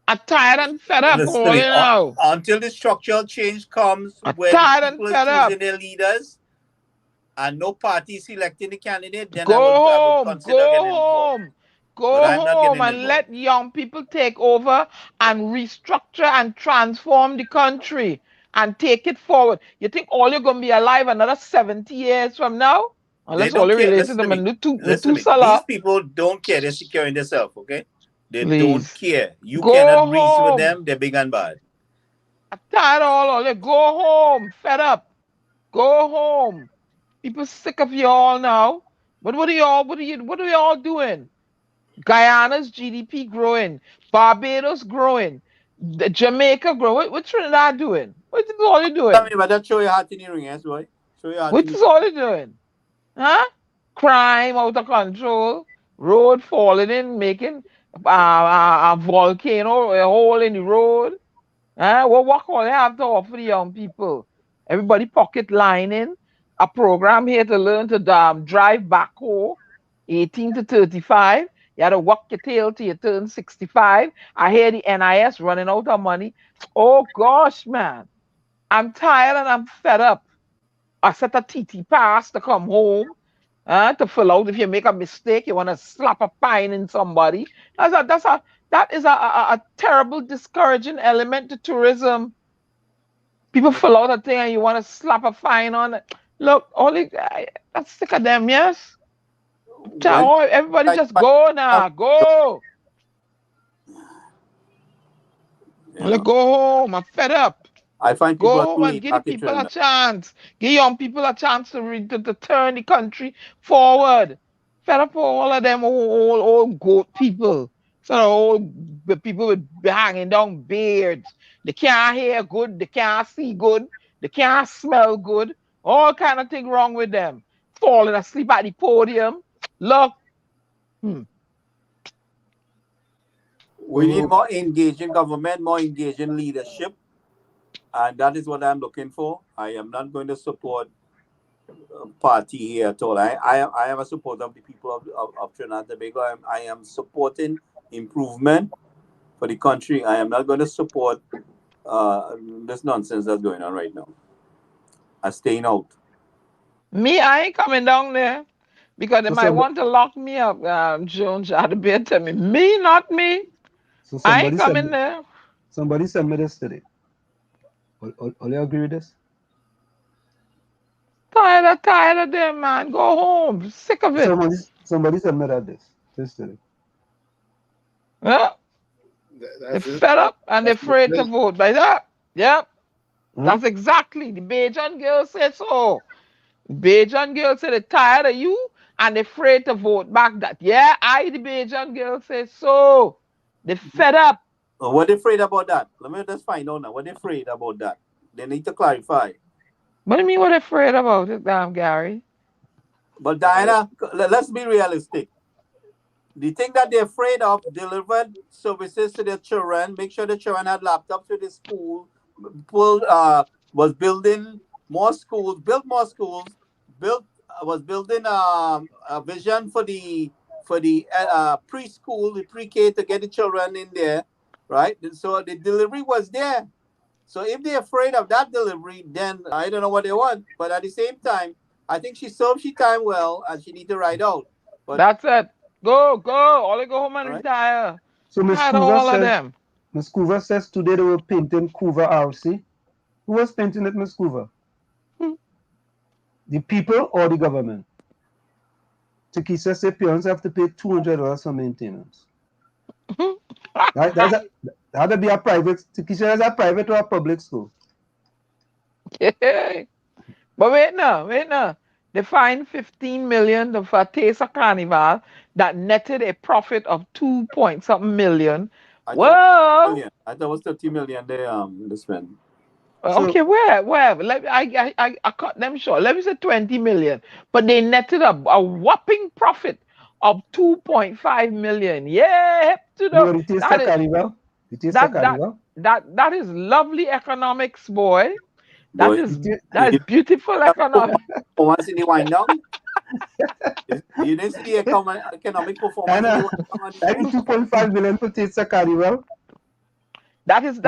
I'm tired and fed up Listen, calling now. until the structural change comes I'm where the tired and people are fed up. choosing their leaders and no party selecting the candidate, then Go I would home, consider getting involved. But go I'm not home getting and involved. let young people take over and restructure and transform the country and take it forward. You think all you're going to be alive another 70 years from now? They Unless all don't you care. related Listen to to me. Listen to me. Methuselah. These people don't care. They're securing themselves, okay? They don't Please. care. You cannot Go reason with home. them. They're big and bad. I'm tired of all you. Go home. Fed up. Go home. People sick of you all now. But what are y'all doing? Guyana's GDP growing, Barbados growing, Jamaica growing. What's Trinidad doing? What is all you Tell me doing? about that. Show your heart in the ring, yes, boy. Show your heart in What the is all you doing? Huh? Crime out of control, road falling in, making a volcano, a hole in the road. Huh? What all you have to offer the young people? Everybody pocket lining, a program here to learn to drive backhoe, 18 to 35. You had to walk your tail till you turn 65. I hear the NIS running out of money. Oh gosh, man. I'm tired and I'm fed up. I set a TT pass to come home. To fill out if you make a mistake, you want to slap a fine in somebody. That is a terrible discouraging element to tourism. People fill out a thing and you want to slap a fine on it. Look, that's sick of them, yes? when Everybody I just find go now. Go. you Let know, go home. I'm fed up. I find Go people are home too and laid give the back in people a Trinidad. chance. Give young people a chance to turn the country forward. Fed up for all of them old goat people. Sort of old people with hanging down beards. They can't hear good. They can't see good. They can't smell good. All kind of thing wrong with them. Falling asleep at the podium. Look. Hmm. We need more engaging government, more engaging leadership, and that is what I'm looking for. I am not going to support a party here at all. I am a supporter of the people of Trinidad and Tobago. I am supporting improvement for the country. I am not going to support this nonsense that's going on right now. I'm staying out. Me, I ain't coming down there. Because they so might some, want to lock me up, Jones. Had to be tell me. Me, not me. so I ain't coming there. somebody sent me this today. All you agree with this? Tired of them, man. Go home. Sick of it. Somebody sent me that this today. Yeah. They're That's it. fed up and they're That's the afraid to thing. vote by that. Yep. Huh? That's exactly. The Bajan girl said so. Bajan girl said they're tired of you and they're afraid to vote back that. Yeah, the Bajan girl said so. They're fed up. What they afraid about that? Let me just find out now. What they afraid about that? They need to clarify. What do you mean what they're afraid about it, Gary? But Diana, let's be realistic. The thing that they're afraid of, delivered services to their children, make sure the children had laptops with the school, pulled, was building more schools, built more schools, built was building a vision for the preschool, the pre-K to get the children in there. right? So the delivery was there. So if they're afraid of that delivery, then I don't know what they want. But at the same time, I think she served she time well, and she need to ride out. But That's it. Go. All go home and all right, retire. So Tired of all of them. Miss Coover says today they were painting Coover RC. Who was painting it, Miss Coover? The people or the government? Takisha said parents have to pay $200 for maintenance. That'll be a private. Takisha is a private or a public school? But wait now. They fined 15 million for Taste of Carnival that netted a profit of 2 point something million. I Well, thought it was 30 million they spend. okay, where? I cut them short. Let me say 20 million. But they netted a whopping profit of 2.5 million. Yeah, to No, them. the Taste of Carnival. The Taste of Carnival. That is lovely economics, boy. That Boy, is beautiful economics. Once in the wind down. You didn't see the economic performance. And 2.5 million for Taste of Carnival. That is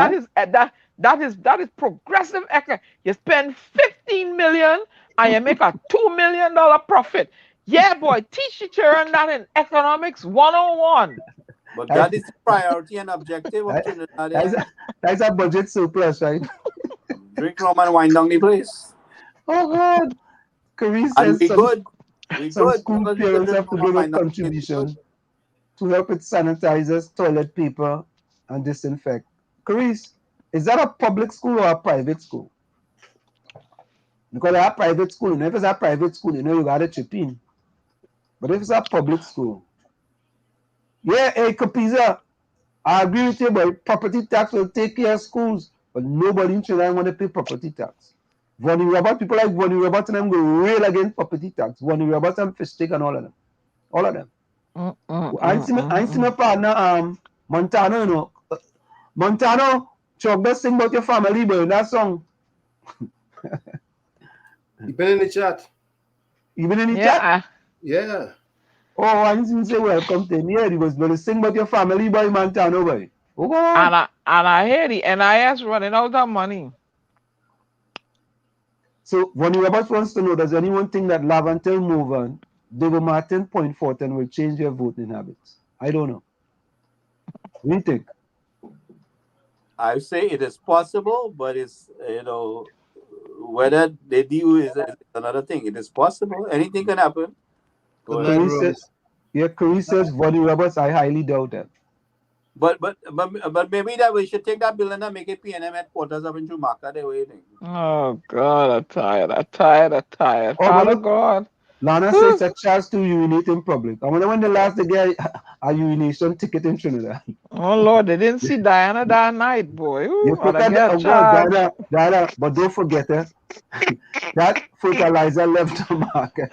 progressive economics. You spend 15 million and you make a $2 million profit. Yeah, boy, teach your children that in economics 101. But that is the priority and objective of Trinidad. That's a budget surplus, right? Drink rum and wind down the place. Oh God. Calliste says some school parents have to give a contribution to help with sanitizers, toilet paper, and disinfect. Calliste, is that a public school or a private school? Because they are private school, and if it's a private school, you know you gotta chip in. But if it's a public school, yeah, hey Capiza, I agree with you, but property tax will take care of schools, but nobody in Trinidad want to pay property tax. Vonnie Robert, people like Vonnie Robert and them go rail against property tax. Vonnie Robert and Fish Stick and all of them. All of them. I ain't seen a partner, Montano, you know. Montano, Chogba sing about your family, but in that song. You been in the chat? You been in the chat? Yeah. Oh, I didn't say welcome to me. He was going to sing about your family, boy, Montano, boy. Oh, and I hear the NIS running out of money. So, Vonnie Roberts wants to know, does anyone think that Lavantel Movan, David Martin, Point Fortin will change their voting habits? I don't know. What do you think? I say it is possible, but it's, whether they do is another thing. It is possible. Anything can happen. Calliste says Vonnie Roberts, I highly doubt that. But maybe that we should take that bill and make it PNM headquarters up in Chumaka. They're waiting. Oh God, I'm tired. Father God. Lana says it's a chance to urinate in public. I wonder when the last they get a urination ticket in Trinidad. Oh Lord, they didn't see Diana that night, boy. You forget Diana, but don't forget that fertilizer left the market.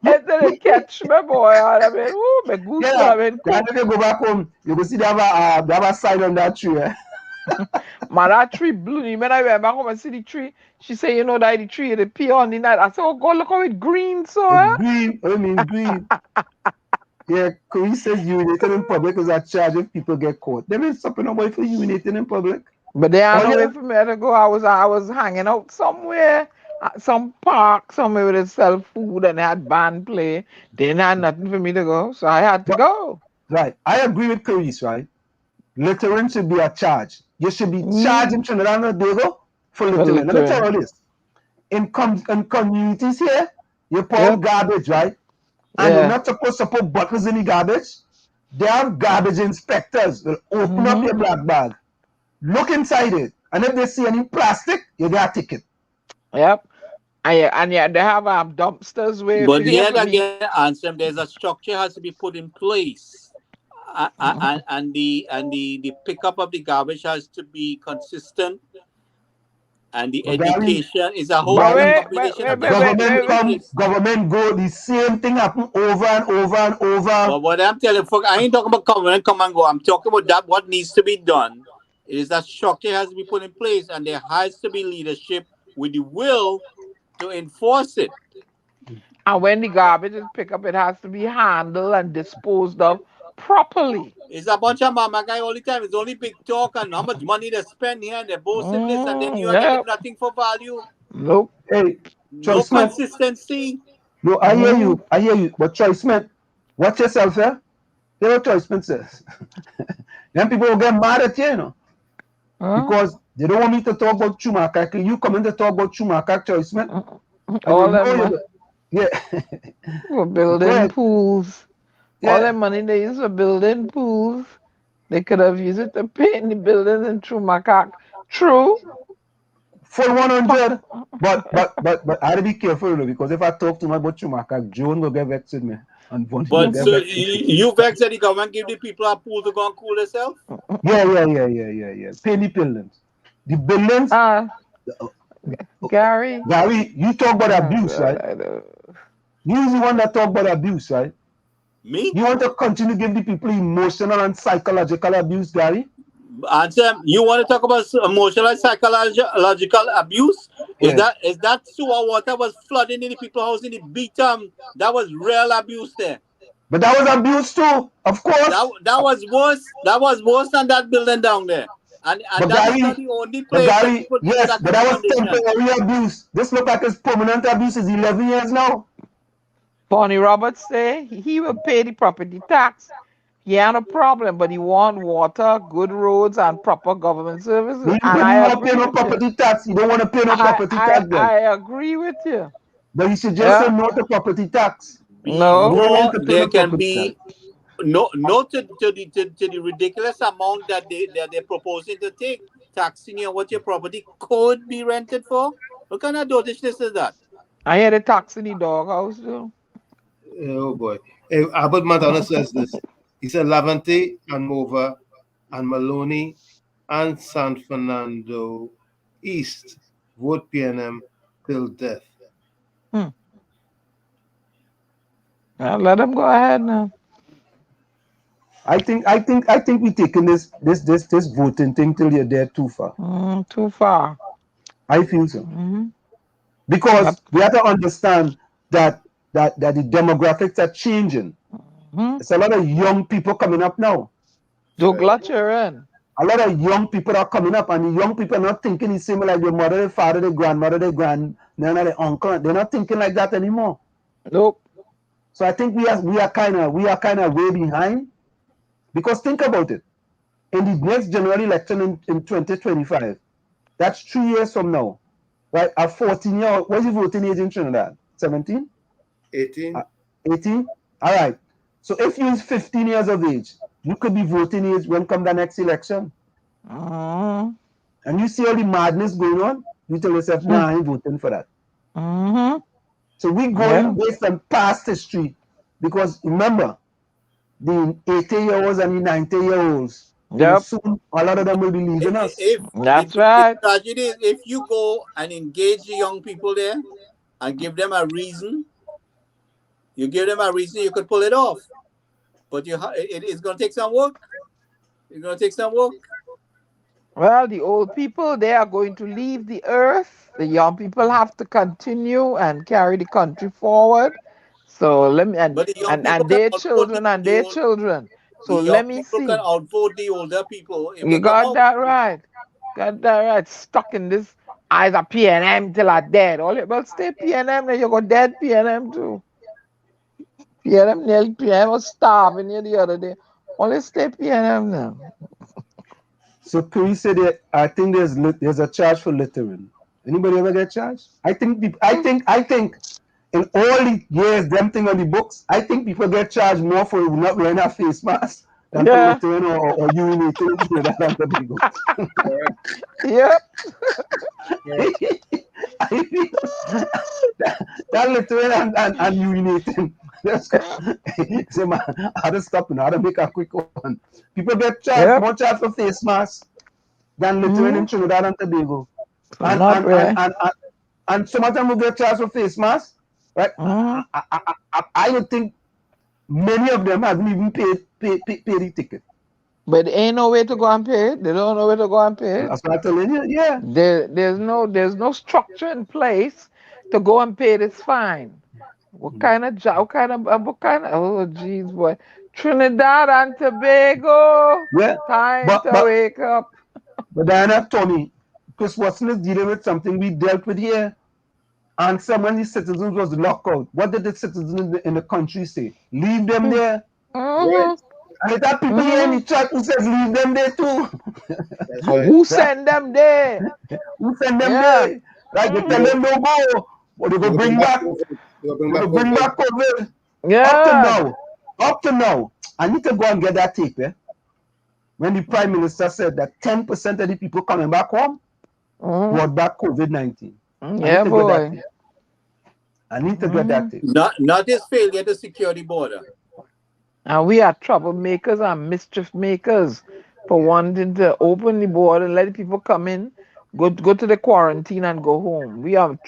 It didn't catch me, boy. I mean, my goose Diana, if you go back home, you will see they have a sign on that tree. Man, that tree blew. When I went back home and see the tree, she said, that the tree, the pea on the night. I said, oh God, look how it's green, so. Green. Yeah, Calliste says urinating in public is a charge if people get caught. They ain't stopping nobody for urinating in public. But they are no way for me to go. I was hanging out somewhere, some park, somewhere where they sell food and they had band play. They didn't have nothing for me to go, so I had to go. Right. I agree with Calliste, right? Littering should be a charge. You should be charged in Trinidad and Tobago for littering. Let me tell you this. In communities here, you pour out garbage, right? And you're not supposed to put bottles in the garbage. They have garbage inspectors. They'll open up your black bag, look inside it, and if they see any plastic, you get a ticket. Yep. And they have dumpsters where. But yet again, answer, there's a structure has to be put in place. And the pickup of the garbage has to be consistent, and the education is a whole combination of government go the same thing happen over and over and over. But what I'm telling you, I ain't talking about government come and go. I'm talking about that what needs to be done is that structure has to be put in place, and there has to be leadership with the will to enforce it. And when the garbage is picked up, it has to be handled and disposed of properly. It's a bunch of mama guy all the time. It's only big talk and how much money they spend here and they're boasting this, and then you are getting Yep. nothing for value. Nope. Hey, No Choice man. consistency. No, I hear you. I hear you. But Choice man, watch yourself, eh? Hear what Choice man says. Then people will get mad at you, you know, Huh? because they don't want me to talk about Chumaka. You come in to talk about Chumaka, Choice man, and you All know them you. Yeah. for Go building ahead. pools. All Yeah. that money they use for building pools, they could have used it to paint the buildings in True Macaque. True. Full Pa- 100. But I had to be careful though, because if I talk too much about Chumaka, Joan will get vexed with me. And Bonnie will But get so vexed with me. you vex that the government give the people a pool to go and cool themselves? Yeah. Paint the buildings. The buildings, uh, Gary. Gary, you talk about Oh abuse, God, right? I know. You're the one that talk about abuse, right? Me? You want to continue to give the people emotional and psychological abuse, Gary? Answer. You want to talk about emotional and psychological abuse? Yeah. Is that sewer water was flooding in the people's house in the beat? That was real abuse there. But that was abuse too, of course. That was worse. That was worse than that building down there. And But that is Gary, not the only but place where Gary, people live in yes, that but kind of that was condition. temporary abuse. This look like it's permanent abuse. Is 11 years now. Bonnie Roberts say he will pay the property tax. He had a problem, but he want water, good roads, and proper government services. And But you I want to pay agree no with you. property tax. You don't want to pay no I property I tax then. I agree with you. But you should just say Yeah. no to property tax. You No. don't want Before to pay there no can property tax. be no to the ridiculous amount that they're proposing to take, taxing you on what your property could be rented for. What kind of dotishness is that? I hear the tax in the doghouse too. Oh boy. Hey, Albert Madonna says this. He said Lavente and Mova and Maloney and San Fernando East vote PNM till death. Hmm. Well, let them go ahead now. I think we're taking this voting thing till you're there too far. Too far. I feel so. Hmm. Because Yep. we have to understand that the demographics are changing. Hmm. It's a lot of young people coming up now. Don't glut your in. A lot of young people are coming up, and the young people are not thinking the same like their mother, their father, their grandmother, their uncle. They're not thinking like that anymore. Nope. So I think we are kind of way behind. Because think about it. In the next general election in 2025, that's 3 years from now, right? A 14-year, what's the voting age in Trinidad? 17? 18. 18? All right. So if you're 15 years of age, you could be voting age when come the next election. Mm-hmm. And you see all the madness going on, you tell yourself, nah, I ain't voting for that. Mm-hmm. So we Yeah. going based on past history. Because remember, the 80-year-olds and the 90-year-olds, will Yep. soon, a lot of them will be leaving us. If That's the right. tragedy is if you go and engage the young people there and give them a reason, you could pull it off. But it's going to take some work. It's going to take some work. Well, the old people, they are going to leave the earth. The young people have to continue and carry the country forward. So let me But the young people and can their outvote children and their children. the So young let me people can see. outvote the older people if You they come got out. that right. Got that right. Stuck in this eyes a PNM till I dead. All you well stay PNM, then you go dead PNM too. PNM nearly PNM was starving here the other day. Only stay PNM now. So Puri said that I think there's a charge for littering. Anybody ever get charged? I think in all the years them thing on the books, I think people get charged more for not wearing a face mask than for Yeah. littering or urinating in Trinidad and Tobago. Yep. I feel that littering and urinating. Say man, I had to stop and I had to make a quick one. People get charged Yep. more charged for face masks than littering in Mm-hmm. Trinidad and Tobago. So And not and and really. and, and, and some of them will get charged for face masks, right? Mm-hmm. I would think many of them haven't even paid the ticket. But ain't no way to go and pay it. They don't know where to go and pay it. That's what I'm telling you. Yeah. There's no structure in place to go and pay this fine. What kind of job? What kind of? Oh, jeez, boy. Trinidad and Tobago. Yeah, Time but to but wake up. but Diana, Tommy, Chris Watson is dealing with something we dealt with here. And some of the citizens was locked out. What did the citizens in the country say? Leave them there. Mhm. And it had people here in the chat who says leave them there too. That's right. Who send them there? Who send them Yeah. there? Like they tell Mhm. them no go, but they They go go bring bring back back, COVID. They go bring they back go bring COVID. back COVID. Yeah. Up to now, I need to go and get that tape. When the Prime Minister said that 10% of the people coming back home Mhm. brought back COVID-19. Yeah, boy. I need to get that tape. Not his failure to secure the border. And we are troublemakers and mischief makers for wanting to open the border and let the people come in, go to the quarantine and go home. We are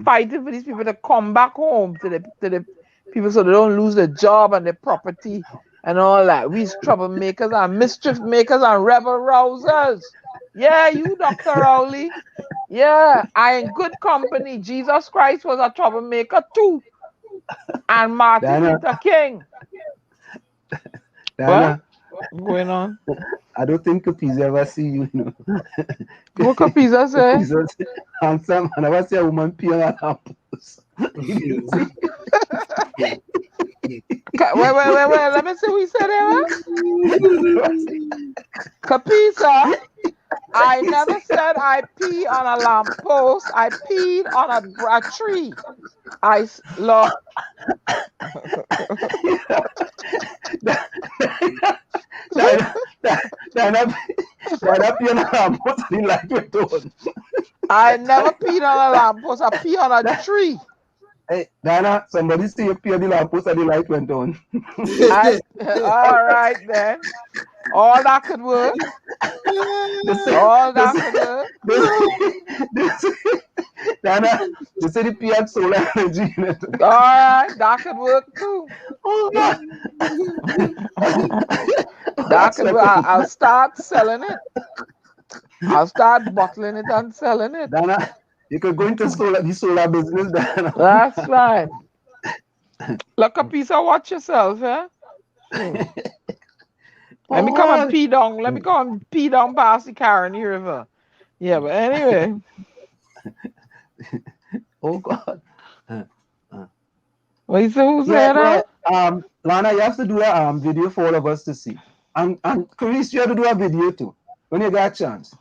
fighting for these people to come back home to the people so they don't lose their job and their property and all that. We's troublemakers and mischief makers and rebel rousers. Yeah, you, Dr. Rowley. Yeah, I in good company. Jesus Christ was a troublemaker too. And Martin Diana. Luther King. Diana, What's going on? I don't think Capiz ever see you, What Capiz say? Capiz say, handsome, I never see a woman pee on a lamppost. Wait. Let me see what he said there. Capisa, I never said I pee on a lamppost. I peed on a tree. Look. I never peed on a lamppost. I pee on a tree. Hey, Diana, somebody say you pee on the lamppost and the light went on. All right then. All that could work. All that could work. Diana, they say the pee had solar energy in it. All right, that could work too. That could work. I'll start selling it. I'll start bottling it and selling it. Diana, you could go into the solar business, Diana. That's right. Look, a piece of watch yourself, eh? Let me come and pee down. Let me go and pee down past the Caroni River. Yeah, but anyway. Oh God. What you say? Who said that? Lana, you have to do a video for all of us to see. And Calliste, you have to do a video too when you get a chance.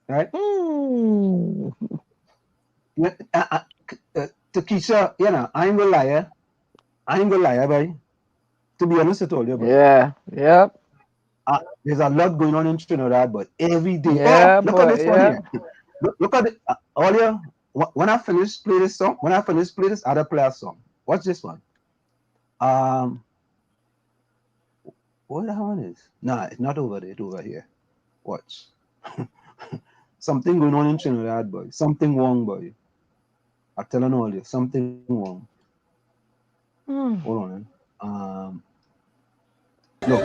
Right? Yeah, to Keisha, you know, I ain't gonna lie, boy. To be honest with all you, boy. Yeah, yep. There's a lot going on in Trinidad, but every day. Yeah, look at this one here. Look at it. All you. When I finish play this song, I'll play a song. Watch this one. What that one is? Nah, it's not over there. It's over here. Watch. Something going on in Trinidad, boy. Something wrong, boy. I'm telling all you, something wrong. Hold on. Look.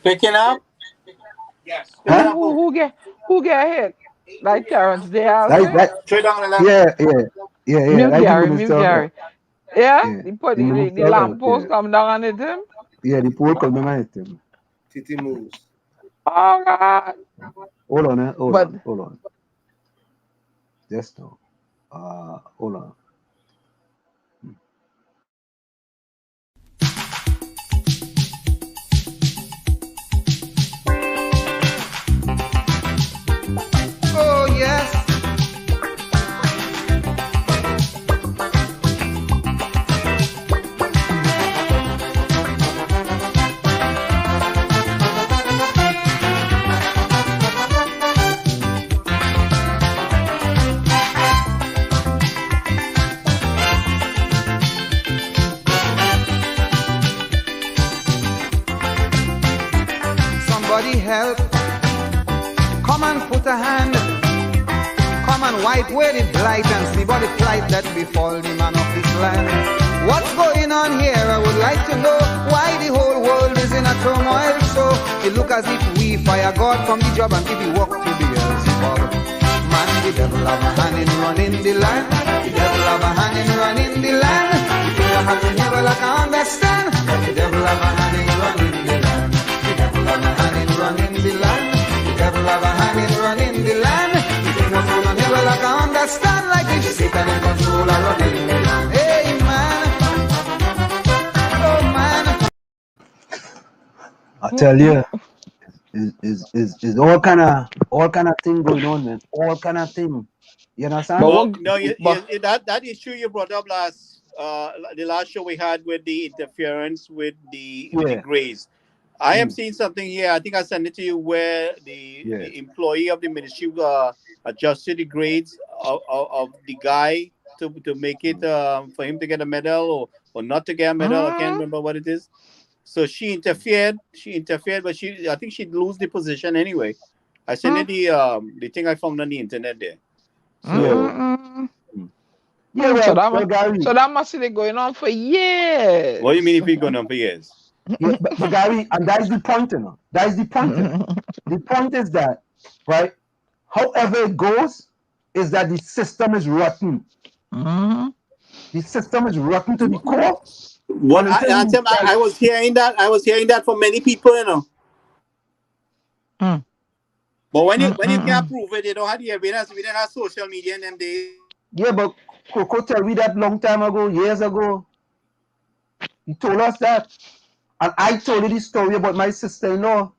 Picking up? Yes. Who get hit? Like Terrence Day also? Straight down the left. Yeah. Mute Gary. Yeah? He put the lamppost come down and hit him? Yeah, the pole come down and hit him. Titi moves. Oh God. Hold on. Just now. Hold on. Oh yes. somebody help. Come and put a hand. Come and wipe away the blight and see what the plight that befall the man of this land. What's going on here? I would like to know why the whole world is in a turmoil. So it look as if we fire God from the job and give the work to the Beelzebub. Man, the devil have a hand in running the land. The devil have a hand in running the land. If you don't have the devil, I can understand. The devil have a hand in running the land. The devil have a hand in running the land. The devil have a hand in running the land. If you don't have the devil, I can understand. Like if Satan in control of running the land. Hey man, oh man. I tell you, is all kind of thing going on, man. All kind of thing. You understand? Well, no, that issue you brought up the last show we had with the interference with the grays. I am seeing something here. I think I sent it to you where the employee of the ministry adjusted the grades of the guy to make it for him to get a medal or not to get a medal. I can't remember what it is. So she interfered, but I think she'd lose the position anyway. I sent you the thing I found on the internet there. So, so that must be going on for years. What do you mean if it's going on for years? Yeah, but Gary, and that is the point, you know. That is the point. The point is that, right? However it goes, is that the system is rotten. The system is rotten to the core. What I was hearing that. I was hearing that from many people, you know. But when you can't prove it, you don't have the evidence. We didn't have social media in them days. Yeah, but Coco tell me that long time ago, years ago. He told us that. And I told you the story about my sister-in-law.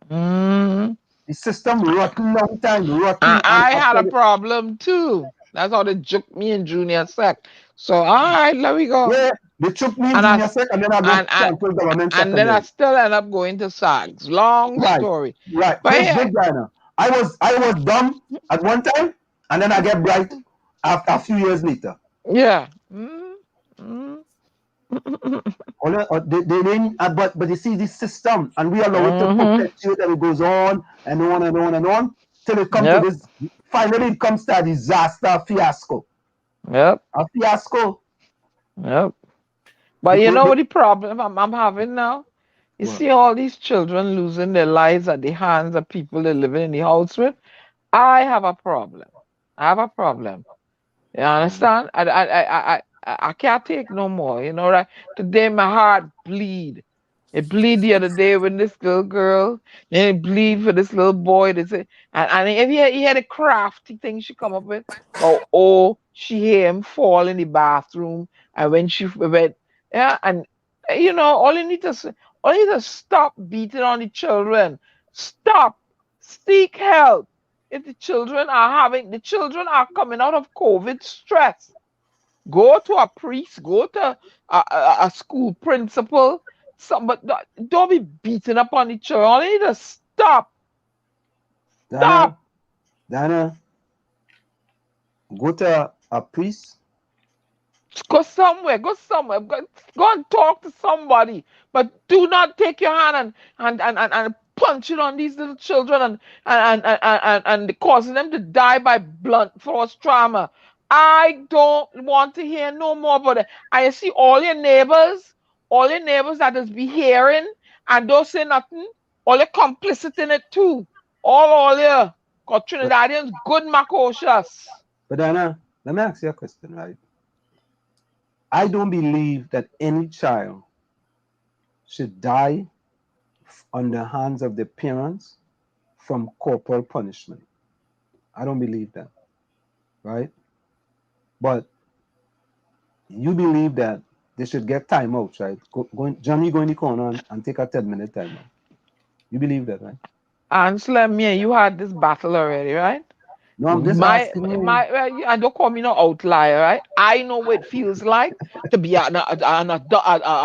The system rotten long time, rotten. I had a problem too. That's how they juked me in junior sec. So all right, let me go. Yeah, they took me in junior sec, and then I got central government. And then I still end up going to SAGs. Long story. Right. But big Diana. I was dumb at one time, and then I get bright after a few years later. Yeah. But you see this system, and we allow it to perpetuate, and it goes on and on and on and on till it comes to this. Finally, it comes to a disaster, fiasco. Yep. A fiasco. Yep. But you know what the problem I'm having now? You see all these children losing their lives at the hands of people they're living in the house with. I have a problem. You understand? I can't take no more. You know, right? Today my heart bleed. It bleed the other day with this little girl. Then it bleed for this little boy. They say, and he had a crafty thing she come up with. She hear him fall in the bathroom, and when she went, and you know, all you need to stop beating on the children. Stop. Seek help. If the children are coming out of COVID stress, go to a priest, go to a school principal. But don't be beating up on the children. All you need to stop. Dana, go to a priest. Go somewhere. Go and talk to somebody. But do not take your hand and punch it on these little children and causing them to die by blunt force trauma. I don't want to hear no more about it. I see all your neighbors that is be hearing and don't say nothing, all your complicit in it too. All your Trinidadians, good macocious. But Anna, let me ask you a question, right? I don't believe that any child should die on the hands of their parents from corporal punishment. I don't believe that, right? But you believe that they should get timeouts, right? Johnny, go in the corner and take a 10-minute timeout. You believe that, right? Ansel, you had this battle already, right? No, I'm just asking you. And don't call me no outlier, right? I know what it feels like to be a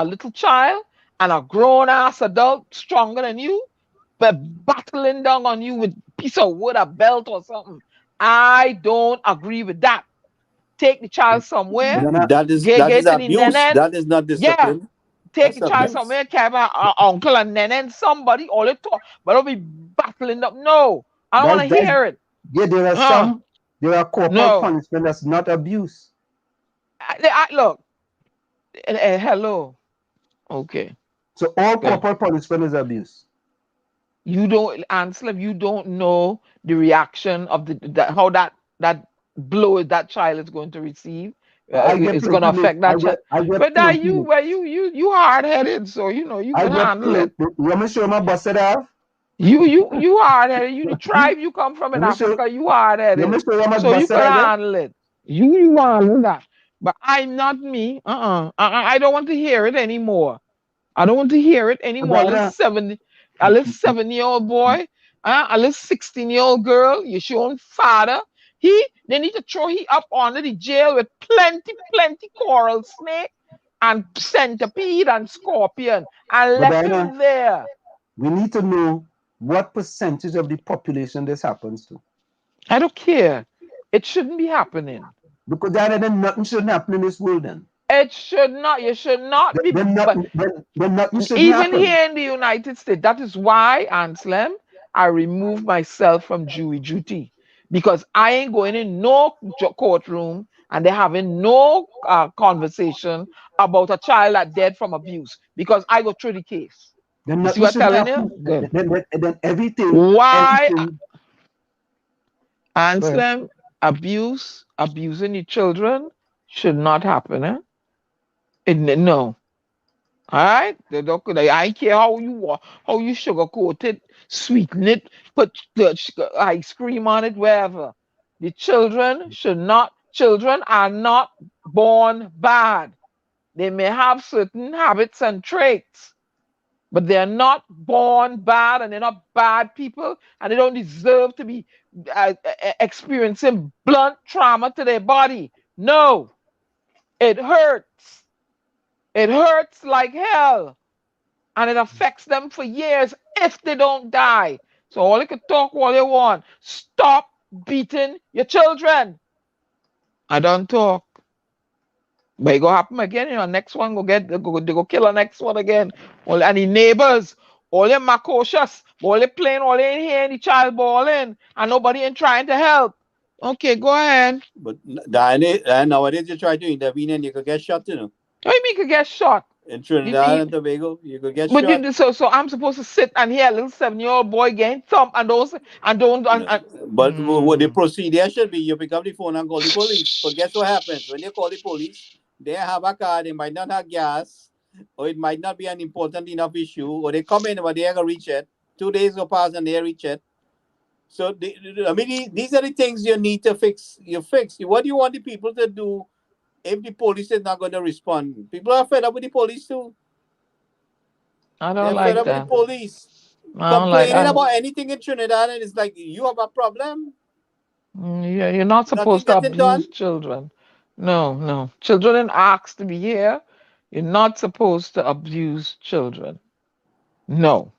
little child and a grown-ass adult stronger than you, but battling down on you with a piece of wood, a belt or something. I don't agree with that. Take the child somewhere. That is abuse. That is not discipline. Take That's the child abuse. somewhere, carry my uncle and nene and somebody, all it talk, but don't be battling up. No, I don't want to hear it. Yeah, there are corporal No. punishment that's not abuse. Look, hello. Okay. So all Good. corporal punishment is abuse. You don't, Anselm, you don't know the reaction of how that blow that child is going to receive. I get It's going to plenty. affect that child. I get But that plenty. you hard headed, so you know you I can get handle it. plenty. You want me to show my bus that I have? You hard headed. You the tribe you come from in Let me show. Africa. You hard Let me headed, show you how much so you bus that can I get. handle it. You handle that. But I'm not me. I don't want to hear it anymore. I don't want to hear it anymore. Diana, A little 7-year-old boy, a little 16-year-old girl, your own father. They need to throw he up under the jail with plenty coral snake and centipede and scorpion and but left Diana, him there. we need to know what percentage of the population this happens to. I don't care. It shouldn't be happening. Because Diana, then nothing shouldn't happen in this world then. It should not. You should not be. Then nothing shouldn't Even happen. here in the United States, that is why, Anselm, I remove myself from jury duty because I ain't going in no courtroom and they're having no conversation about a child that dead from abuse because I go through the case. Then You see nothing what I'm shouldn't telling happen. you? Good. Then everything. Why, everything- Anselm, abusing the children should not happen. No. All right, I care how you sugarcoat it, sweeten it, put the ice cream on it, wherever. The children are not born bad. They may have certain habits and traits, but they're not born bad and they're not bad people and they don't deserve to be experiencing blunt trauma to their body. No, it hurts. It hurts like hell. And it affects them for years if they don't die. So all you can talk all you want. Stop beating your children. I don't talk. But it go happen again, next one they go kill the next one again. All and the neighbors, all them macocious, all they playing, all they in here, and the child balling, and nobody ain't trying to help. Okay, go ahead. But nowadays you try to intervene and you could get shot, What do you mean you could get shot? In Trinidad and Tobago, you could get But shot. so I'm supposed to sit and hear a little 7-year-old boy getting thumped and But what the procedure should be, you pick up the phone and call the police. But guess what happens? When you call the police, they have a car, they might not have gas, or it might not be an important enough issue, or they come in but they ain't gonna reach it. 2 days go past and they reach it. So these are the things you need to fix. You fix. What do you want the people to do if the police is not going to respond? People are fed up with the police too. I don't like that. Fed up with the police. I don't Complaining about anything in Trinidad, and it's like you have a problem. You're not supposed to abuse children. No. Children ain't asked to be here. You're not supposed to abuse children. No.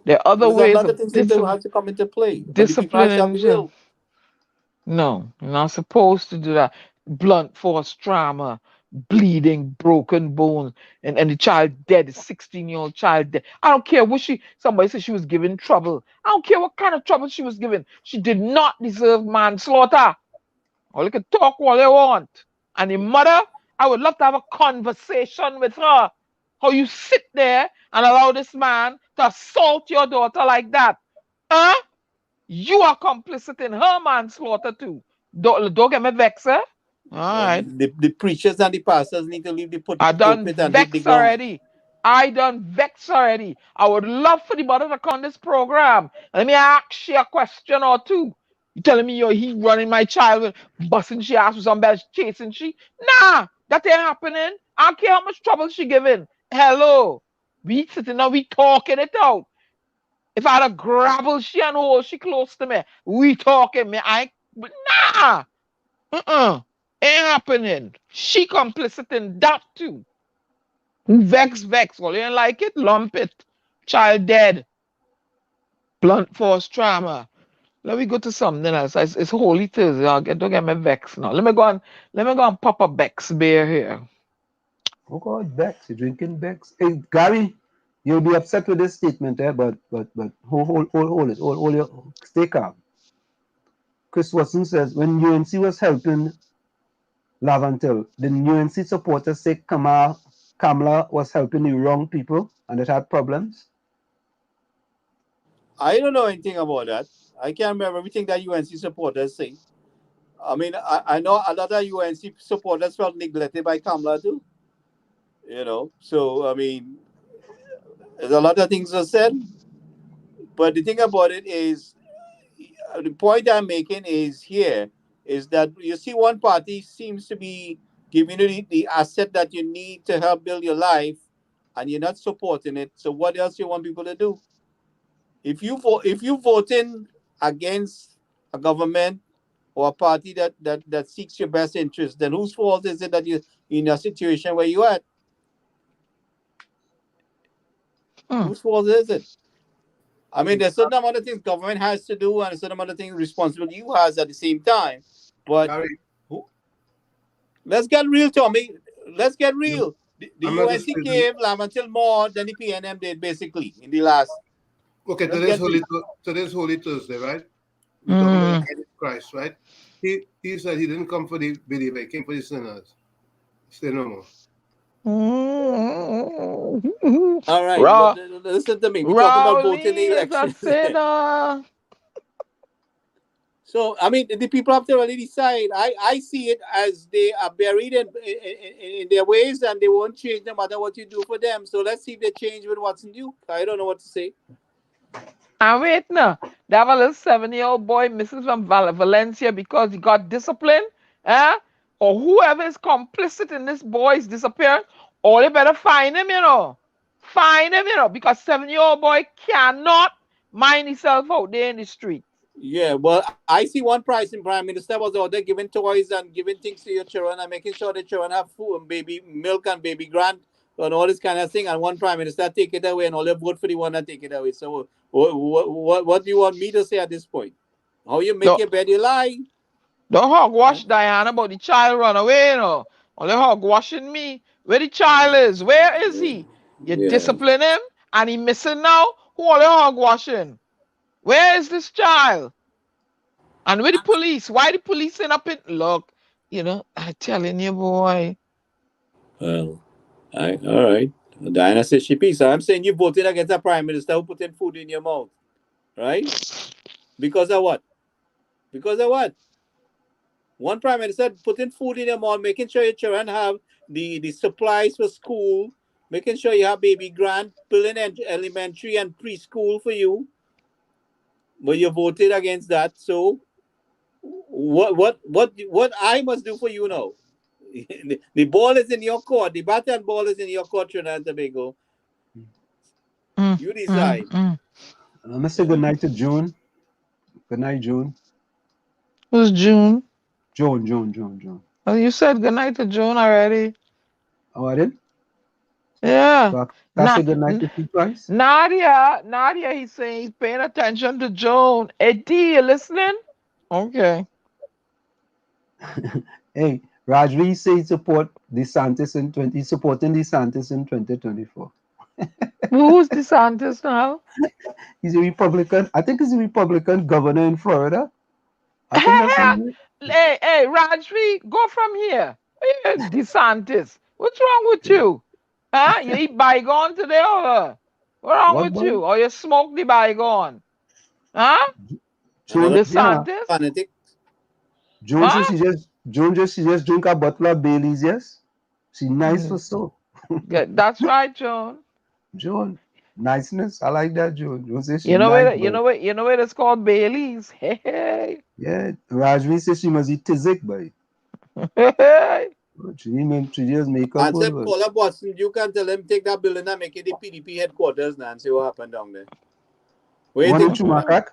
There are other ways of have to come into play. Disciplining children. No, you're not supposed to do that. Blunt force trauma, bleeding, broken bones, and the child dead, the 16-year-old child dead. I don't care what somebody said she was giving trouble. I don't care what kind of trouble she was giving. She did not deserve manslaughter. All you can talk all they want. And the mother, I would love to have a conversation with her. How you sit there and allow this man to assault your daughter like that. Huh? You are complicit in her manslaughter too. Don't get me vexed, eh? All right. The preachers and the pastors need to leave the pulpit. I done vex already. I would love for the mother to come on this program. Let me ask you a question or two. You telling me he running my child, busting she ass with somebody chasing she? Nah, that ain't happening. I don't care how much trouble she giving. Hello. We sitting there, we talking it out. If I had a grapple she and hold she close to me, we talking me. Nah. Ain't happening. She complicit in that too. Vex. Well, you don't like it? Lump it. Child dead. Blunt force trauma. Let me go to something else. It's Holy Thursday. Don't get me vexed now. Let me go and pop a Bex beer here. Oh God, Bex, you're drinking Bex. Hey, Gary, you'll be upset with this statement, but hold your, stay calm. Chris Watson says when UNC was helping Lavantil, the UNC supporters say Kamala was helping the wrong people and it had problems. I don't know anything about that. I can't remember everything that UNC supporters say. I mean, I know a lot of UNC supporters felt neglected by Kamala too. So I mean, there's a lot of things are said, but the thing about it is, the point I'm making is that you see one party seems to be giving you the asset that you need to help build your life, and you're not supporting it. So what else you want people to do? If you voting against a government or a party that seeks your best interest, then whose fault is it that you're in a situation where you're at? Whose fault is it? I mean, there's a certain amount of things government has to do and a certain amount of things responsibility you has at the same time. But Gary, let's get real, Tommy. Let's get real. The I'm not UNC disputing. gave Lamantil more than the PNM did, basically, in the last. Okay, Let's today's Holy Thursday, right? We're talking about Jesus Christ, right? He said he didn't come for the believer, he came for the sinners. Say no more. All right, but listen to me. We're talking about voting the Rowley is a election. sinner. So, I mean, the people have to really decide. I see it as they are buried in their ways and they won't change no matter what you do for them. So let's see if they change with what's new. I don't know what to say. And wait now, they have a little 7-year-old boy missing from Valencia because he got disciplined, or whoever is complicit in this boy's disappearance, or they better find him, because 7-year-old boy cannot mind himself out there in the street. Yeah, well, I see one prime minister was out there giving toys and giving things to your children and making sure the children have food and baby milk and baby grant and all this kind of thing. And one prime minister take it away and all they vote for the one that take it away. So what do you want me to say at this point? How you make your bed, you lie. Don't hogwash Diana about the child run away, Only hogwashing me. Where the child is? Where is he? You discipline him and he missing now? Who are they hogwashing? Where is this child? And with the police? Why the police in up in? Look, I'm telling you, boy. Well, all right. Diana says she peace. I'm saying you voted against a prime minister who put in food in your mouth. Right? Because of what? One prime minister putting food in your mouth, making sure your children have the supplies for school, making sure you have baby grant, building elementary and preschool for you. But you voted against that. So what I must do for you now? The ball is in your court. The bat and ball is in your court, Trinidad and Tobago. You decide. Say good night to June. Good night, June. Who's June? June. Oh, you said good night to June already. Oh, I did? Yeah. So I said good night to you twice? Nadia, he's saying he's paying attention to Joan. Eddie, you listening? Okay. Hey, Rajvi says supporting DeSantis in 2024. Who's DeSantis now? He's a Republican. I think he's a Republican governor in Florida. I think that's him. Hey, Rajvi, go from here. DeSantis. What's wrong with you? Huh? You eat bygone today or what's wrong with you? Or you smoke the bygone? Huh? DeSantis? June says she just drink a bottle of Baileys, yes? She nice for so. That's right, Joan. Joan, niceness. I like that, Joan. Joan says you know where it's called Baileys. Hey. Yeah, Rajvi says she must eat Tizik, boy. She just make up. And said call up Watson, you can tell him take that building and make it the PDP headquarters now and see what happened down there. One in Chumakak?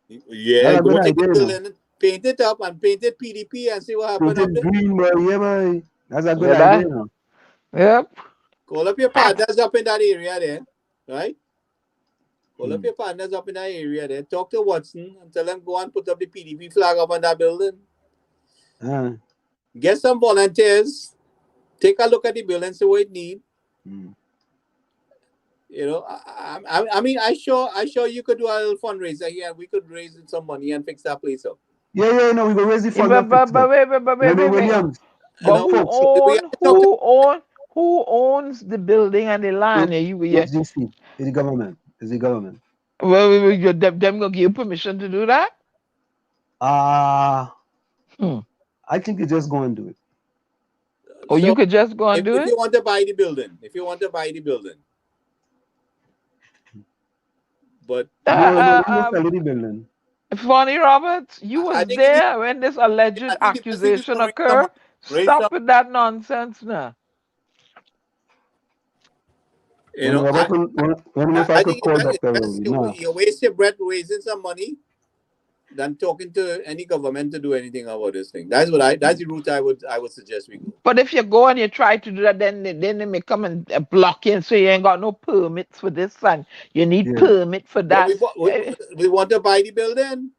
Yeah, go take the building, paint it up and paint it PDP and see what happened up there. Green, boy. Yeah, boy. That's a good idea, no? Yep. Call up your partners up in that area there, right? Call up your partners up in that area there. Talk to Watson and tell them go and put up the PDP flag up on that building. Get some volunteers. take a look at the building, see what it need. Mm. You know, I mean, I sure you could do a little fundraiser here. We could raise some money and fix that place up. Yeah, no, we go raise the fund. But wait. Rene Williams. But Look, folks, who owns the building and the land? HGC. It's the government. It's the government. Well, them gonna give you permission to do that? I think you just go and do it. Or you could just go and do if it? you want to buy the building. But Funny Roberts, you was there when this alleged accusation occurred. Stop with that nonsense now. You know, I think you waste your breath raising some money than talking to any government to do anything about this thing. That's the route I would suggest we go. But if you go and you try to do that, then they may come and block you and say you ain't got no permits for this and you need permit for that. We want to buy the building.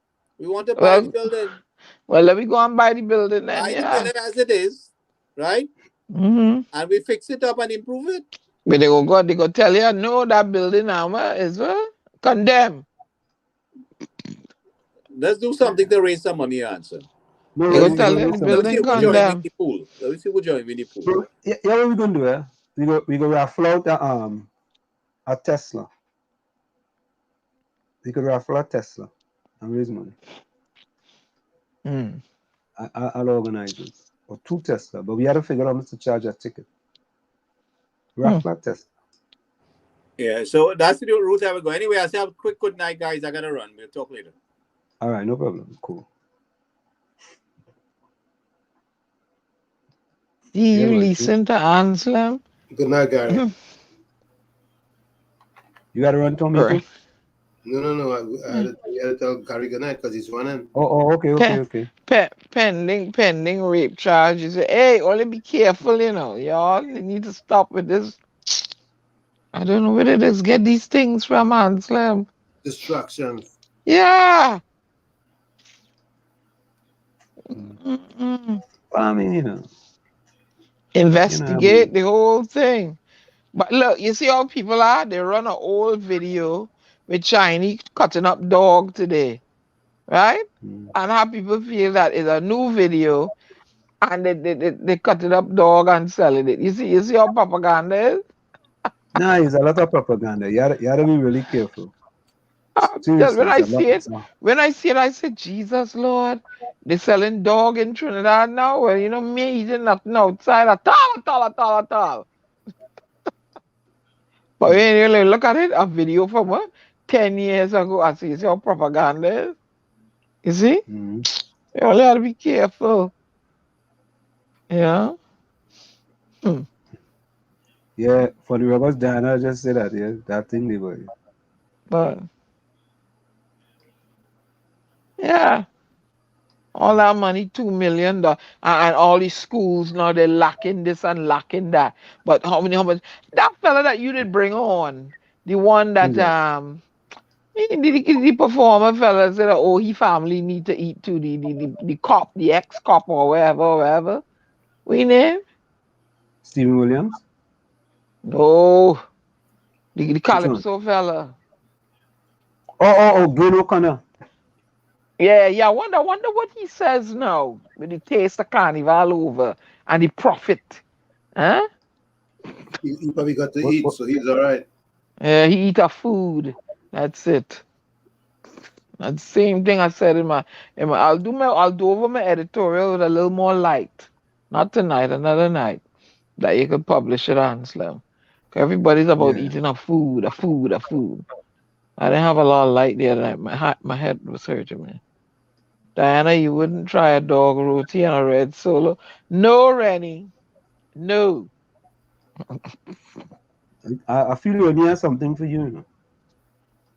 Well, let me go and buy the building then. Buy the building as it is, right? Mm-hmm. And we fix it up and improve it. But they go tell you, no, that building is condemned. Let's do something to raise some money, answer. No, they go tell you the building condemned. Let me see who join Winnie Pool. So, yeah, what we gonna do? We go raffle out a Tesla. We could raffle a Tesla and raise money. I'll organize it. Or 2 Tesla, but we had to figure out how to charge a ticket. Raffle a Tesla. Yeah, so that's the route I would go. Anyway, I'll say a quick good night, guys. I gotta run. We'll talk later. All right, no problem. Cool. Do you listen to Anselm? Good night, Gary. You gotta run, Tommy. Right. No. I had to tell Gary good night because he's running. Okay. Pending rape charges. Hey, only be careful, y'all. You need to stop with this. I don't know where they just get these things from, Anselm. Distractions. Yeah. I mean, investigate the whole thing. But look, you see how people are? They run an old video with Chinese cutting up dog today, right? And how people feel that is a new video and they cutting up dog and selling it. You see how propaganda is? Nah, it's a lot of propaganda. You gotta be really careful. Seriously, when I see it, I say, Jesus, Lord, they're selling dog in Trinidad now. Well, me eating nothing outside at all. But when you look at it, a video from 10 years ago, I see how propaganda is. You see? You only have to be careful. Yeah. Yeah, for the robots, Diana just said that, that thing they were. But yeah, all that money, $2 million, and all these schools now they're lacking this and lacking that. But how much? That fella that you did bring on, the one that the performer fella said, oh, he family need to eat too. The cop, the ex-cop or whatever. We name? Stephen Williams. No, the Calypso fella. Oh, Glenn O'Connor. Yeah. I wonder what he says now with the taste of carnival over and the profit. Huh? He probably got to eat, so he's all right. Yeah, he eat a food. That's it. That's the same thing I said in my I'll do over my editorial with a little more light. Not tonight, another night. That you could publish it on Slim. Everybody's about eating a food. I didn't have a lot of light the other night. My head was hurting me. Diana, you wouldn't try a dog roti and a red solo? No, Rene. No. I feel you only have something for you.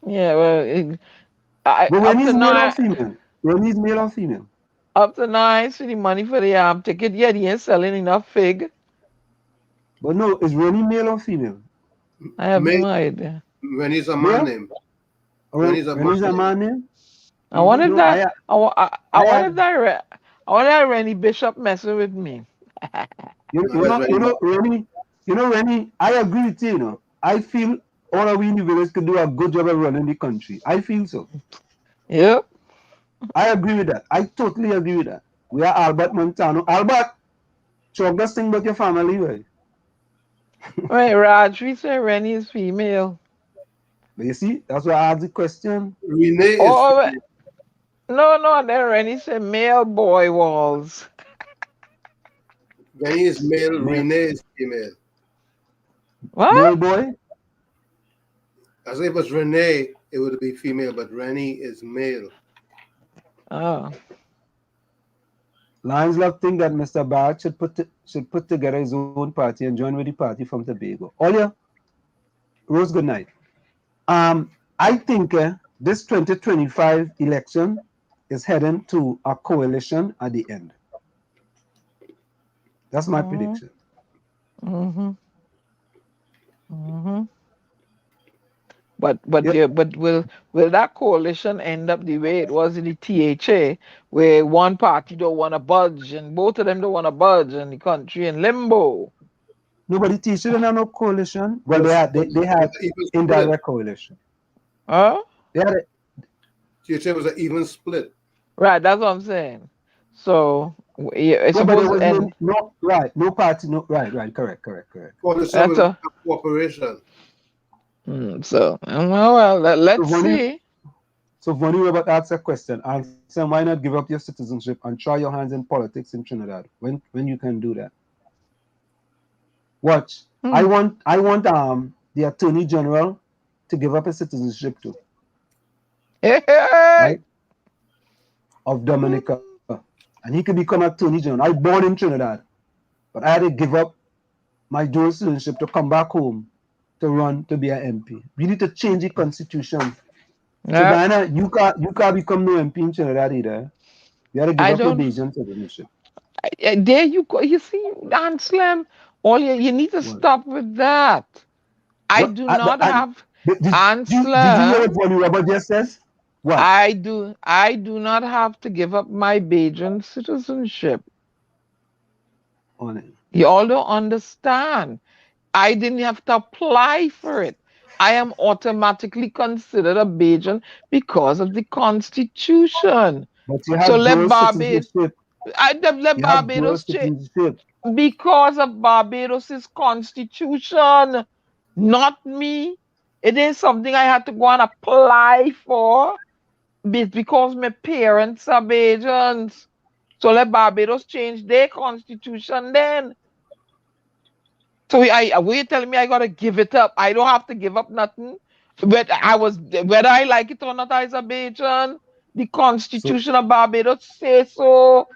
Yeah, well, but when he's male or female? When he's male or female? Up to 9, see the money for the ticket. Yeah, he ain't selling enough fig. But no, is Rene male or female? I have no idea. When he's a man name. When he's a man name? I wanted that Rene Bishop messing with me. Rennie, I agree with you, I feel all of we in the village could do a good job of running the country. I feel so. Yep. I agree with that. I totally agree with that. We are Albert Montano. Albert, talk this thing about your family, right? Right, Raj, we say Rennie is female. But you see, that's why I asked the question. Rene is Oh, female. no, then Rennie say male boy walls. Rene is male. Male, Rene is female. male What? boy? As if it was Rene, it would be female, but Rene is male. Oh. Lions Love think that Mr. Barrett should put together his own party and join with the party from Tobago. Olia, Rose, good night. I think this 2025 election is heading to a coalition at the end. That's my prediction. Mm-hmm. Mm-hmm. But will that coalition end up the way it was in the THA, where one party don't want to budge and both of them don't want to budge and the country in limbo? Nobody teaching them no coalition. Well, they had indirect coalition. Huh? They had THA was an even split. Right, that's what I'm saying. So it's no, but there supposed was to end. no party, right, correct. Coalition was a cooperation. So well, let's see. So Vonnie Robert asks a question. Answer, why not give up your citizenship and try your hands in politics in Trinidad? When you can do that? Watch. I want the Attorney General to give up his citizenship too. Right? Of Dominica. And he could become Attorney General. I was born in Trinidad, but I had to give up my dual citizenship to come back home to run to be an MP. We need to change the constitution. So Diana, you can't become no MP in Trinidad either. You have to give up your Bajan citizenship. There you go. You see, Dan Slam, you need to stop with that. I do not have Did you hear what Vonnie Robert just says? What? I do not have to give up my Bajan citizenship. You all don't understand. I didn't have to apply for it. I am automatically considered a Bajan because of the Constitution. But you have dual citizenship. Let Barbados change because of Barbados' Constitution, not me. It is something I had to go and apply for because my parents are Bajans. So let Barbados change their constitution then. So were you telling me I gotta give it up? I don't have to give up nothing. But whether I like it or not, as a Bajan, the Constitution of Barbados says so.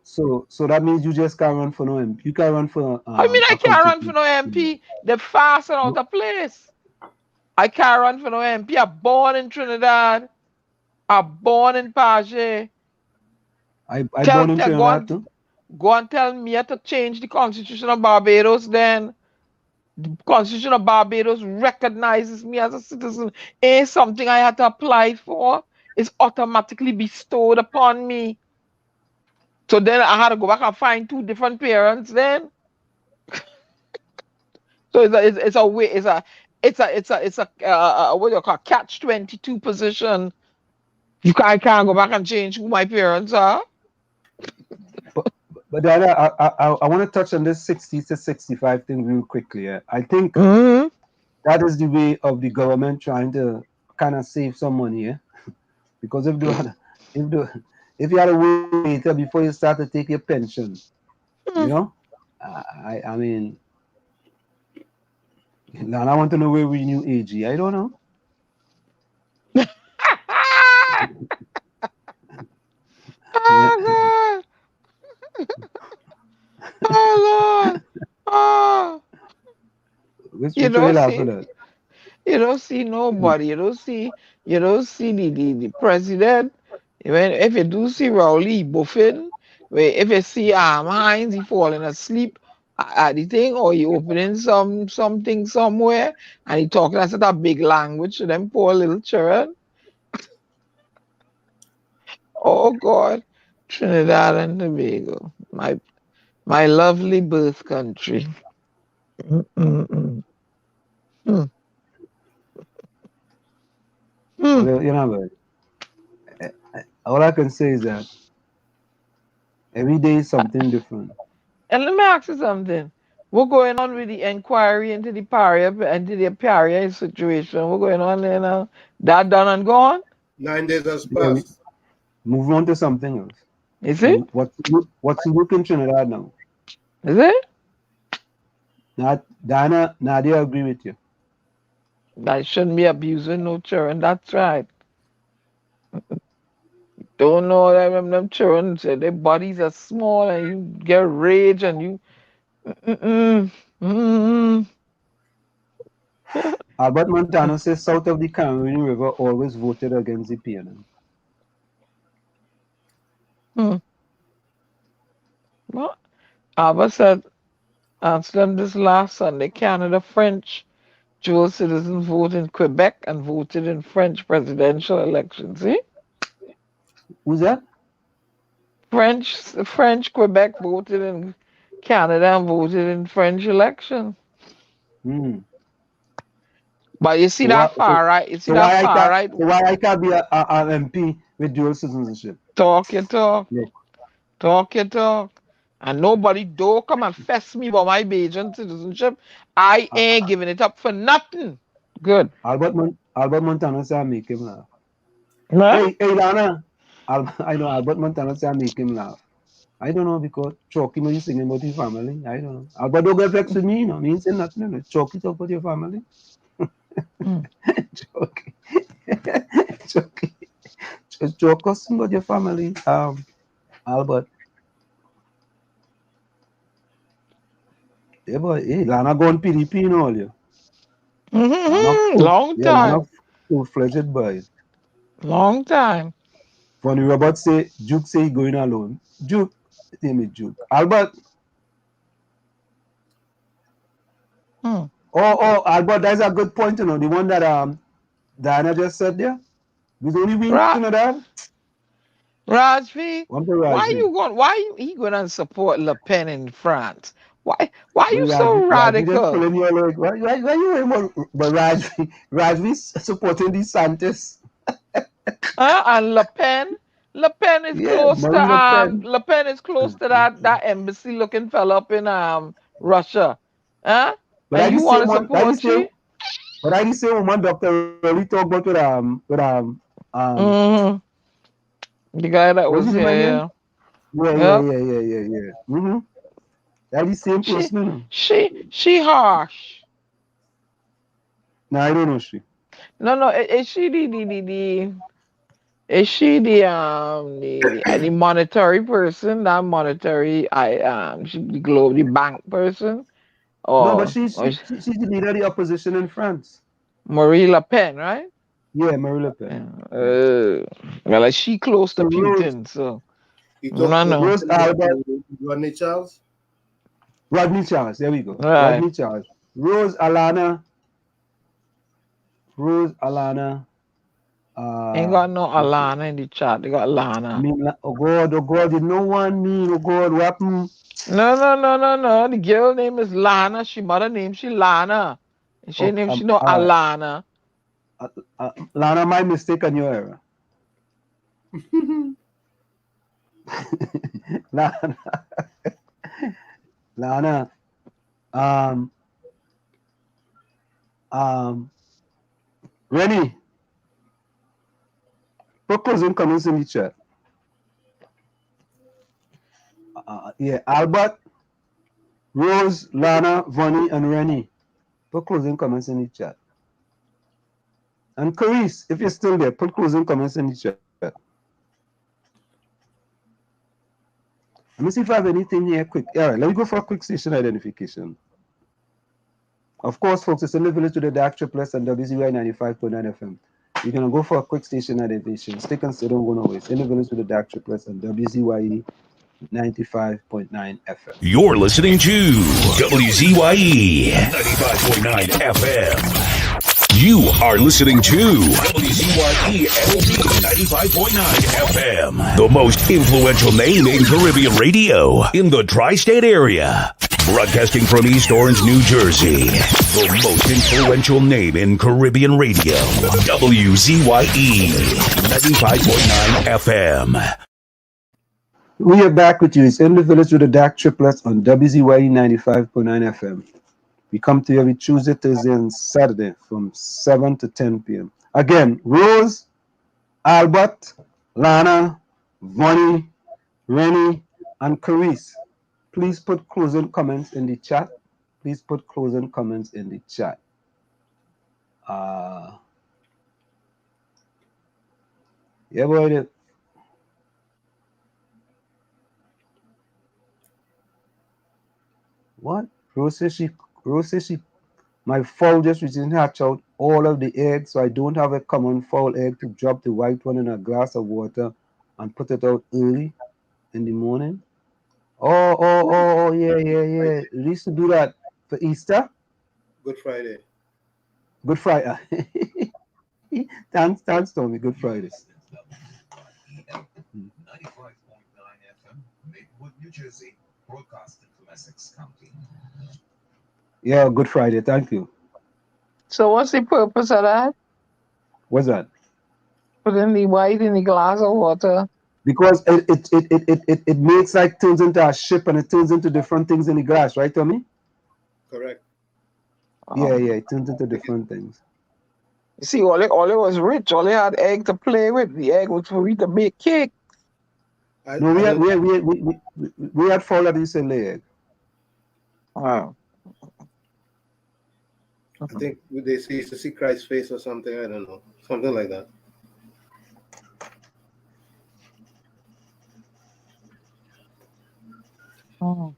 So that means you just can't run for no MP. You can't run for. I mean, I can't run for no MP. They're fast and out of place. I can't run for no MP. I'm born in Trinidad. I'm born in Paget. I born in Trinidad too. Go and tell me to change the Constitution of Barbados then. The Constitution of Barbados recognizes me as a citizen. Ain't something I had to apply for. It's automatically bestowed upon me. So then I had to go back and find two different parents then. So it's a way, it's a what do you call catch-22 position. I can't go back and change who my parents are. But Dada, I want to touch on this 60 to 65 thing real quickly. Yeah? I think that is the way of the government trying to kind of save some money. Yeah? Because if you had to wait before you start to take your pension, you know, I mean, now I want to know where we knew AG. I don't know. Oh, God. Oh, Lord. Oh. You don't see nobody. You don't see the president. If you do see Rowley buffing, if you see Hines, he falling asleep at the thing, or he opening something somewhere, and he talking as a big language to them poor little children. Oh God, Trinidad and Tobago. My lovely birth country. Mm-mm-mm. Hmm. Hmm. Well, you know, all I can say is that every day is something different. And let me ask you something. What's going on with the inquiry into the Paria situation? What's going on there now? That done and gone? 9 days has Yeah, passed. move on to something else. Is it? What's the look in Trinidad now? Is it? Nadia agree with you. I shouldn't be abusing no children. That's right. Don't know that when them children say their bodies are small and you get rage and you. Mm-mm, mm-mm. Albert Montano says south of the Cameroon River always voted against the PNM. Well, Albert said, answer them this last Sunday. Canada French dual citizens voted in Quebec and voted in French presidential elections. See? Who's that? French Quebec voted in Canada and voted in French election. But you see that far right? You see that far right? So why I can't be an MP with dual citizenship? Talk your talk. Yeah. Talk your talk. And nobody don't come and fess me about my Bajan citizenship. I ain't giving it up for nothing. Good. Albert Montano said I make him laugh. Right? Hey, Lana. I know Albert Montano said I make him laugh. I don't know because Chalky when you singing about your family. I don't know. Albert don't get vexed with me, you know. Me saying nothing. You know. Chalky talk about your family. Chalky. Chalky sing about your family. Albert. Yeah, boy. Hey, Lana gone PDP and all you. Long time. Lana full-fledged boy. Long time. Funny Robert say Duke say he going alone. Duke, name is Duke. Albert. Oh, Albert, that's a good point, you know. The one that Diana just said there. With only we Trinidad. Rajvi, why he going to support Le Pen in France? Why you so radical? Why you but Rajvi supporting the Santis? And Le Pen is close to Le Pen is close to that embassy looking fella up in Russia. But and you want to support she? But I say one Dr. Really talk about the guy that was here. Yeah. That is the same person. She harsh. No, I don't know she. No, is she is she the monetary person? That monetary she the bank person? No, but she's the leader of the opposition in France. Marie Le Pen, right? Yeah, Marie Le Pen. Well, she close to Putin, so Rose Albert. Rodney Charles. There we go. Right. Rodney Charles. Rose Alana. Ain't got no Alana in the chat. They got Lana. Oh God, did no one mean? Oh God, what happened? No. The girl name is Lana. She mother name she Lana. And she name she no Alana. Lana, my mistake on your error. Lana. Rene. Put closing comments in the chat. Albert, Rose, Lana, Vonnie, and Rene. Put closing comments in the chat. And Calliste, if you're still there, put closing comments in the chat. Let me see if I have anything here quick. All right, let me go for a quick station identification. Of course, folks, it's in the village to the Dark Triplets and WZY 95.9 FM. You're going to go for a quick station identification. Stick and stay, don't go nowhere. It's in the village to the Dark Triplets and WZY 95.9 FM. You're listening to WZYE 95.9 FM. You are listening to WZYE LP 95.9 FM, the most influential name in Caribbean radio in the tri-state area. Broadcasting from East Orange, New Jersey, the most influential name in Caribbean radio. WZYE 95.9 FM. We are back with you. It's In the Village with the Dark Triplets on WZYE 95.9 FM. We come to you every Tuesday, Thursday, and Saturday from 7 to 10 p.m. Again, Rose, Albert, Lana, Vonnie, Rene, and Calliste. Please put closing comments in the chat. Please put closing comments in the chat. Yeah, boy. What? Rose says she, my fowl just recently hatched out all of the eggs, so I don't have a common fowl egg to drop the white one in a glass of water and put it out early in the morning. Oh, yeah. We used to do that for Easter. Good Friday. Good Friday. Thanks, Tommy. Good Friday. 95.9 FM, Maplewood, New Jersey, broadcasting from Essex County. Yeah, Good Friday. Thank you. So what's the purpose of that? What's that? Putting the white in the glass of water. Because it makes like turns into a ship and it turns into different things in the glass, right, Tommy? Correct. Yeah, it turns into different things. You see, all it was rich. All they had egg to play with. The egg was for we to make cake. No, we had fowl that used to lay egg. Wow. I think they used to see Christ's face or something. I don't know. Something like that. Oh.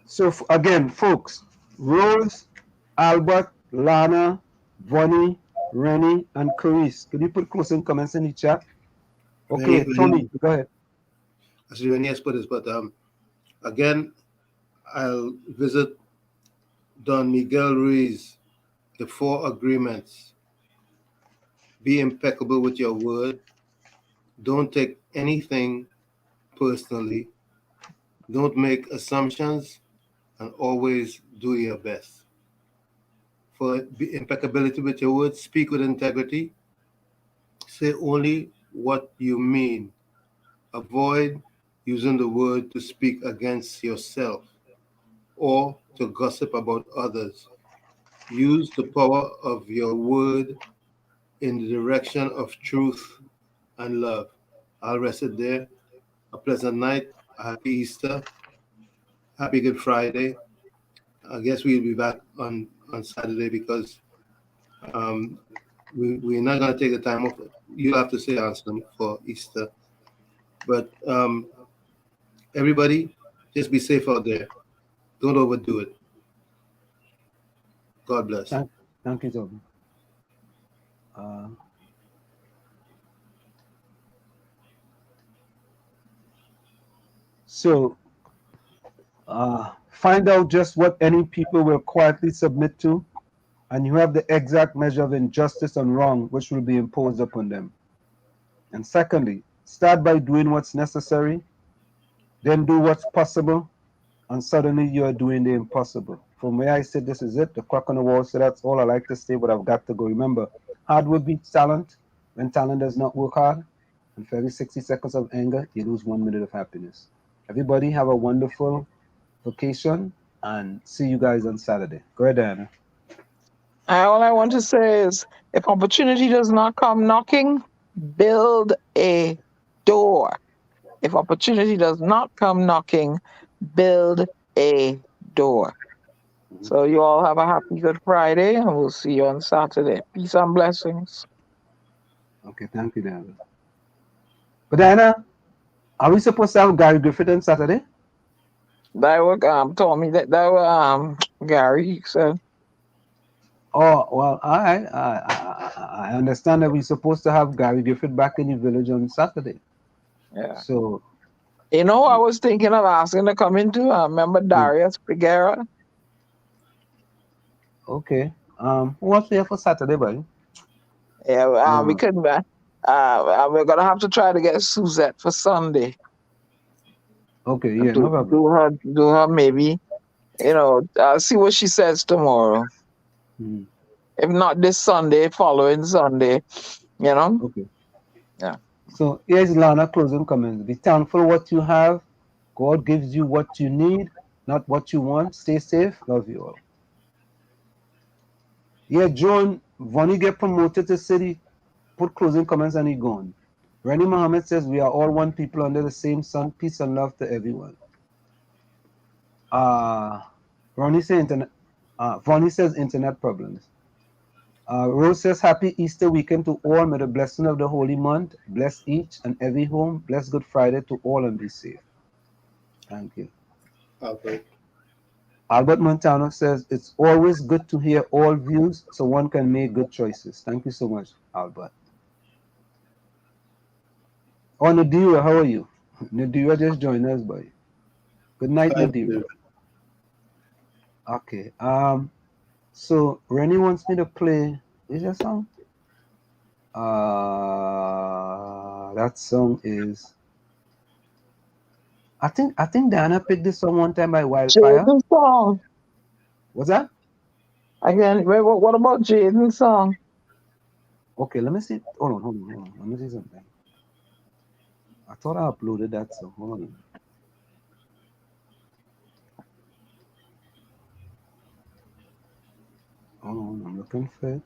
So again, folks, Rose, Albert, Lana, Vonnie, Rene, and Calliste. Can you put closing comments in the chat? Okay, Tommy, go ahead. As Rene has put this, but again, I'll visit Don Miguel Ruiz, the 4 agreements. Be impeccable with your word. Don't take anything personally. Don't make assumptions, and always do your best. For impeccability with your words, speak with integrity. Say only what you mean. Avoid using the word to speak against yourself or to gossip about others. Use the power of your word in the direction of truth and love. I'll rest it there. A pleasant night. A happy Easter. Happy Good Friday. I guess we'll be back on Saturday because we're not going to take the time off. You'll have to stay on some for Easter. But everybody, just be safe out there. Don't overdo it. God bless. Thank you, Toby. So, find out just what any people will quietly submit to, and you have the exact measure of injustice and wrong which will be imposed upon them. And secondly, start by doing what's necessary, then do what's possible, and suddenly you're doing the impossible. From where I sit, this is it. The clock on the wall, so that's all I like to say, but I've got to go. Remember, hard work beats talent when talent does not work hard. And for every 60 seconds of anger, you lose 1 minute of happiness. Everybody have a wonderful vacation, and see you guys on Saturday. Go ahead, Diana. All I want to say is, if opportunity does not come knocking, build a door. If opportunity does not come knocking, build a door. So you all have a happy Good Friday, and we'll see you on Saturday. Peace and blessings. Okay, thank you, Diana. But Diana, are we supposed to have Gary Griffith on Saturday? That was told me that Gary said. Oh, well, I understand that we're supposed to have Gary Griffith back in the village on Saturday. Yeah. So You know, I was thinking of asking to come into. Remember Darius Figuera? Okay. What's there for Saturday, buddy? Yeah, we couldn't. We're gonna have to try to get Suzette for Sunday. Okay, yeah, no problem. Do her maybe. You know, see what she says tomorrow. If not this Sunday, following Sunday. You know. Okay. Yeah. So here's Lana closing comments. Be thankful what you have. God gives you what you need, not what you want. Stay safe. Love you all. Yeah, John, Vonnie get promoted to city. Put closing comments and he gone. Rene Mohammed says we are all one people under the same sun. Peace and love to everyone. Vonnie says internet problems. Rose says happy Easter weekend to all. May the blessing of the holy month bless each and every home. Bless Good Friday to all and be safe. Thank you. Okay. Albert Montano says it's always good to hear all views so one can make good choices. Thank you so much, Albert. Oh, Nadira, how are you? Nadira just joined us, boy. Good night, Nadira. Okay. So Rene wants me to play. Is that song? That song is. I think Diana picked this song one time by Wildfire. Jaden's song. What's that? Again, what about Jaden's song? Okay, let me see. Hold on. Let me see something. I thought I uploaded that song. Hold on. Hold on, I'm looking for it.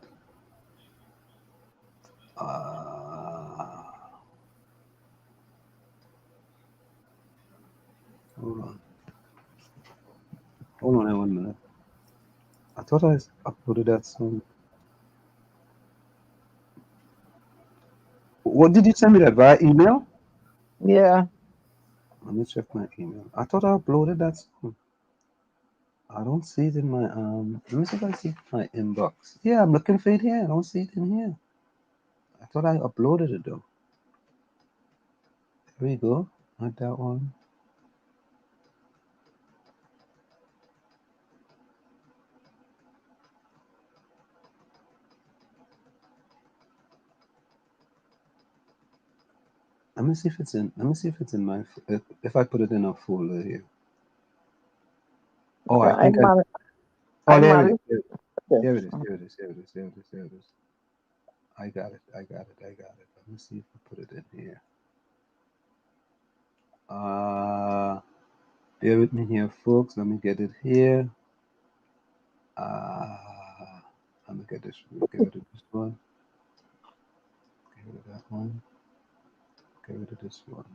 Hold on 1 minute. I thought I uploaded that song. What did you send me that via email? Yeah. Let me check my email. I thought I uploaded that song. I don't see it in my let me see if I see my inbox. Yeah, I'm looking for it here. I don't see it in here. I thought I uploaded it though. There we go. Not that one. Let me see if it's in my if I put it in a folder here. Oh, I think there it is. Here it is. I got it. Let me see if I put it in here. Bear with me here, folks. Let me get it here. Let me get this. Get rid of this one. Get rid of that one. Get rid of this one.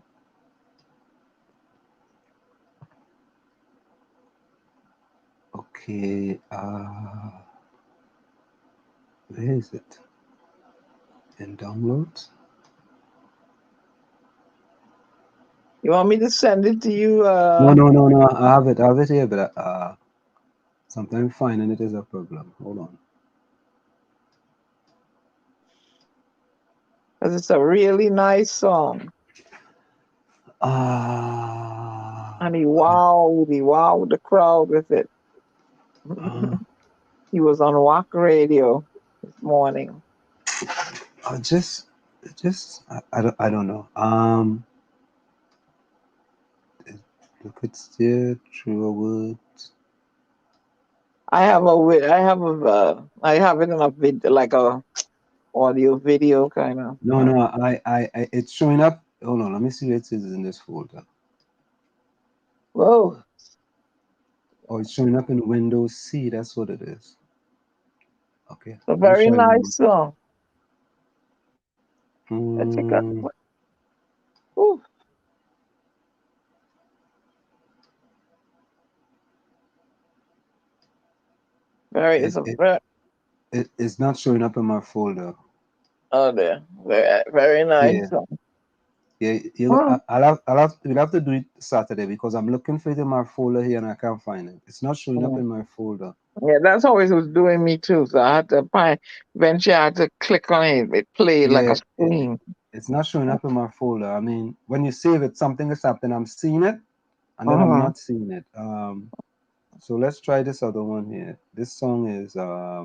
Okay. Where is it? In downloads. You want me to send it to you? No. I have it here, but sometimes finding it is a problem. Hold on. Because it's a really nice song. And he wowed the crowd with it. He was on Walk Radio this morning. I don't know. Look, it's still True Woods. I have it in a video, like a audio video kind of. No, I it's showing up. Hold on, let me see where it is in this folder. Whoa. Oh, it's showing up in Windows C. That's what it is. Okay. A very nice song. Ooh. It's not showing up in my folder. Oh, there. Very nice song. Yeah, we'll have to do it Saturday because I'm looking for it in my folder here and I can't find it. It's not showing up in my folder. Yeah, that's always was doing me too. So I had to eventually I had to click on it. It played like a screen. It's not showing up in my folder. I mean, when you save it, something is happening. I'm seeing it, and then I'm not seeing it. So let's try this other one here. This song is by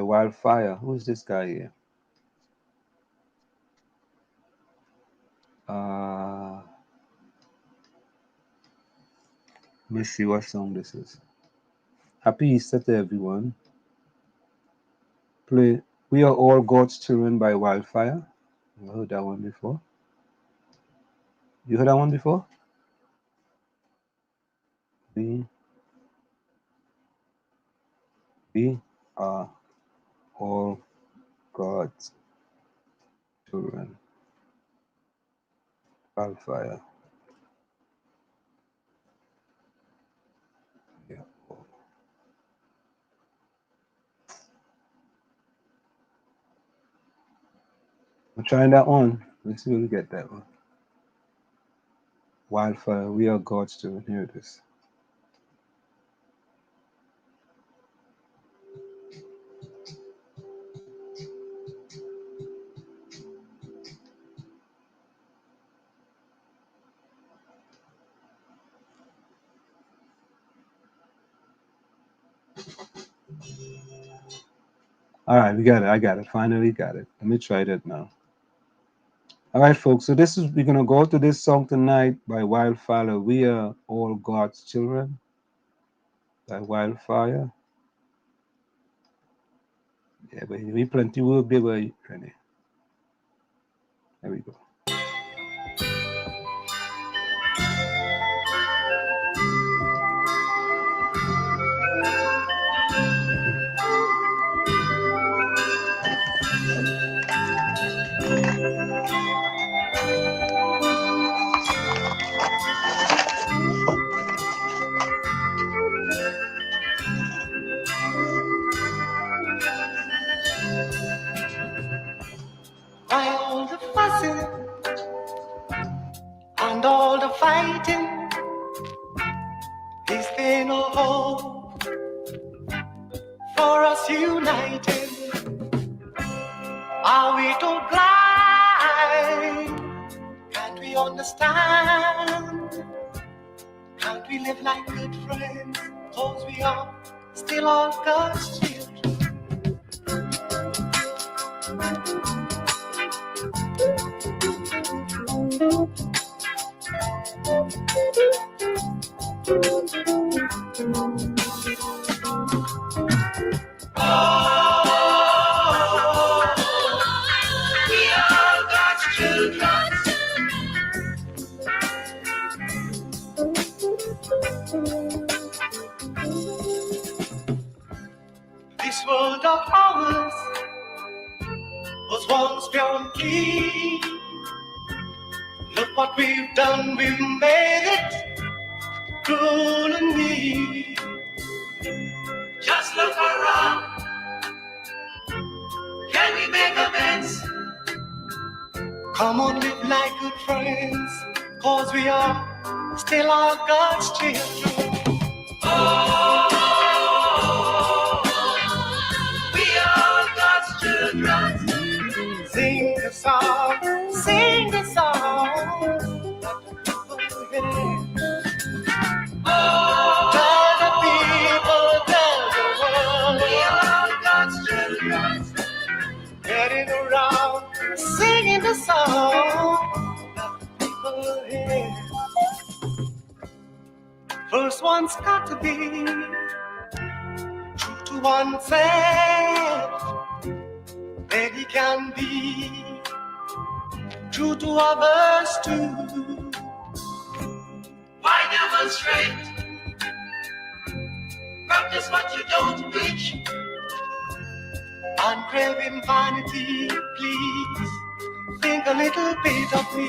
Wildfire. Who's this guy here? Let me see what song this is. Happy Easter to everyone. Play We Are All God's Children by Wildfire. You heard that one before? You heard that one before? We are all God's children. Wildfire. Yeah. I'm trying that one. Let's see if we get that one. Wildfire, We Are God's Children. Here it is. All right, we got it. I got it. Finally got it. Let me try that now. All right, folks. So we're gonna go to this song tonight by Wildfire. We Are All God's Children by Wildfire. Yeah, but we plenty work there, by Rene. There we go. Why all the fussing and all the fighting? Is there no hope for us united? Are we too blind? Can't we understand? Can't we live like good friends? 'Cause we are still all God's children. This world of ours was once pure and clean. Look what we've done, we've made it cruel and mean. Just look around, can we make amends? Come on, live like good friends, 'cause we are still all God's children. We are God's children. Sing the song, sing the song. Tell the people, tell the world. We are God's children. Getting around, singing the song. People hear. First one's got to be true to oneself. Then he can be true to others too. Why demonstrate? Practice what you don't preach. And craving vanity, please think a little bit of me.